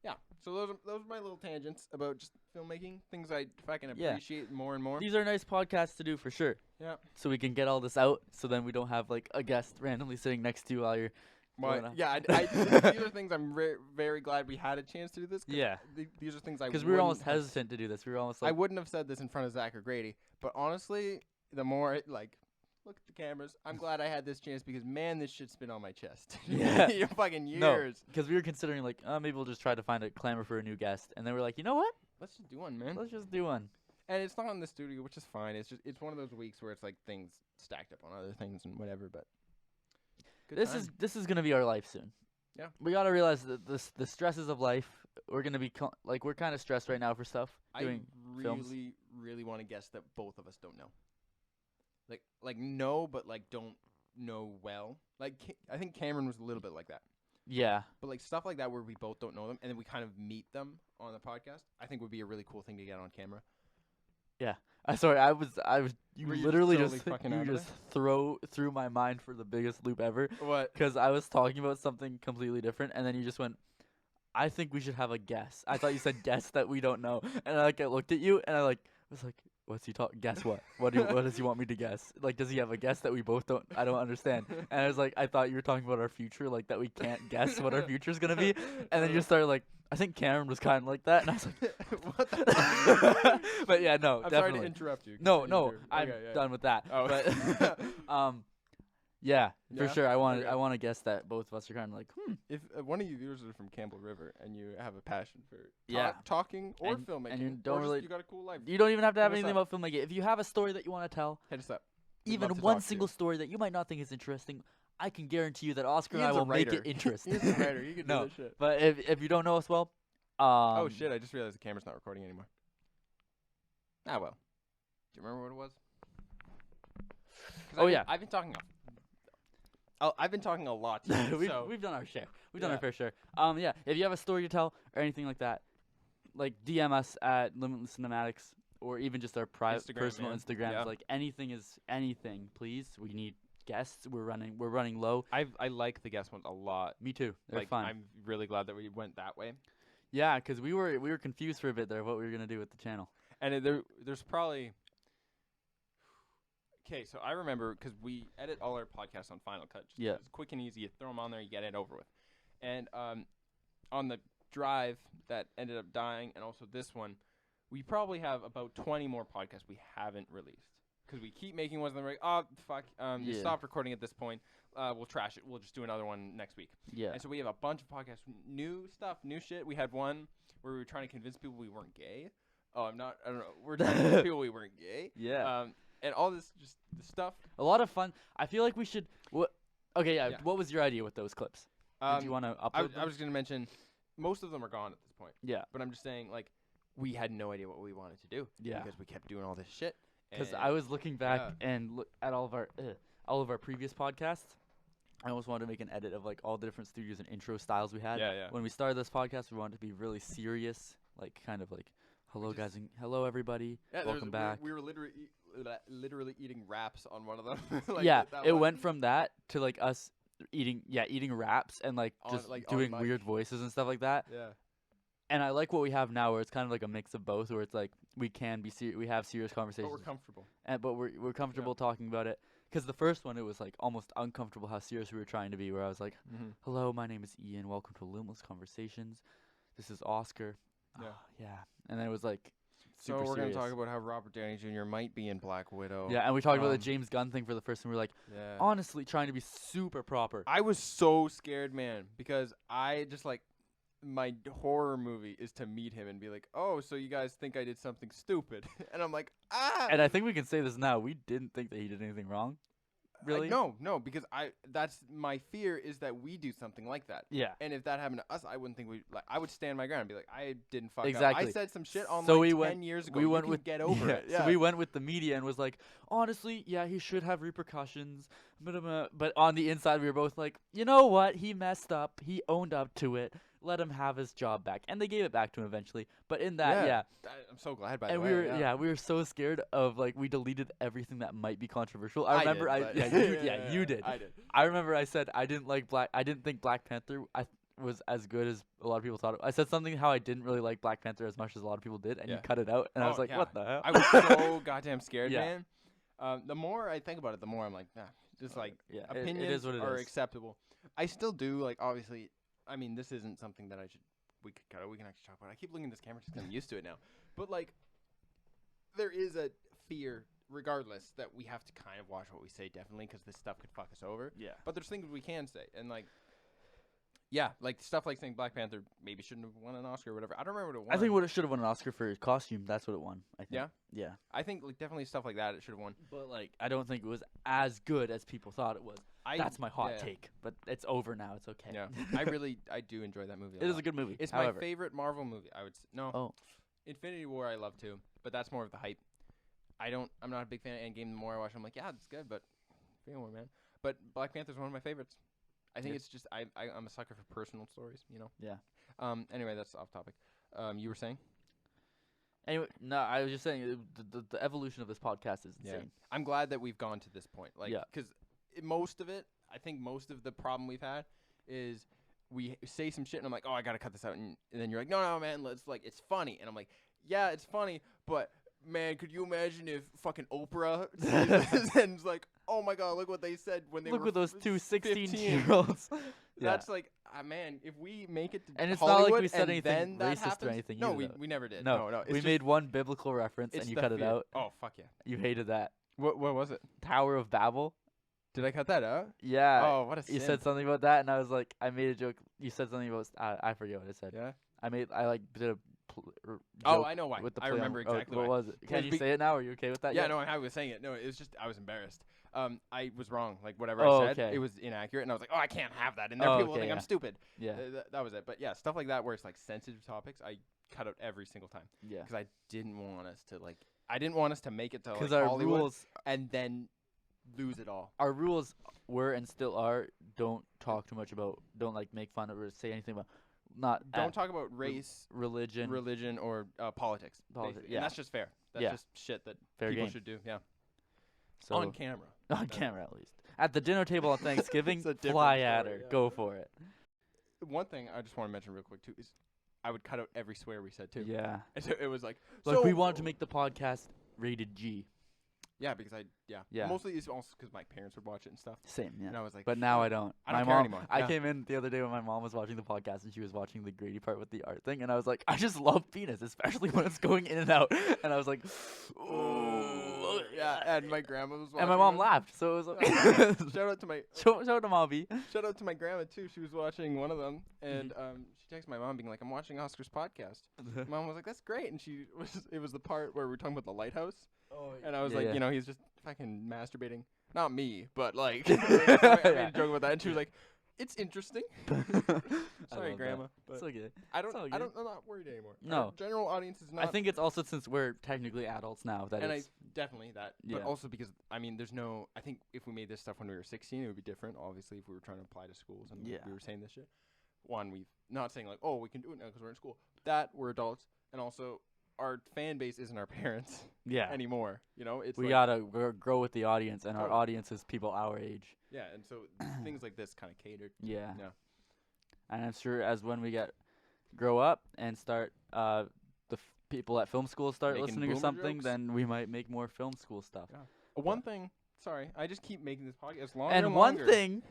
yeah. So those are my little tangents about just filmmaking, things I fucking Yeah. appreciate more and more. These are nice podcasts to do for sure. Yeah. So we can get all this out. So then we don't have like a guest randomly sitting next to you while you're. Well, going yeah, these are things I'm very glad we had a chance to do this. Yeah. These are things I Because we were almost wouldn't have hesitant to do this. We were almost I like. wouldn't have said this in front of Zach or Grady, but honestly, the more look at the cameras. I'm glad I had this chance because man, this shit's been on my chest. Yeah. Fucking years. No, because we were considering like, maybe we'll just try to find a clamor for a new guest, and then we're like, you know what? Let's just do one, man. Let's just do one. And it's not in the studio, which is fine. It's one of those weeks where it's like things stacked up on other things and whatever. But This is gonna be our life soon. Yeah. We gotta realize that the stresses of life. We're gonna be we're kind of stressed right now for stuff. Doing films. really want to guess that both of us don't know. Like know, but like don't know well. Like I think Cameron was a little bit like that. Yeah. But like stuff like that where we both don't know them and then we kind of meet them on the podcast, I think would be a really cool thing to get on camera. Yeah. Sorry, I was. You Were you literally totally just fucking you out of just threw my mind for the biggest loop ever. What? Because I was talking about something completely different, and then you just went. I think we should have a guess. I thought you said guess that we don't know, and I looked at you, and I was like, what's he talking? Guess what? What does he want me to guess? Like, does he have a guess that we both don't? I don't understand. And I was like, I thought you were talking about our future, like that we can't guess what our future's gonna be. And then you just started like, I think Cameron was kind of like that, and I was like, what the but yeah, no, I'm definitely. sorry to interrupt you. No, Continue. I'm Okay, yeah. done with that. Oh. But yeah, for Yeah? sure. I want Okay. I want to guess that both of us are kind of like, If one of you viewers are from Campbell River and you have a passion for Yeah. talking or And- filmmaking, and you don't or just really- you got a cool life, you don't even have to have Hit us anything about filmmaking. If you have a story that you want to tell, hit us up. We'd even love to one talk to you. single story that you might not think is interesting, I can guarantee you that Oscar and I Ian's a will make writer. it interesting. He's a writer. You can do No, this shit. but if you don't know us well, Oh shit! I just realized the camera's not recording anymore. Ah well. Do you remember what it was? 'Cause Oh, yeah. I've been talking. I've been talking a lot. So we've done our share. We've done our Yeah. fair share. Yeah. If you have a story to tell or anything like that, like DM us at Limitless Cinematics or even just our private Instagram, personal man. Instagrams. Yeah. Like anything is anything. Please, we need guests. We're running low. I like the guest ones a lot. Me too. They're Like fun. I'm really glad that we went that way. Yeah, because we were confused for a bit there what we were gonna do with the channel. And there's probably. Okay, so I remember because we edit all our podcasts on Final Cut. Just Yeah. It's quick and easy. You throw them on there, you get it over with. And on the drive that ended up dying, and also this one, we probably have about 20 more podcasts we haven't released because we keep making ones. And they're like, oh fuck, you Yeah. stopped recording at this point. We'll trash it. We'll just do another one next week. Yeah. And so we have a bunch of podcasts, new stuff, new shit. We had one where we were trying to convince people we weren't gay. Oh, I don't know. We're trying to convince people we weren't gay. Yeah. And all this just the stuff. A lot of fun. I feel like we should. Okay, yeah. Yeah. What was your idea with those clips? Did you want to upload them? I was going to mention most of them are gone at this point. Yeah. But I'm just saying, like, we had no idea what we wanted to do. Yeah. Because we kept doing all this shit. Because and- I was looking back Yeah. and look at all of our previous podcasts. I almost wanted to make an edit of like all the different studios and intro styles we had. Yeah, yeah. When we started this podcast, we wanted to be really serious, like kind of like, hello guys, and hello everybody, Yeah, welcome back. We were literally eating wraps on one of them. Like, yeah, that it one. went from that to like us eating wraps and like On- just like, on doing mic. weird voices and stuff like that. Yeah. And I like what we have now, where it's kind of like a mix of both, where it's like we can be we have serious But conversations, we're comfortable. but we're comfortable talking about it. Because the first one, it was like almost uncomfortable how serious we were trying to be. Where I was like, Mm-hmm. "Hello, my name is Ian. Welcome to Limitless Conversations. This is Oscar." Yeah. Yeah. And then it was like So super we're going serious. to talk about how Robert Downey Jr. might be in Black Widow. Yeah, and we talked about the Um, James Gunn thing for the first time. We were like, Yeah. honestly, trying to be super proper. I was so scared, man, because I just like my horror movie is to meet him and be like, "Oh, so you guys think I did something stupid?" And I'm like, "Ah." And I think we can say this now. We didn't think that he did anything wrong. Really? No, because that's my fear is that we do something like that. Yeah. And if that happened to us, I wouldn't think I would stand my ground and be like, I didn't fuck up. Exactly. I said some shit on So like we 10 went- years ago. we You went can with get over it. Yeah. So we went with the media and was like, honestly, yeah, he should have repercussions. But on the inside, we were both like, you know what? He messed up. He owned up to it. Let him have his job back. And they gave it back to him eventually. But in that, yeah. I'm so glad by And the we way. were we were so scared of like we deleted everything that might be controversial. I I remember did, but- you did. I did. I remember I said I didn't think Black Panther was as good as a lot of people thought. I said something how I didn't really like Black Panther as much as a lot of people did, and you cut it out, and I was like, what the hell? I was so goddamn scared, Yeah. man. The more I think about it, the more I'm like, nah, just like opinions it is what it are is. acceptable. I still do, like, obviously, I mean, this isn't something that we could cut out. We can actually talk about it. I keep looking at this camera because I'm used to it now. But, like, there is a fear, regardless, that we have to kind of watch what we say, definitely, because this stuff could fuck us over. Yeah. But there's things we can say. And, like, yeah, like, stuff like saying Black Panther maybe shouldn't have won an Oscar or whatever. I don't remember what it won. I think what it should have won an Oscar for costume. That's what it won. I think. Yeah? Yeah. I think, like, definitely stuff like that it should have won. But, like, I don't think it was as good as people thought it was. That's my hot take. But it's over now. It's okay. Yeah. I do enjoy that movie. It is a good movie. It's however. my favorite Marvel movie. I would no. Oh. Infinity War I love too, but that's more of the hype. I'm not a big fan of Endgame. The more I watch, I'm like, yeah, it's good, but Infinity War, man. But Black Panther's one of my favorites. I think it's just I'm a sucker for personal stories, you know. Yeah. Anyway, that's off topic. You were saying? Anyway, no, I was just saying the evolution of this podcast is insane. Yeah. I'm glad that we've gone to this point. Like, because most of it, I think most of the problem we've had is we say some shit and I'm like, oh, I gotta cut this out, and then you're like, no, man, it's funny, and I'm like, yeah, it's funny, but man, could you imagine if fucking Oprah and it's like, oh my god, look what they said when they look were at those two 15. 16-year-olds. That's like, man, if we make it to and it's Hollywood not like we said anything then that racist happens, or anything. No, either, we never did. No, no. We made one biblical reference and you cut it out. Oh fuck yeah! You hated that. What was it? Tower of Babel. Did I cut that out? Yeah. Oh, what a sin. You said something about that, and I was like, I made a joke. You said something about I forget what I said. Yeah. I like did a joke I know why. with the I remember exactly what why. was it? Can you say it now? Are you okay with that? Yeah, no, I was saying it. No, it was just I was embarrassed. I was wrong. Like whatever Oh, I said, okay. it was inaccurate, and I was like, oh, I can't have that in there. Oh, People okay, think I'm yeah. stupid. Yeah. That was it. But yeah, stuff like that where it's like sensitive topics, I cut out every single time. Yeah. Because I didn't want us to I didn't want us to make it to like our Hollywood rules and then lose it all. Our rules were and still are: don't talk too much about, don't like make fun of or say anything about, Don't talk about race, religion, or politics. Politics, And that's just fair. That's just shit that fair people game. should do. Yeah. So On camera. On camera, at least. At the dinner table on Thanksgiving, It's a different fly at story, her. yeah. Go for it. One thing I just want to mention real quick too is I would cut out every swear we said too. Yeah. And so it was like We wanted to make the podcast rated G. Yeah, because Yeah. Mostly it's also because my parents would watch it and stuff. Same, yeah. And I was like, But now I don't. I don't My care mom, anymore. I Yeah. came in the other day when my mom was watching the podcast and she was watching the Grady part with the art thing, and I was like, I just love penis, especially when it's going in and out. And I was like, ooh. Yeah, and my grandma was watching. And my mom it. laughed, so it was like, Shout out to my shout out to Mommy. shout out to my grandma too. She was watching one of them, and she texted my mom being like, "I'm watching Oscar's podcast." Mom was like, "That's great," and it was the part where we were talking about the lighthouse, and I was like, you know, he's just fucking masturbating. Not me, but like, I made a joke about that, and she was like, "It's interesting." Sorry, Grandma. But It's okay. I'm not worried anymore. No. Our general audience is not. I think it's also since we're technically adults now that and it's definitely that, Yeah. but also because I mean, there's no. I think if we made this stuff when we were 16, it would be different. Obviously, if we were trying to apply to schools and Yeah. we were saying this shit. One, we've not saying like, oh, we can do it now because we're in school. That we're adults, and also our fan base isn't our parents anymore. You know, it's we like, gotta grow with the audience, and our Totally. audience is people our age. yeah, and so things like this kind of catered. Yeah. Yeah. And I'm sure as when we grow up and start people at film school start Making listening or boomer something, jokes? then we might make more film school stuff. Yeah. One thing. Sorry, I just keep making this podcast longer And and one longer. thing,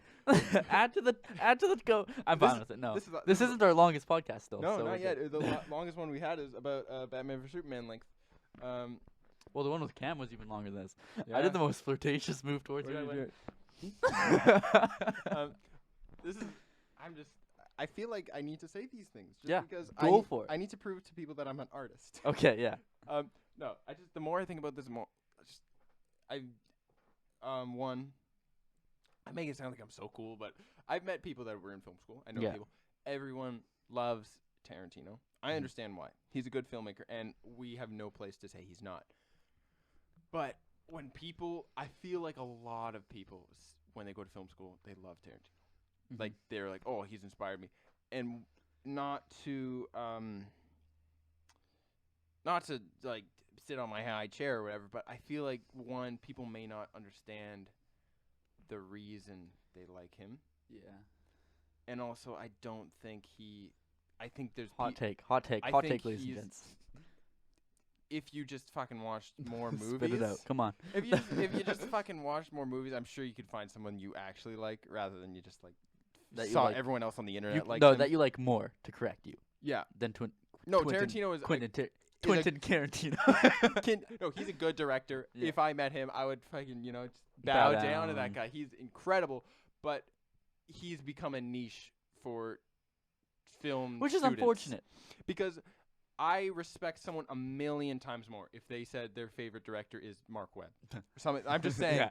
add to the go. I'm This fine is- with it. No, this is- this isn't our longest podcast still. No, so not we're yet. good. The longest one we had is about Batman vs Superman length. Well, the one with Cam was even longer than this. I Yeah. did the most flirtatious move towards Where you. did you do it? This is. I feel like I need to say these things just Yeah, because go for it. I need to prove to people that I'm an artist. Okay, yeah. No, the more I think about this, the more one. I make it sound like I'm so cool, but I've met people that were in film school. I know Yeah. people. Everyone loves Tarantino. I understand why. He's a good filmmaker, and we have no place to say he's not. But when I feel like a lot of people, when they go to film school, they love Tarantino. Mhm. Like, they're like, oh, he's inspired me. And not to like sit on my high chair or whatever, but I feel like people may not understand the reason they like him. Yeah. and also I don't think he. I think there's Hot take, I hot think take, ladies and he's- gents. if you just fucking watched more movies. Spit it out. Come on. If you just fucking watched more movies, I'm sure you could find someone you actually like rather than you just like That you saw like. everyone else on the internet like No, him. that you like more, to correct you, Yeah. than No, Quentin- Tarantino is Quentin Quentin Tarantino. no, he's a good director. Yeah. If I met him, I would fucking, just Bow bow down to that down. guy. He's incredible, but he's become a niche for film Which is students. unfortunate. Because I respect someone a million times more if they said their favorite director is Mark Webb. Or something. I'm just saying.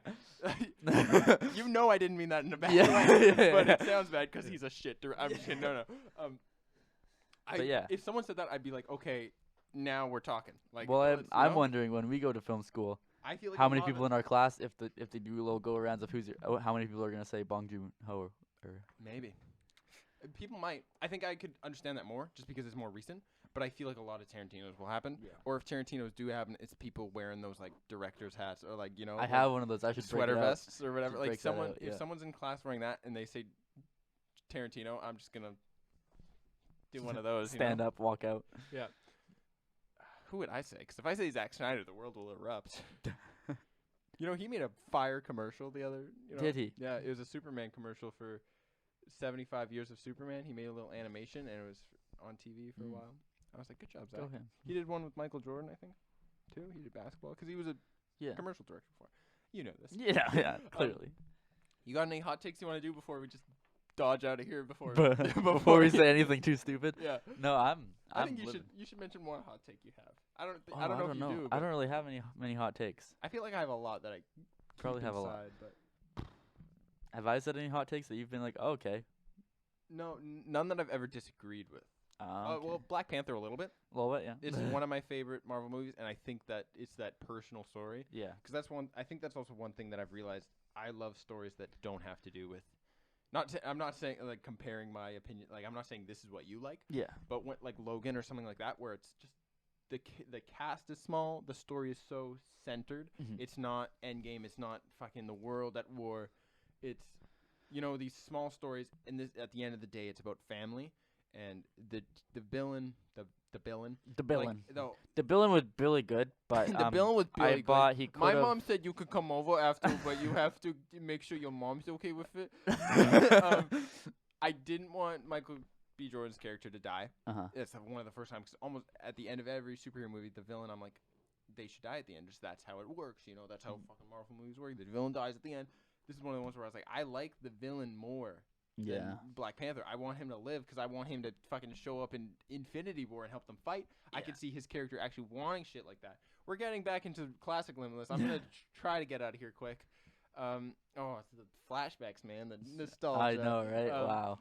You know I didn't mean that in a bad way, but it sounds bad because he's a shit director. I'm just kidding. No. But yeah. If someone said that, I'd be like, okay, now we're talking. Like, Well, let's, I'm wondering, when we go to film school, I feel like how a many lot of people in our class, if they do little go arounds of how many people are gonna say Bong Joon-ho or Maybe. People might. I think I could understand that more just because it's more recent. But I feel like a lot of Tarantinos will happen. Yeah. Or if Tarantinos do happen, it's people wearing those like director's hats or like I like, have one of those. I should sweater break it out. vests or whatever. Should Like break that someone, out, yeah. if someone's in class wearing that and they say Tarantino, I'm just gonna do one of those. Stand up, walk out. Yeah. Who would I say? Because if I say Zack Snyder, the world will erupt. He made a fire commercial the other. Did he? Yeah, it was a Superman commercial for 75 years of Superman. He made a little animation and it was on TV for a while. I was like, good job, Zach. Go him. He did one with Michael Jordan, I think, too. He did basketball because he was a Yeah. commercial director before. You know this. Yeah, clearly. You got any hot takes you want to do before we just dodge out of here before Before we say anything too stupid. Yeah. No, I I'm think you living. should mention more hot take you have. I don't Oh, I don't know if you do. I but don't really have many hot takes. I feel like I have a lot that I Probably keep have a lot. inside, but Have I said any hot takes that you've been like, oh, okay? no, none that I've ever disagreed with. Okay. Well, Black Panther a little bit. A little bit, yeah. It's one of my favorite Marvel movies, and I think that it's that personal story. Yeah. Because that's one. I think that's also one thing that I've realized. I love stories that don't have to do with. I'm not saying like comparing my opinion. Like I'm not saying this is what you like. Yeah. But when, like Logan or something like that, where it's just the cast is small, the story is so centered. Mhm. It's not Endgame. It's not fucking the world at war. It's these small stories, and this at the end of the day, it's about family and the villain. The villain was really good, but The villain was really I good. thought he My could mom said you could come over after, but you have to make sure your mom's okay with it. I didn't want Michael B. Jordan's character to die. It's one of the first times, 'cause almost at the end of every superhero movie, the villain, I'm like, they should die at the end. Just that's how it works. That's how fucking Marvel movies work. The villain dies at the end. This is one of the ones where I was like, I like the villain more than Black Panther. I want him to live because I want him to fucking show up in Infinity War and help them fight. I could see his character actually wanting shit like that. We're getting back into classic Limitless. I'm gonna try to get out of here quick. It's the flashbacks, man. The nostalgia. I know, right? Wow.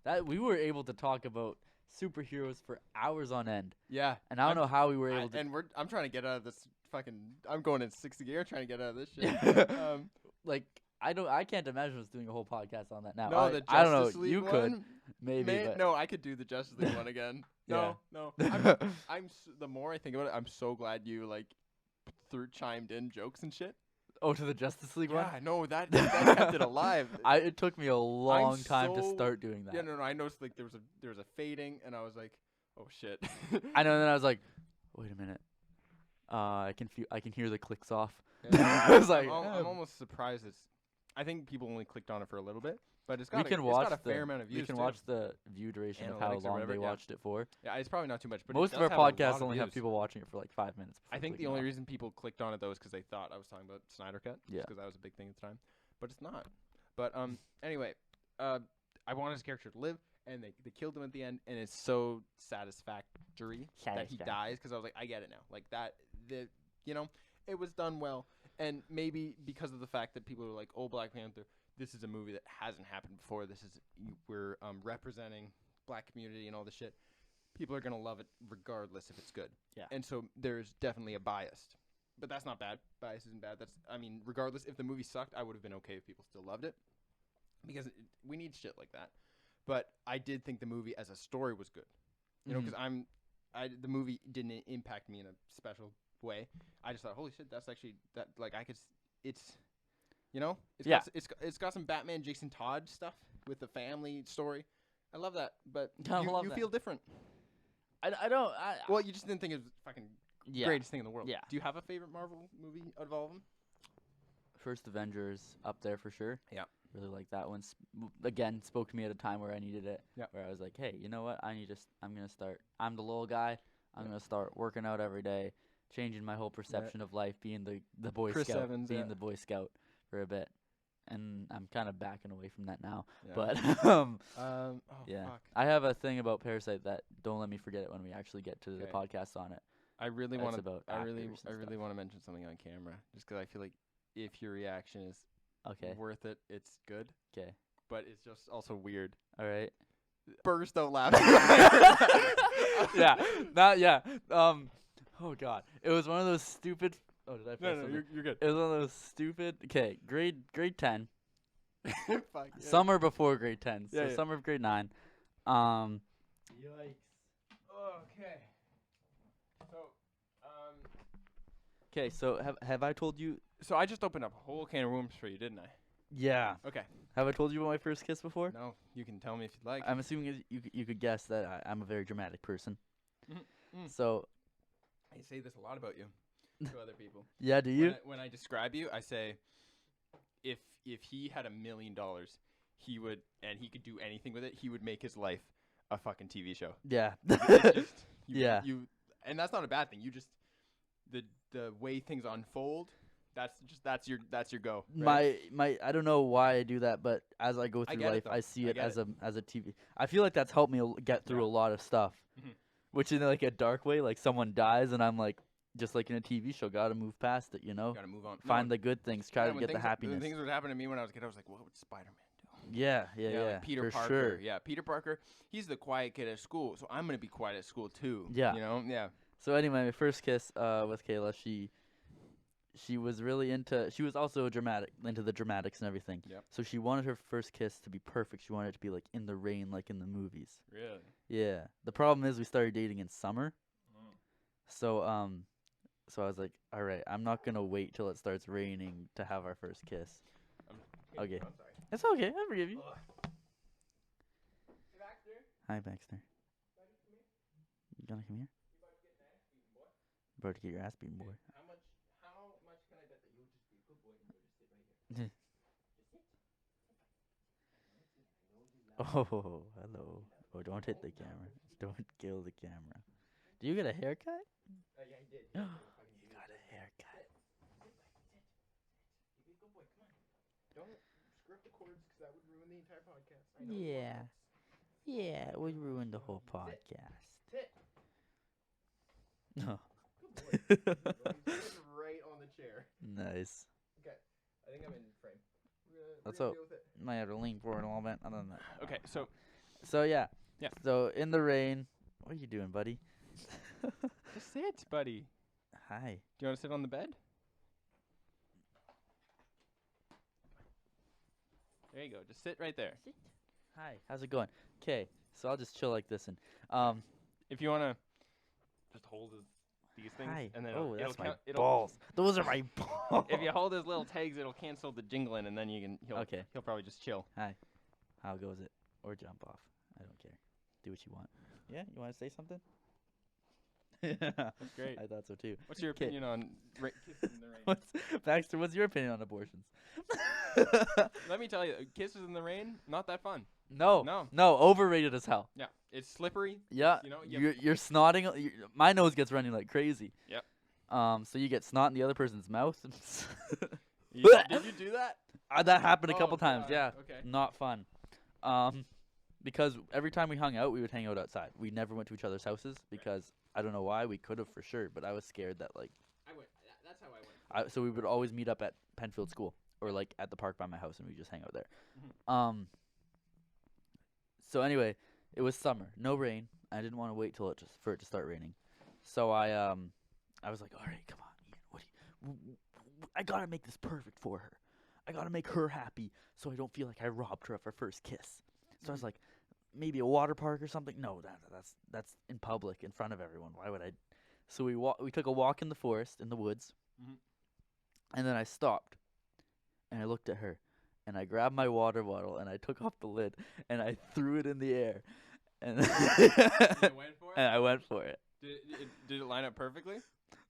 That we were able to talk about superheroes for hours on end. Yeah. And I don't know how we were able to. And I'm trying to get out of this fucking. I'm going in 60 gear trying to get out of this shit. Like I can't imagine us doing a whole podcast on that now. No, the I don't know. Justice League You one? could maybe. But No, I could do the Justice League one again. Yeah. No. The more I think about it, I'm so glad you chimed in jokes and shit. Oh, to the Justice League one? Yeah, no, that kept it alive. It took me a long time to so- start doing that. Yeah, no, I noticed there was a fading, and I was like, oh shit. I know. And then I was like, wait a minute. I can hear the clicks off. Yeah. I was like, I'm almost surprised I think people only clicked on it for a little bit, but it's we got can it's watch got a fair amount of views. We can too. watch the view duration of how Analytics or long whatever, they yeah. watched it for. Yeah, it's probably not too much, but Most it of our does have a lot podcasts of only have views. people watching it for like 5 minutes. I think the clicking only off. reason people clicked on it though is because they thought I was talking about Snyder Cut. Yeah. Because that was a big thing at the time, but it's not. But anyway, I wanted his character to live, and they killed him at the end, and it's so satisfactory that he dies. Because I was like, I get it now. Like that, it was done well, and maybe because of the fact that people were like, oh, Black Panther. This is a movie that hasn't happened before. We're representing black community and all this shit. People are gonna love it regardless if it's good. Yeah. And so there's definitely a bias, but that's not bad. Bias isn't bad. Regardless, if the movie sucked, I would have been okay if people still loved it, because we need shit like that. But I did think the movie as a story was good. Because the movie didn't impact me in a special way. I just thought, holy shit, that's actually it's. It's got some Batman, Jason Todd stuff with the family story. I love that, but I you, love you that. feel different. I don't. Well, you just didn't think it was fucking Yeah. greatest thing in the world. Yeah. Do you have a favorite Marvel movie out of all of them? First Avengers up there for sure. Yeah. Really like that one. Again, spoke to me at a time where I needed it. Yeah. Where I was like, hey, you know what? I'm gonna start. I'm the little guy. I'm gonna start working out every day, changing my whole perception of life, being the Boy Chris Scout, Evans, being yeah. the Boy Scout for a bit. And I'm kind of backing away from that now. Yeah. But Oh, yeah, fuck. I have a thing about Parasite that don't let me forget it when we actually get to the Okay. podcast on it. I really That's want to. about I really actors and stuff. want to mention something on camera, just because I feel like if your reaction is Okay. worth it, it's good. 'Kay. But it's just also weird. All right. Burst out laughing. Yeah. Not yeah. Oh God. It was one of those stupid. Oh, did I? Press No, something? you're good. It was one of those stupid. Okay, grade 10. Fuck, yeah. Summer before grade 10. So Yeah, yeah. summer of grade 9. Yikes. Okay. So, Okay, so have I told you? so I just opened up a whole can of worms for you, didn't I? Yeah. Okay. Have I told you about my first kiss before? No, you can tell me if you'd like. I'm assuming you could guess that I'm a very dramatic person. Mhm. So I say this a lot about you to other people. yeah, do you? When I describe you, I say, if he had $1 million, he would, and he could do anything with it, he would make his life a fucking TV show. Yeah. It's just, Yeah. And that's not a bad thing. You just the way things unfold. That's your go. Right? My I don't know why I do that, but as I go I through get it, life, though. I see I it get as a TV. I feel like that's helped me get through Yeah. a lot of stuff, Mhm. which in like a dark way, like someone dies, and I'm like, just like in a TV show, gotta move past it, you know. Gotta move on. Find the good things, try to when get the things happiness. When things would happen to me when I was a kid, I was like, what would Spider-Man do? Yeah, Like Peter for Parker. sure. Yeah, Peter Parker. He's the quiet kid at school, so I'm gonna be quiet at school too. Yeah. You know. Yeah. So anyway, my first kiss with Kayla, she was really she was also into the dramatics and everything. Yep. So she wanted her first kiss to be perfect. She wanted it to be like in the rain, like in the movies. Really. Yeah. The problem is we started dating in summer. Mm. So I was like, all right, I'm not gonna wait till it starts raining to have our first kiss. Okay. I'm sorry. It's okay. I forgive you. Baxter. Hi, Baxter. You gonna come here? About to get your ass beaten, boy. How much can I bet that you'll just be a good boy and you'll just sit right here? Oh, hello. Oh, don't hit the camera. Don't kill the camera. Do you get a haircut? Yeah, I did. You got a haircut. You be a good boy. Come on. Don't screw up the chords because that would ruin the entire podcast. I know. Yeah. Yeah, it would ruin the whole podcast. Sit. No. Good boy. He's right on the chair. Nice. Okay. I think I'm in frame. That's We're gonna all. deal with it. Might have to lean forward a little bit. Other than that. Okay, so So yeah. Yeah. So in the rain. What are you doing, buddy? just sit, buddy. Hi. Do you want to sit on the bed? There you go. Just sit right there. Hi. How's it going? Okay. So I'll just chill like this and If you want to just hold these things, Hi. and then Oh, it'll that's my count, balls. Those are my balls. If you hold his little tags, it'll cancel the jingling, and then he'll Okay. he'll probably just chill. How goes it? Or jump off. I don't care. Do what you want. Yeah. You want to say something? That's great. I thought so too. What's your 'Kay. opinion on kissing in the rain? Baxter, what's your opinion on abortions? Let me tell you, kisses in the rain, not that fun. No. No. No, overrated as hell. Yeah, it's slippery. Yeah. You know, You're snotting. My nose gets running like crazy. Yep. So you get snot in the other person's mouth. Did you do that? That happened a Oh, couple times. God. Yeah. Okay. Not fun. Because every time we hung out, we would hang out outside. We never went to each other's houses because I don't know why. We could have for sure, but I was scared that like. I went. That's how I went. So we would always meet up at Penfield School or like at the park by my house, and we just hang out there. Mhm. So anyway, it was summer, no rain. I didn't want to wait till for it to start raining, so I was like, all right, come on, Ian, I gotta make this perfect for her. I gotta make her happy, so I don't feel like I robbed her of her first kiss. So I was like, maybe a water park or something. No, that's in public in front of everyone. Why would I? So we took a walk in the forest in the woods, Mhm. and then I stopped, and I looked at her, and I grabbed my water bottle, and I took off the lid, and I threw it in the air. And, You went for it? and I went for it. Did it line up perfectly?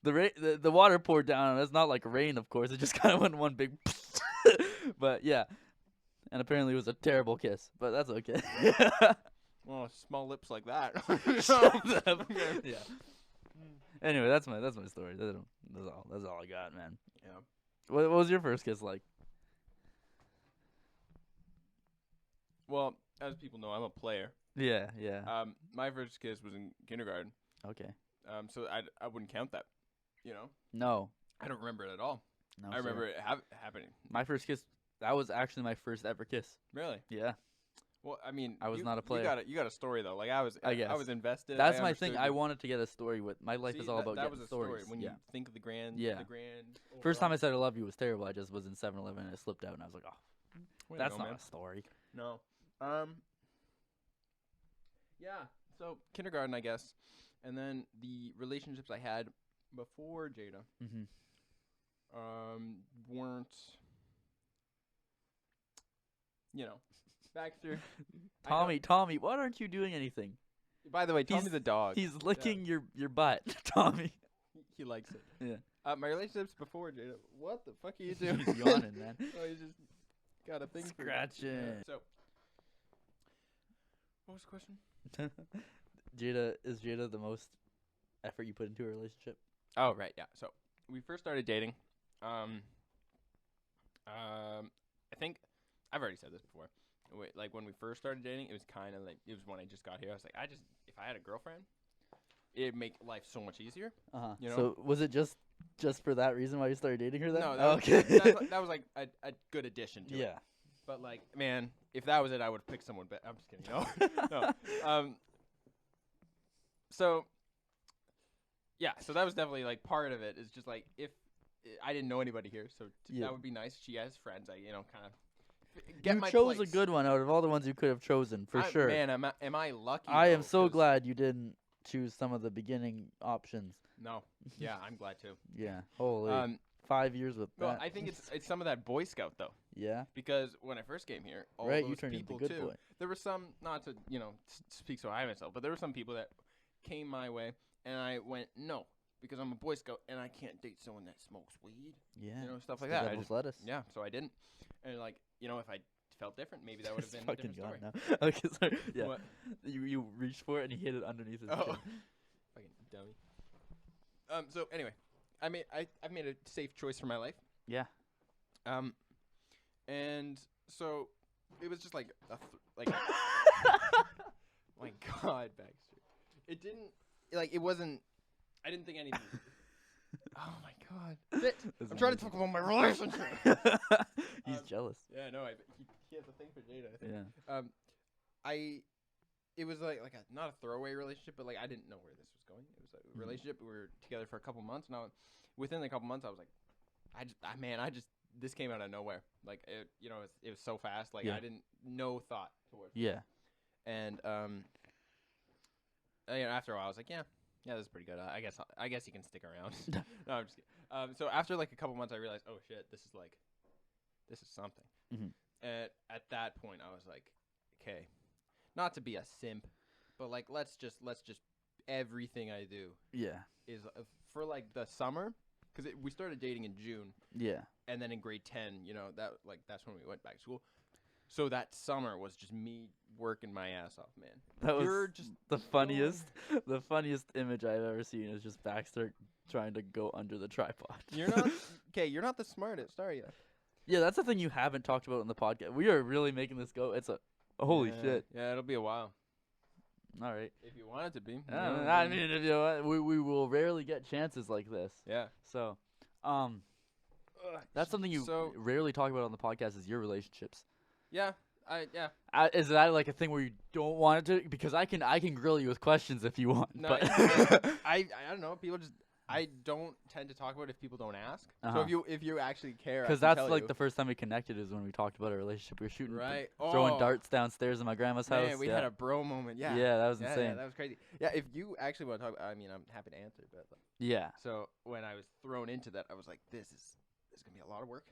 The water poured down, and it's not like rain, of course. It just kind of went one big but, yeah. And apparently it was a terrible kiss, but that's okay. Well, small lips like that. Yeah. Anyway, that's my story. That's all I got, man. Yeah. What was your first kiss like? Well, as people know, I'm a player. Yeah. My first kiss was in kindergarten. Okay. So I wouldn't count that. You know. No. I don't remember it at all. No. I remember it happening. My first kiss. That was actually my first ever kiss. Really? Yeah. Well, I mean, I was not a player. You got a story though. Like I was invested. That's my thing. I wanted to get a story with. My life is all about that getting was a stories. story. When you think of the grand. First time I said I love you was terrible. I just was in 7-Eleven and I slipped out and I was like, oh, that's not man. a story. No. Yeah. So kindergarten, I guess, and then the relationships I had before Jada, weren't, back through. Tommy, why aren't you doing anything? By the way, Tommy's the dog. He's licking your butt, Tommy. He likes it. Yeah. My relationships before Jada. What the fuck are you doing? He's yawning, man. Oh, he just got a thing scratching. So, what was the question? Is Jada the most effort you put into a relationship? Oh, right, yeah. So we first started dating. I think I've already said this before. Like when we first started dating, it was kind of like it was when I just got here. I was like, if I had a girlfriend, it'd make life so much easier. You know? So was it just for that reason why you started dating her then? No, that was like a good addition to it. But like, man, if that was it, I would pick someone better. I'm just kidding. No. So, yeah. So that was definitely like part of it. Is just like if I didn't know anybody here, so that would be nice. She has friends. I kind of get my chose place. a good one out of all the ones you could have chosen for sure. Man, am I lucky? I am so glad you didn't choose some of the beginning options. No. Yeah, I'm glad too. Yeah. Holy. 5 years with that. Well, I think it's some of that Boy Scout though. Yeah. Because when I first came here, all right, those you turned people into the good too. boy. There were some, not to speak so high of myself, but there were some people that came my way, and I went no because I'm a Boy Scout and I can't date someone that smokes weed. Yeah. Stuff like that. Devil's lettuce. Yeah. So I didn't, and like if I felt different, maybe that would have been a different story. Now. Okay, sorry. Yeah. What? You reached for it and he hit it underneath his chin. Fucking dummy. So anyway, I've made a safe choice for my life. Yeah. And so it was just like my God, Baxter. It didn't it wasn't. I didn't think anything. Oh my God. I'm trying to talk about my relationship. He's jealous. Yeah, no, he has a thing for Jada, I think. Yeah. It was like not a throwaway relationship, but like I didn't know where this was going. It was a relationship. We were together for a couple months. Now, within the couple months, I was like, this came out of nowhere. Like it was so fast. Like I didn't no thought towards it. Yeah. And after a while, I was like, yeah, this is pretty good. I guess you can stick around. No, I'm just kidding. So after like a couple months, I realized, oh shit, this is something. And at that point, I was like, okay, not to be a simp, but like let's just everything I do is for like the summer, because we started dating in June. Yeah. And then in grade 10, that's when we went back to school. So that summer was just me working my ass off, man. That was just the funniest image I've ever seen is just Baxter trying to go under the tripod. You're not the smartest, are you? Yeah, that's the thing you haven't talked about in the podcast. We are really making this go. It's holy shit. Yeah, it'll be a while. All right. If you want it to be. I mean, if we will rarely get chances like this. Yeah. So, that's something you rarely talk about on the podcast is your relationships. Yeah. Is that like a thing where you don't want it to? Because I can grill you with questions if you want. No, but I don't know. People just I don't tend to talk about it if people don't ask. So if you actually care, because that's like the first time we connected is when we talked about our relationship. We were shooting, throwing darts downstairs in my grandma's house. Man, we had a bro moment. Yeah, that was insane. Yeah, that was crazy. Yeah, if you actually want to talk, I mean, I'm happy to answer. But yeah. So when I was thrown into that, I was like, this is gonna be a lot of work.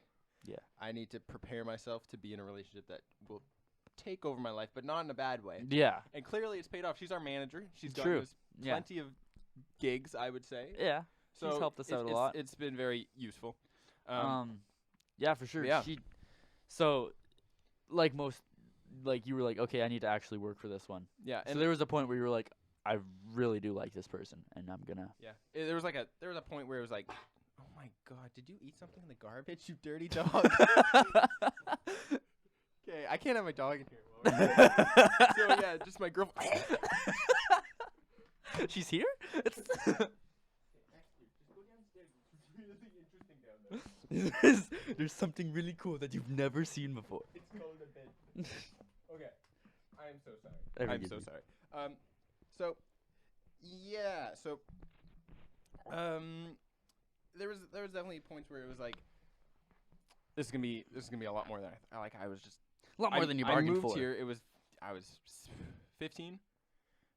Yeah. I need to prepare myself to be in a relationship that will take over my life, but not in a bad way. Yeah. And clearly it's paid off. She's our manager. She's True. gotten us Yeah. plenty of gigs, I would say. Yeah. So She's helped us out a lot. It's been very useful. Yeah, for sure. Yeah. So, like most, like you were like, okay, I need to actually work for this one. Yeah. So And there was a point where you were like, I really do like this person, and I'm gonna. yeah. There was a point where it was like, oh my God, did you eat something in the garbage, you dirty dog? Okay, I can't have my dog in here. So yeah, just my girlfriend. She's here. It's There's something really cool that you've never seen before. It's called a bed. Okay, I am so sorry. Every I'm good so dude. sorry. So yeah, so there was definitely points where it was like, this is gonna be a lot more than I was just A lot more than you bargained I moved for. here. I was 15,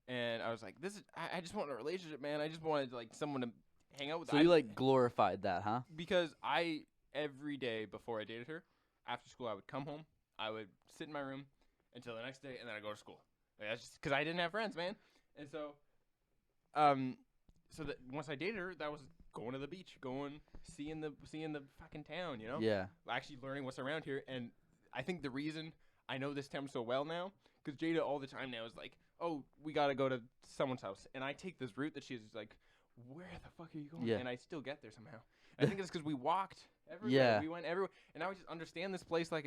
and I was like, I just want a relationship, man. I just wanted like someone to hang out with. So you like glorified that, huh? Because every day before I dated her, after school I would come home, I would sit in my room until the next day, and then I'd go to school. Like, that's just because I didn't have friends, man. And so, so that once I dated her, that was going to the beach, seeing the fucking town, you know? Yeah. Actually learning what's around here. And I think the reason I know this town so well now, because Jada all the time now is like, oh, we got to go to someone's house. And I take this route that she's like, where the fuck are you going? Yeah. And I still get there somehow. I think it's because we walked everywhere. Yeah. We went everywhere. And now I just understand this place I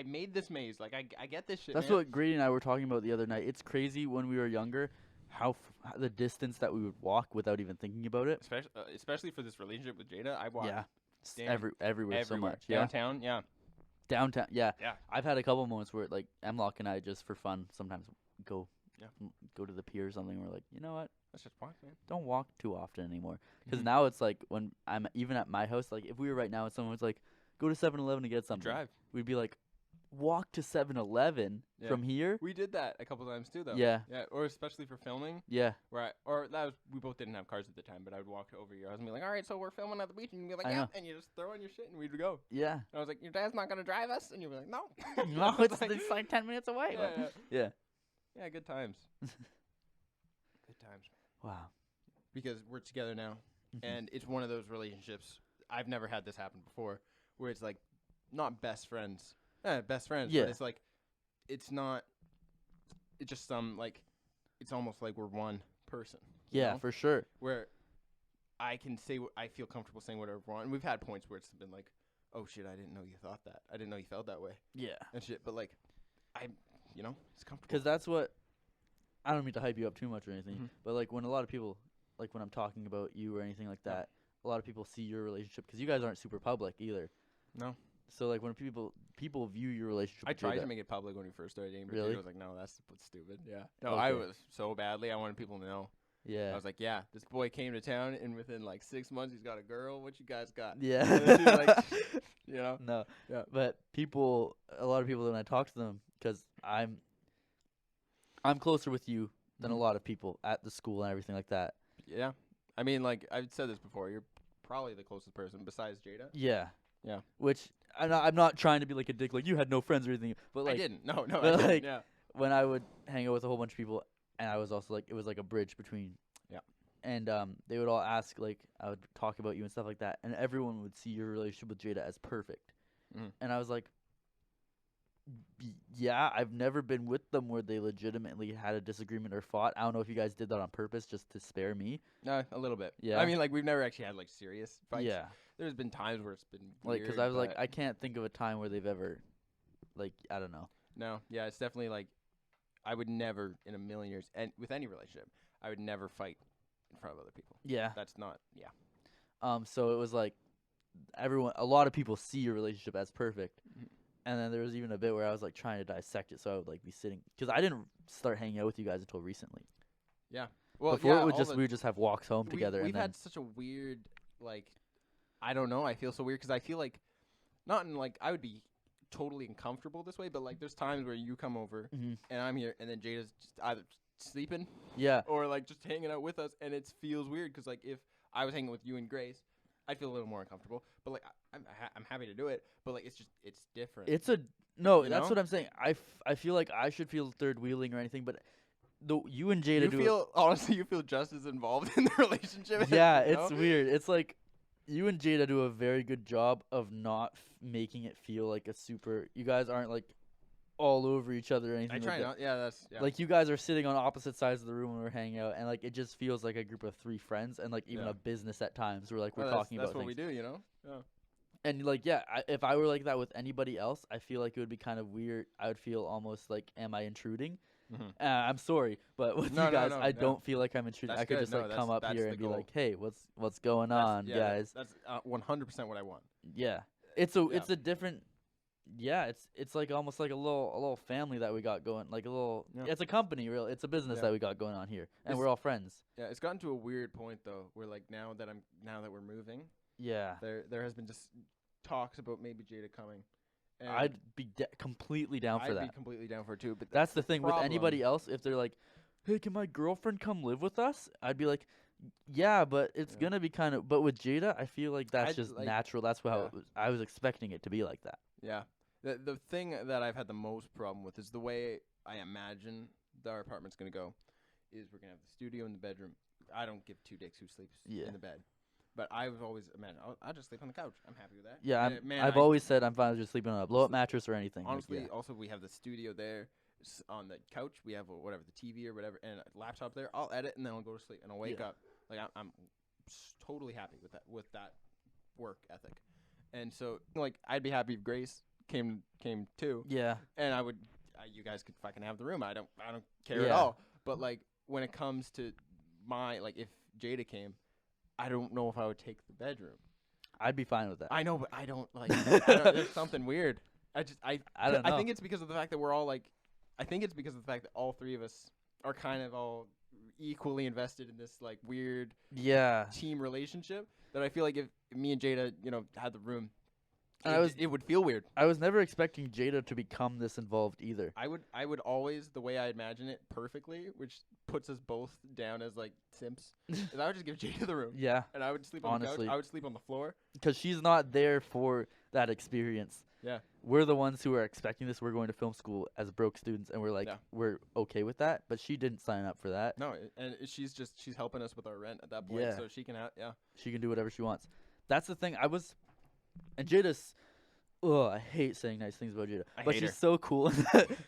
made this maze. Like, I get this shit, That's man. what Grady and I were talking about the other night. It's crazy when we were younger, how the distance that we would walk without even thinking about it. Especially for this relationship with Jada, I walked Everywhere so much. Yeah. Downtown, yeah. Downtown, yeah. Yeah. I've had a couple moments where like Emlock and I just for fun sometimes go to the pier or something. We're like, you know what? Let's just walk, man. Don't walk too often anymore. Because Mhm. now it's like when I'm even at my house, like if we were right now and someone was like, go to 7-Eleven to get something. Drive. We'd be like, walk to 7-Eleven Yeah. from here? We did that a couple times too, though. Yeah. Yeah, or especially for filming. Yeah. We both didn't have cars at the time, but I would walk over your house and be like, all right, so we're filming at the beach, and you'd be like, I yeah, know. and you just throw on your shit and we'd go. Yeah. And I was like, your dad's not gonna drive us, and you'd be like, no. No, it's like 10 minutes away. Yeah, Yeah. yeah, good times. Good times, man. Wow. Because we're together now, and it's one of those relationships. I've never had this happen before, where it's like, not best friends, best friends, Yeah. but it's like, it's not. It's just it's almost like we're one person. you Yeah, know? for sure. Where I can say I feel comfortable saying whatever I want. And we've had points where it's been like, oh shit, I didn't know you thought that. I didn't know you felt that way Yeah. and shit. But like, it's comfortable. Because that's what I don't mean to hype you up too much or anything, Mhm. but like when a lot of people, like when I'm talking about you or anything like that, a lot of people see your relationship because you guys aren't super public either. No. So like when people view your relationship, I with tried Jada- to make it public when we first started dating, but Really? Jada was like, no, that's stupid. Yeah. No, I Okay. was so badly. I wanted people to know. Yeah. I was like, yeah, this boy came to town, and within like 6 months, he's got a girl. What you guys got? Yeah. And then she was like, you know? No. Yeah. But a lot of people when I talk to them, because I'm closer with you than a Mhm. lot of people at the school and everything like that. Yeah. I mean, like, I've said this before. You're probably the closest person besides Jada. Yeah. Yeah. Which I'm not trying to be like a dick, like you had no friends or anything, but like I didn't. No, but I didn't. like- Yeah. when I would hang out with a whole bunch of people, and I was also like, it was like a bridge between. Yeah. And they would all ask, like, I would talk about you and stuff like that, and everyone would see your relationship with Jada as perfect. Mhm. And I was like, yeah, I've never been with them where they legitimately had a disagreement or fought. I don't know if you guys did that on purpose just to spare me. No, a little bit. Yeah. I mean, like, we've never actually had like serious fights. Yeah. There's been times where it's been Like, weird, because I was like, but I can't think of a time where they've ever, like, I don't know. no, yeah, it's definitely like, I would never in a million years, and with any relationship, I would never fight in front of other people. Yeah. That's not. Yeah. So it was like, a lot of people see your relationship as perfect. Mhm. And then there was even a bit where I was like trying to dissect it, so I would like be sitting because I didn't start hanging out with you guys until recently. Yeah. Well, Before yeah, it would all just the- we would just have walks home together. We've and then, had such a weird, like, I don't know. I feel so weird because I feel like, not in like I would be totally uncomfortable this way, but like there's times where you come over Mhm. and I'm here, and then Jada's just either sleeping yeah, or like just hanging out with us, and it feels weird because like if I was hanging with you and Grace, I'd feel a little more uncomfortable. But like I'm happy to do it. But like it's different. That's what I'm saying. I feel like I should feel third wheeling or anything, but you and Jada honestly, you feel just as involved in the relationship. Yeah, it's weird. It's like you and Jada do a very good job of not making it feel like a super. You guys aren't like all over each other or anything. I try not. Yeah, that's like you guys are sitting on opposite sides of the room when we're hanging out, and like it just feels like a group of 3 friends, and like even a business at times. Where like we're talking about. That's what things. we do, you know. Yeah. And like if I were like that with anybody else, I feel like it would be kind of weird. I would feel almost like, am I intruding? Mm-hmm. I'm sorry, but with you guys, I don't feel like I'm intruding. That's I could good. just come up here and be like, "Hey, what's going on, guys?" That's 100% what I want. Yeah, it's a different. Yeah, it's like almost like a little family that we got going. Like a little, it's a company, real. It's a business that we got going on here, and we're all friends. Yeah, it's gotten to a weird point though, where like now that we're moving. Yeah. There has been just talks about maybe Jada coming. And I'd be completely down for that. I'd be completely down for it too. But that's the thing with anybody else. If they're like, "Hey, can my girlfriend come live with us?" I'd be like, "Yeah, but it's gonna be kind of." But with Jada, I feel like that's just natural. That's how I was expecting it to be like that. Yeah. The thing that I've had the most problem with is the way I imagine our apartment's gonna go. Is we're gonna have the studio and the bedroom. I don't give 2 dicks who sleeps in the bed. But I've always imagined, I'll just sleep on the couch. I'm happy with that. Yeah, I've always said I'm fine with just sleeping on a blow-up mattress or anything. Honestly, also we have the studio there on the couch. We have whatever, the TV or whatever, and a laptop there. I'll edit and then I'll go to sleep and I'll wake up. Like I'm totally happy with that work ethic. And so like I'd be happy if Grace came too. Yeah. And you guys could fucking have the room. I don't care at all. But like when it comes to if Jada came, I don't know if I would take the bedroom. I'd be fine with that. I know, but I don't like. There's something weird. I don't know. I think it's because of the fact that we're all like. I think it's because of the fact that all 3 of us are kind of all equally invested in this like weird team relationship. That I feel like if me and Jada, had the room, it would feel weird. I was never expecting Jada to become this involved either. I would always, the way I imagine it perfectly, which puts us both down as like simps, is I would just give Jada the room. Yeah. And I would sleep on the couch. I would sleep on the floor. Because she's not there for that experience. Yeah. We're the ones who are expecting this. We're going to film school as broke students, and we're like, we're okay with that. But she didn't sign up for that. No, and she's helping us with our rent at that point, so she can she can do whatever she wants. That's the thing. And Jada's, I hate saying nice things about Jada, but she's so cool.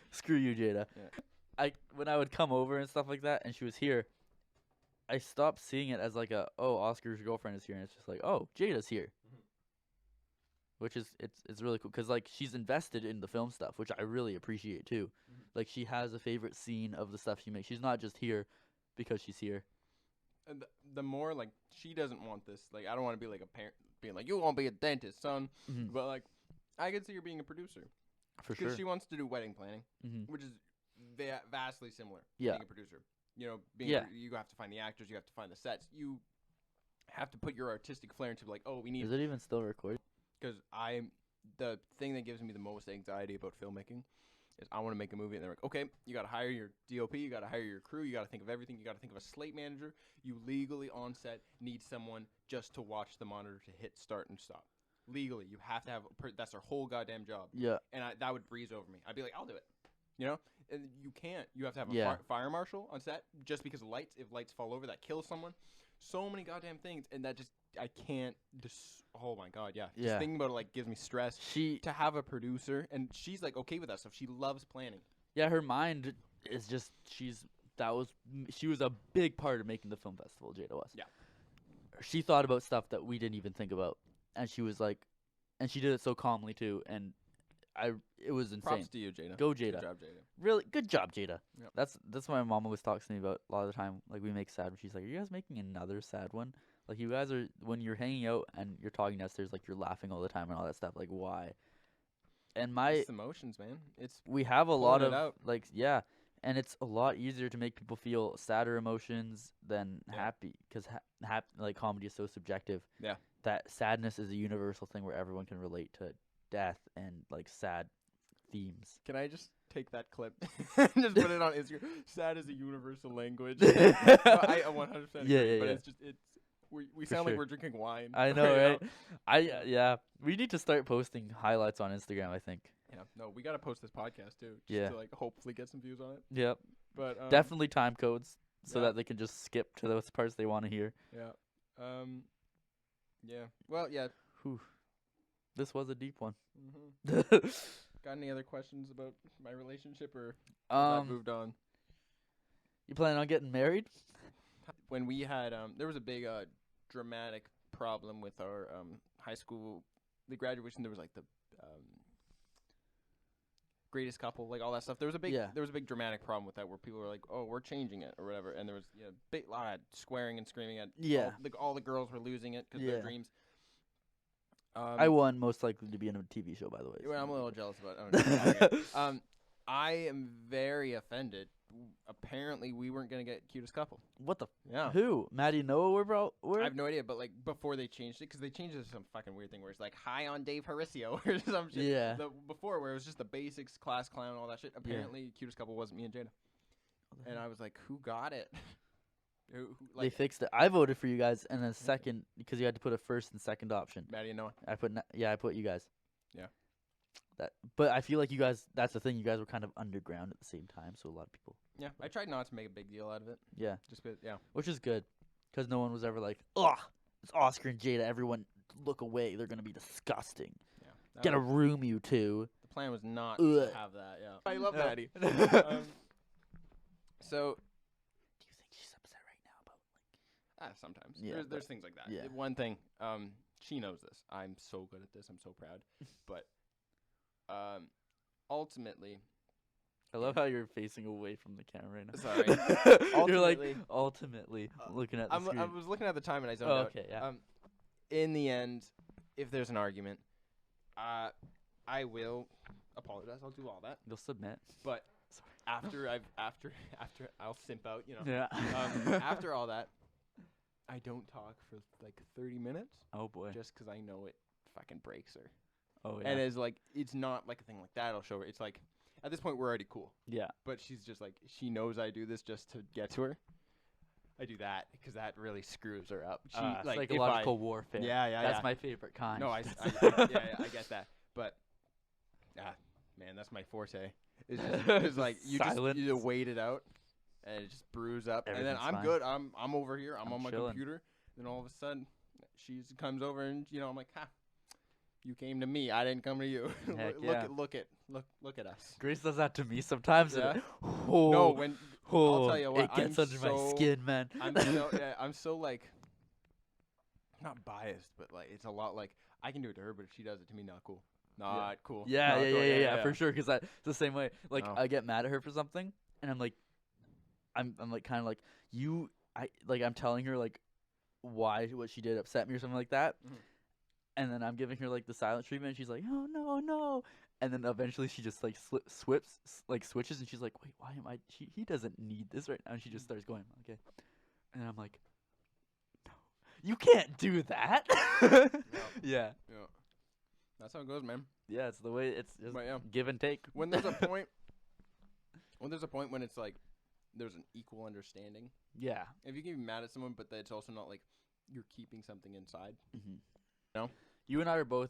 Screw you, Jada. Yeah. When I would come over and stuff like that, and she was here, I stopped seeing it as like Oscar's girlfriend is here, and it's just like, Jada's here. Which is it's really cool because like she's invested in the film stuff, which I really appreciate too. Like she has a favorite scene of the stuff she makes. She's not just here because she's here. And the more like she doesn't want this. Like I don't want to be like a parent being like you won't be a dentist, son. But like I could see her being a producer for sure. Because she wants to do wedding planning, which is vastly similar. Yeah. Being a producer, you have to find the actors, you have to find the sets, you have to put your artistic flair into like we need. Is it even still recorded? Because the thing that gives me the most anxiety about filmmaking is I want to make a movie and they're like, okay, you got to hire your DOP, you got to hire your crew, you got to think of everything, you got to think of a slate manager. You legally on set need someone just to watch the monitor to hit start and stop. Legally, you have to have that's their whole goddamn job. Yeah. And that would breeze over me. I'd be like, I'll do it. And you can't. You have to have a fire marshal on set just because of lights. If lights fall over, that kills someone. So many goddamn things, and that just I can't. Oh my god, yeah. Just thinking about it like gives me stress. To have a producer, and she's like okay with that stuff. She loves planning. Yeah, her mind is just she was a big part of making the film festival. Jada was. Yeah. She thought about stuff that we didn't even think about, and she was like, and she did it so calmly too, and it was insane. Props to you, Jada. Go Jada. Good job, Jada. Really good job, Jada. Yep. That's what my mom always talks to me about a lot of the time. Like we make sad. She's like, "Are you guys making another sad one? Like you guys are when you're hanging out and you're talking downstairs, like you're laughing all the time and all that stuff. Like why?" And it's emotions, man. We have a lot of and it's a lot easier to make people feel sadder emotions than happy because like comedy is so subjective. Yeah. That sadness is a universal thing where everyone can relate to death and like sad themes. Can I just take that clip and just put it on Instagram? Sad is a universal language. I 100% agree, but it's We For sound like sure. we're drinking wine. I know, right right? now. Yeah. We need to start posting highlights on Instagram, I think. Yeah. No, we gotta post this podcast too, just Yeah. to like hopefully get some views on it. Yep. But Definitely time codes so yeah. that they can just skip to those parts they want to hear. Yeah. Yeah. Well, yeah. Whew. This was a deep one. Mm-hmm. Got any other questions about my relationship, or have I moved on? You planning on getting married? When we had there was a big dramatic problem with our high school, the graduation. There was like the greatest couple, like all that stuff. There was a big dramatic problem with that, where people were like, "Oh, we're changing it" or whatever, and there was big lot of swearing and screaming at. Yeah. All the girls were losing it because their dreams. I won most likely to be in a TV show, by the way. Well, I'm a little jealous about it. I am very offended. Apparently, we weren't gonna get cutest couple. What the? Yeah. Who? Maddie and Noah were? I have no idea, but like before they changed it, because they changed it to some fucking weird thing where it's like high on Dave Horacio or some shit. Yeah. Before, where it was just the basics, class clown, all that shit. Apparently, cutest couple wasn't me and Jada, and I was like, who got it? who, they fixed it. I voted for you guys, and then second because you had to put a first and second option. Maddie and Noah. I put you guys. Yeah. But I feel like you guys. That's the thing. You guys were kind of underground at the same time, so a lot of people. Yeah, I tried not to make a big deal out of it. Yeah. Which is good, because no one was ever like, ugh, it's Oscar and Jada. Everyone look away. They're gonna be disgusting. Yeah. Get a room, you two. The plan was not to have that. Yeah. I love Maddie. So. Do you think she's upset right now about like? Sometimes. Yeah, There's things like that. Yeah. One thing. She knows this. I'm so good at this. I'm so proud. But. Ultimately. I love how you're facing away from the camera right now. Sorry. You're like ultimately looking at the screen. I was looking at the time and I zoned out. Okay, yeah. In the end, if there's an argument, I will apologize. I'll do all that. You'll submit. But after I'll simp out, Yeah. After all that, I don't talk for like 30 minutes. Oh boy. Just because I know it fucking breaks her. Oh yeah. And it's like, it's not like a thing like that. I'll show her. It's like, at this point, we're already cool. Yeah. But she's just like, she knows I do this just to get to her. I do that because that really screws her up. She like psychological warfare. Yeah. That's my favorite kind. No, I get that. But, man, that's my forte. It's like you just wait it out, and it just brews up, and then I'm good. I'm over here. I'm on my computer. Then all of a sudden, she comes over, and I'm like, ha. You came to me. I didn't come to you. Look at us. Grace does that to me sometimes. Yeah. No, I'll tell you what. It gets under my skin, man. I'm so like, not biased, but like it's a lot like I can do it to her, but if she does it to me, not cool. Not cool. Yeah, for sure. Because it's the same way. Like I get mad at her for something, and I'm like, I'm like kind of like I'm telling her like why what she did upset me or something like that. Mm-hmm. And then I'm giving her like the silent treatment. And she's like, "Oh no!" And then eventually she just like switches, and she's like, "Wait, why am I? He doesn't need this right now." And she just starts going, "Okay." And I'm like, "No, you can't do that." Yeah. That's how it goes, man. Yeah, it's the way it's just give and take. When there's a point, when it's like there's an equal understanding. Yeah. If you can be mad at someone, but it's also not like you're keeping something inside. Mm-hmm. No. You and I are both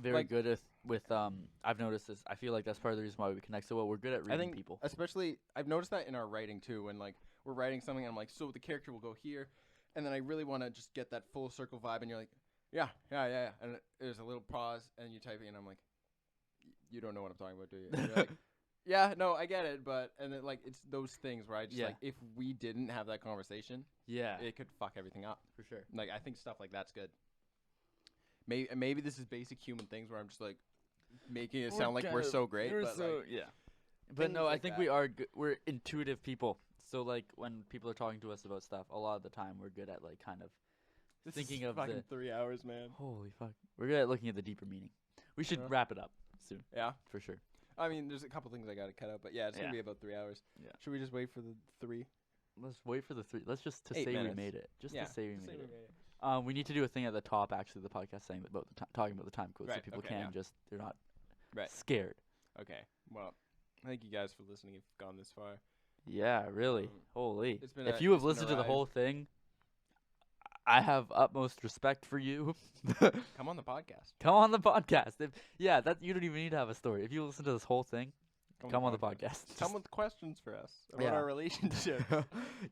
very good with I've noticed this. I feel like that's part of the reason why we connect so well. We're good at reading people. Especially, I've noticed that in our writing too. When like we're writing something, and I'm like, so the character will go here, and then I really want to just get that full circle vibe, and you're like, yeah, and there's a little pause, and you type it, and I'm like, you don't know what I'm talking about, do you? And you're like, yeah, no, I get it, but and then like it's those things where I just like if we didn't have that conversation, it could fuck everything up for sure. Like I think stuff like that's good. Maybe this is basic human things where I'm just like making it sound like we're so great, but But no, I think we are we're intuitive people. So like when people are talking to us about stuff, a lot of the time we're good at like kind of thinking of fucking 3 hours, man. Holy fuck. We're good at looking at the deeper meaning. We should wrap it up soon. Yeah, for sure. I mean, there's a couple things I got to cut out, but yeah, it's going to be about 3 hours. Yeah. Should we just wait for the 3? Let's wait for the 3. Let's just say we made it. Just to say we made it. We need to do a thing at the top, actually, the podcast saying about talking about the time code, so people they're not scared. Okay. Well, thank you guys for listening. If you've gone this far. Yeah, really. Holy. If you have listened to the whole thing, I have utmost respect for you. Come on the podcast. Come on the podcast. That you don't even need to have a story. If you listen to this whole thing, come on the podcast. Come with questions for us about Yeah. our relationship.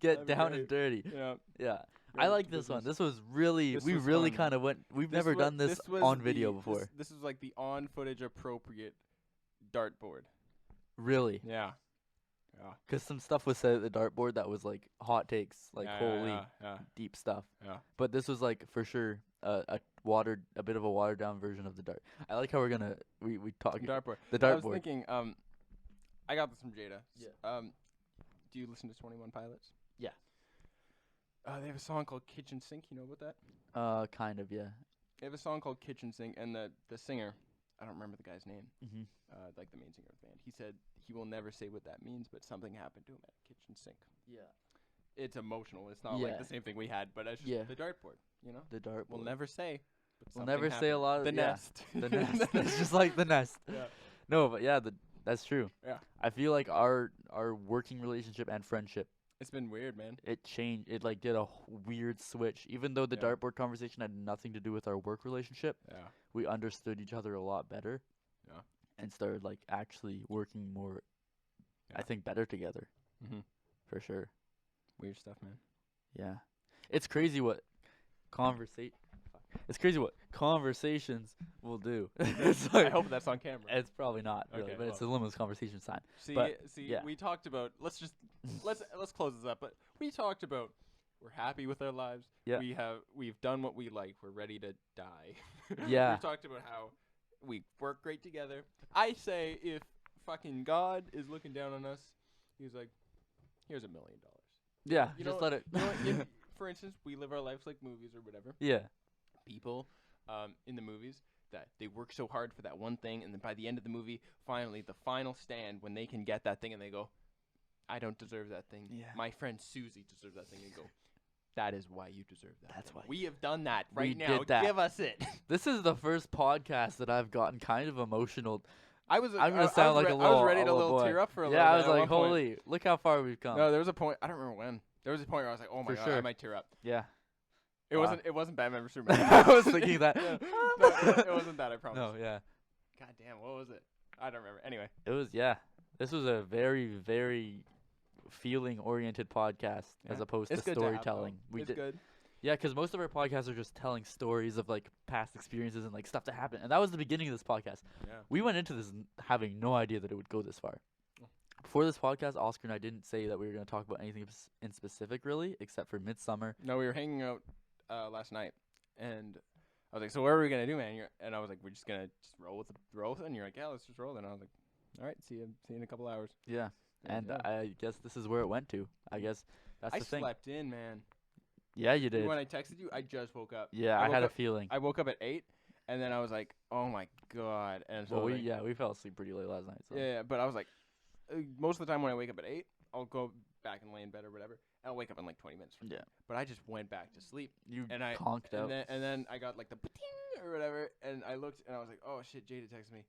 Get That'd be down great. and dirty. Yeah. Yeah. Right I like into this one. business. This was really, This we was really fun. kind of went, we've This never wa- done this was on video before. This was like the on footage appropriate dartboard. Really. Yeah. Yeah. Because some stuff was said at the dartboard that was like hot takes, like yeah, holy yeah. deep stuff. Yeah. But this was like for sure a bit of a watered down version of the dart. I like how we're gonna we talk Dartboard. the I was dartboard. thinking, I got this from Jada. Yeah. Do you listen to 21 Pilots? Yeah. They have a song called Kitchen Sink. You know about that? Kind of, yeah. They have a song called Kitchen Sink, and the singer, I don't remember the guy's name, Mhm. like the main singer of the band. He said he will never say what that means, but something happened to him at a kitchen sink. Yeah. It's emotional. It's not Yeah. like the same thing we had, but it's just Yeah. the dartboard. You know, The dartboard. we'll never say. But We'll something never say a happened. lot of the yeah. nest. The nest. It's just like the nest. Yeah. No, but yeah, that's true. Yeah. I feel like our working relationship and friendship, It's been weird, man. it changed. It like did a weird switch. Even though the Yeah. dartboard conversation had nothing to do with our work relationship, Yeah. we understood each other a lot better. Yeah. And started like actually working more. I Yeah. think better together Mhm. for sure. Weird stuff, man. Yeah. It's crazy what conversations will do. It's I like, hope that's on camera. it's probably not really, Okay, but it's a well. limitless conversation sign. See, but, yeah. we talked about. Let's close this up. But we talked about we're happy with our lives. Yeah. We've done what we like. We're ready to die. Yeah. We've talked about how we work great together. I say if fucking God is looking down on us, he's like, here's $1 million. Yeah, You just know- let it. You know what, for instance, we live our lives like movies or whatever. Yeah. People in the movies that they work so hard for that one thing, and then by the end of the movie, finally, the final stand, when they can get that thing and they go, I don't deserve that thing. Yeah. My friend Susie deserves that thing. And go, that is why you deserve that. That's thing. why We have done that We right now. did that. Give us it. This is the first podcast that I've gotten kind of emotional. I'm gonna sound like a I little. was ready to a little boy. tear up for a Yeah, little I bit was at like, one point. holy, look how far we've come. No, there was a point. I don't remember when. There was a point where I was like, oh my For God, sure. I might tear up. Yeah. It Wow. wasn't Batman vs Superman. I was thinking that. Yeah. No, it wasn't that. I promise. No, yeah. God damn, what was it? I don't remember. Anyway. It was, yeah. This was a very, very feeling-oriented podcast as Yeah. opposed It's to good to have, though. storytelling. It's good. Yeah, because most of our podcasts are just telling stories of like past experiences and like stuff that happened, and that was the beginning of this podcast. Yeah. We went into this having no idea that it would go this far. Oh. Before this podcast, Oscar and I didn't say that we were going to talk about anything in specific, really, except for Midsommer. No, we were hanging out last night, and I was like, "So what are we gonna do, man?" And I was like, "We're just gonna roll with it." And you're like, "Yeah, let's just roll." And I was like, "All right, see you in a couple hours." Yeah, and yeah. I guess this is where it went to. I guess that's I the thing. slept in, man. Yeah, you did. When I texted you, I just woke up. Yeah, I I had woke a up- feeling. I woke up at 8, and then I was like, "Oh my God!" And so I Well, was like, we fell asleep pretty late last night. So. yeah, but I was like, most of the time when I wake up at 8, I'll go back and lay in bed or whatever. And I'll wake up in like 20 minutes. Yeah. But I just went back to sleep. You And I conked out. and then I got like the ba-ting or whatever, and I looked and I was like, "Oh shit!" Jada texted me.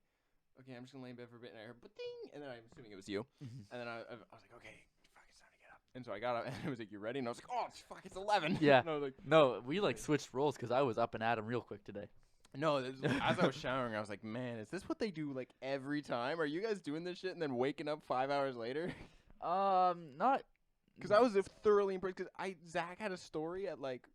Okay, I'm just gonna lay in bed for a bit, and I heard ba-ting, and then I'm assuming it was you. Mhm. And then I was like, "Okay, fuck, it's time to get up." And so I got up, and it was like, "You ready?" And I was like, "Oh fuck, it's 11." Yeah. And I was like, No, we like switched roles because I was up and at 'em real quick today. "No." As I was showering, I was like, "Man, is this what they do like every time? Are you guys doing this shit and then waking up 5 hours later?" Not. Because I was thoroughly impressed. Because Zach had a story at like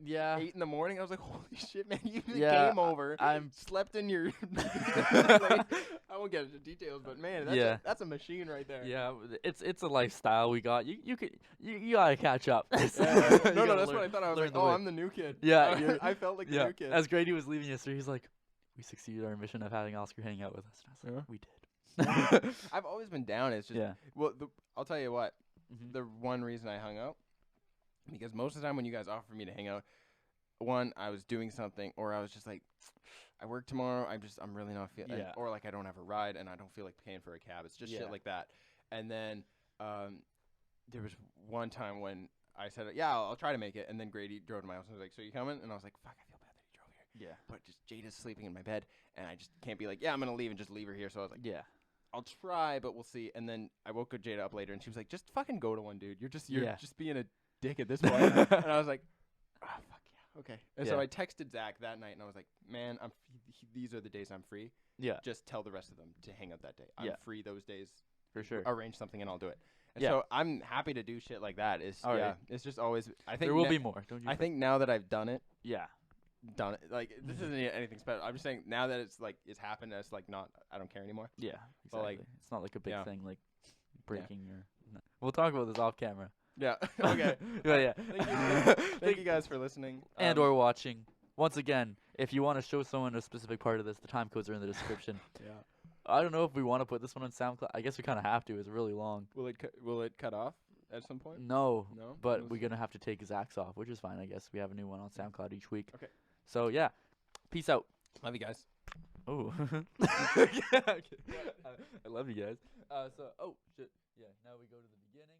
Yeah. 8 in the morning. I was like, "Holy shit, man! You Yeah, came over, I'm. slept in your." like, I won't get into details, but man, Yeah. that's a machine right there. Yeah, it's a lifestyle we got. You gotta catch up. Yeah, You no, gotta that's what learn- I thought. I was learn like, the "Oh, way. I'm the new kid." Yeah, you're- I felt like the Yeah, new kid. as Grady was leaving yesterday, he's like, "We succeeded our mission of having Oscar hang out with us." And I was like, "We did." I've always been down. It's just Yeah. well, I'll tell you what. Mhm. The one reason I hung out, because most of the time when you guys offer me to hang out, one, I was doing something, or I was just like, I work tomorrow. I'm really not feeling, Yeah. or like I don't have a ride and I don't feel like paying for a cab. It's just Yeah. shit like that. And then there was one time when I said, yeah, I'll try to make it, and then Grady drove to my house and was like, so you coming? And I was like, fuck, I feel bad that he drove here. Yeah. But just Jada's sleeping in my bed, and I just can't be like, yeah, I'm gonna leave and just leave her here. So I was like, Yeah. I'll try, but we'll see. And then I woke Jada up later, and she was like, just fucking go to one, dude. You're just Yeah. being a dick at this point. And I was like, oh, fuck yeah. okay. And so I texted Zach that night, and I was like, man, these are the days I'm free. Yeah. Just tell the rest of them to hang out that day. I'm Yeah. free those days. For sure. Arrange something, and I'll do it. And Yeah. so I'm happy to do shit like that. It's just always. I think there will be more. Don't you? I think now that I've done it, like this isn't anything special. I'm just saying now that it's like it's happened, it's like not. I don't care anymore. Yeah. But, Exactly. like, it's not like a big yeah. thing like breaking your. No. We'll talk about this off camera. Yeah. Okay. But yeah. Thank you guys for listening and or watching. Once again, if you want to show someone a specific part of this, the time codes are in the description. Yeah. I don't know if we want to put this one on SoundCloud. I guess we kind of have to. It's really long. Will it cut off at some point? No. No. But we're gonna have to take Zach's off, which is fine. I guess we have a new one on SoundCloud each week. Okay. So yeah, peace out. Love you guys. Oh. I love you guys. Oh shit. Yeah. Now we go to the beginning.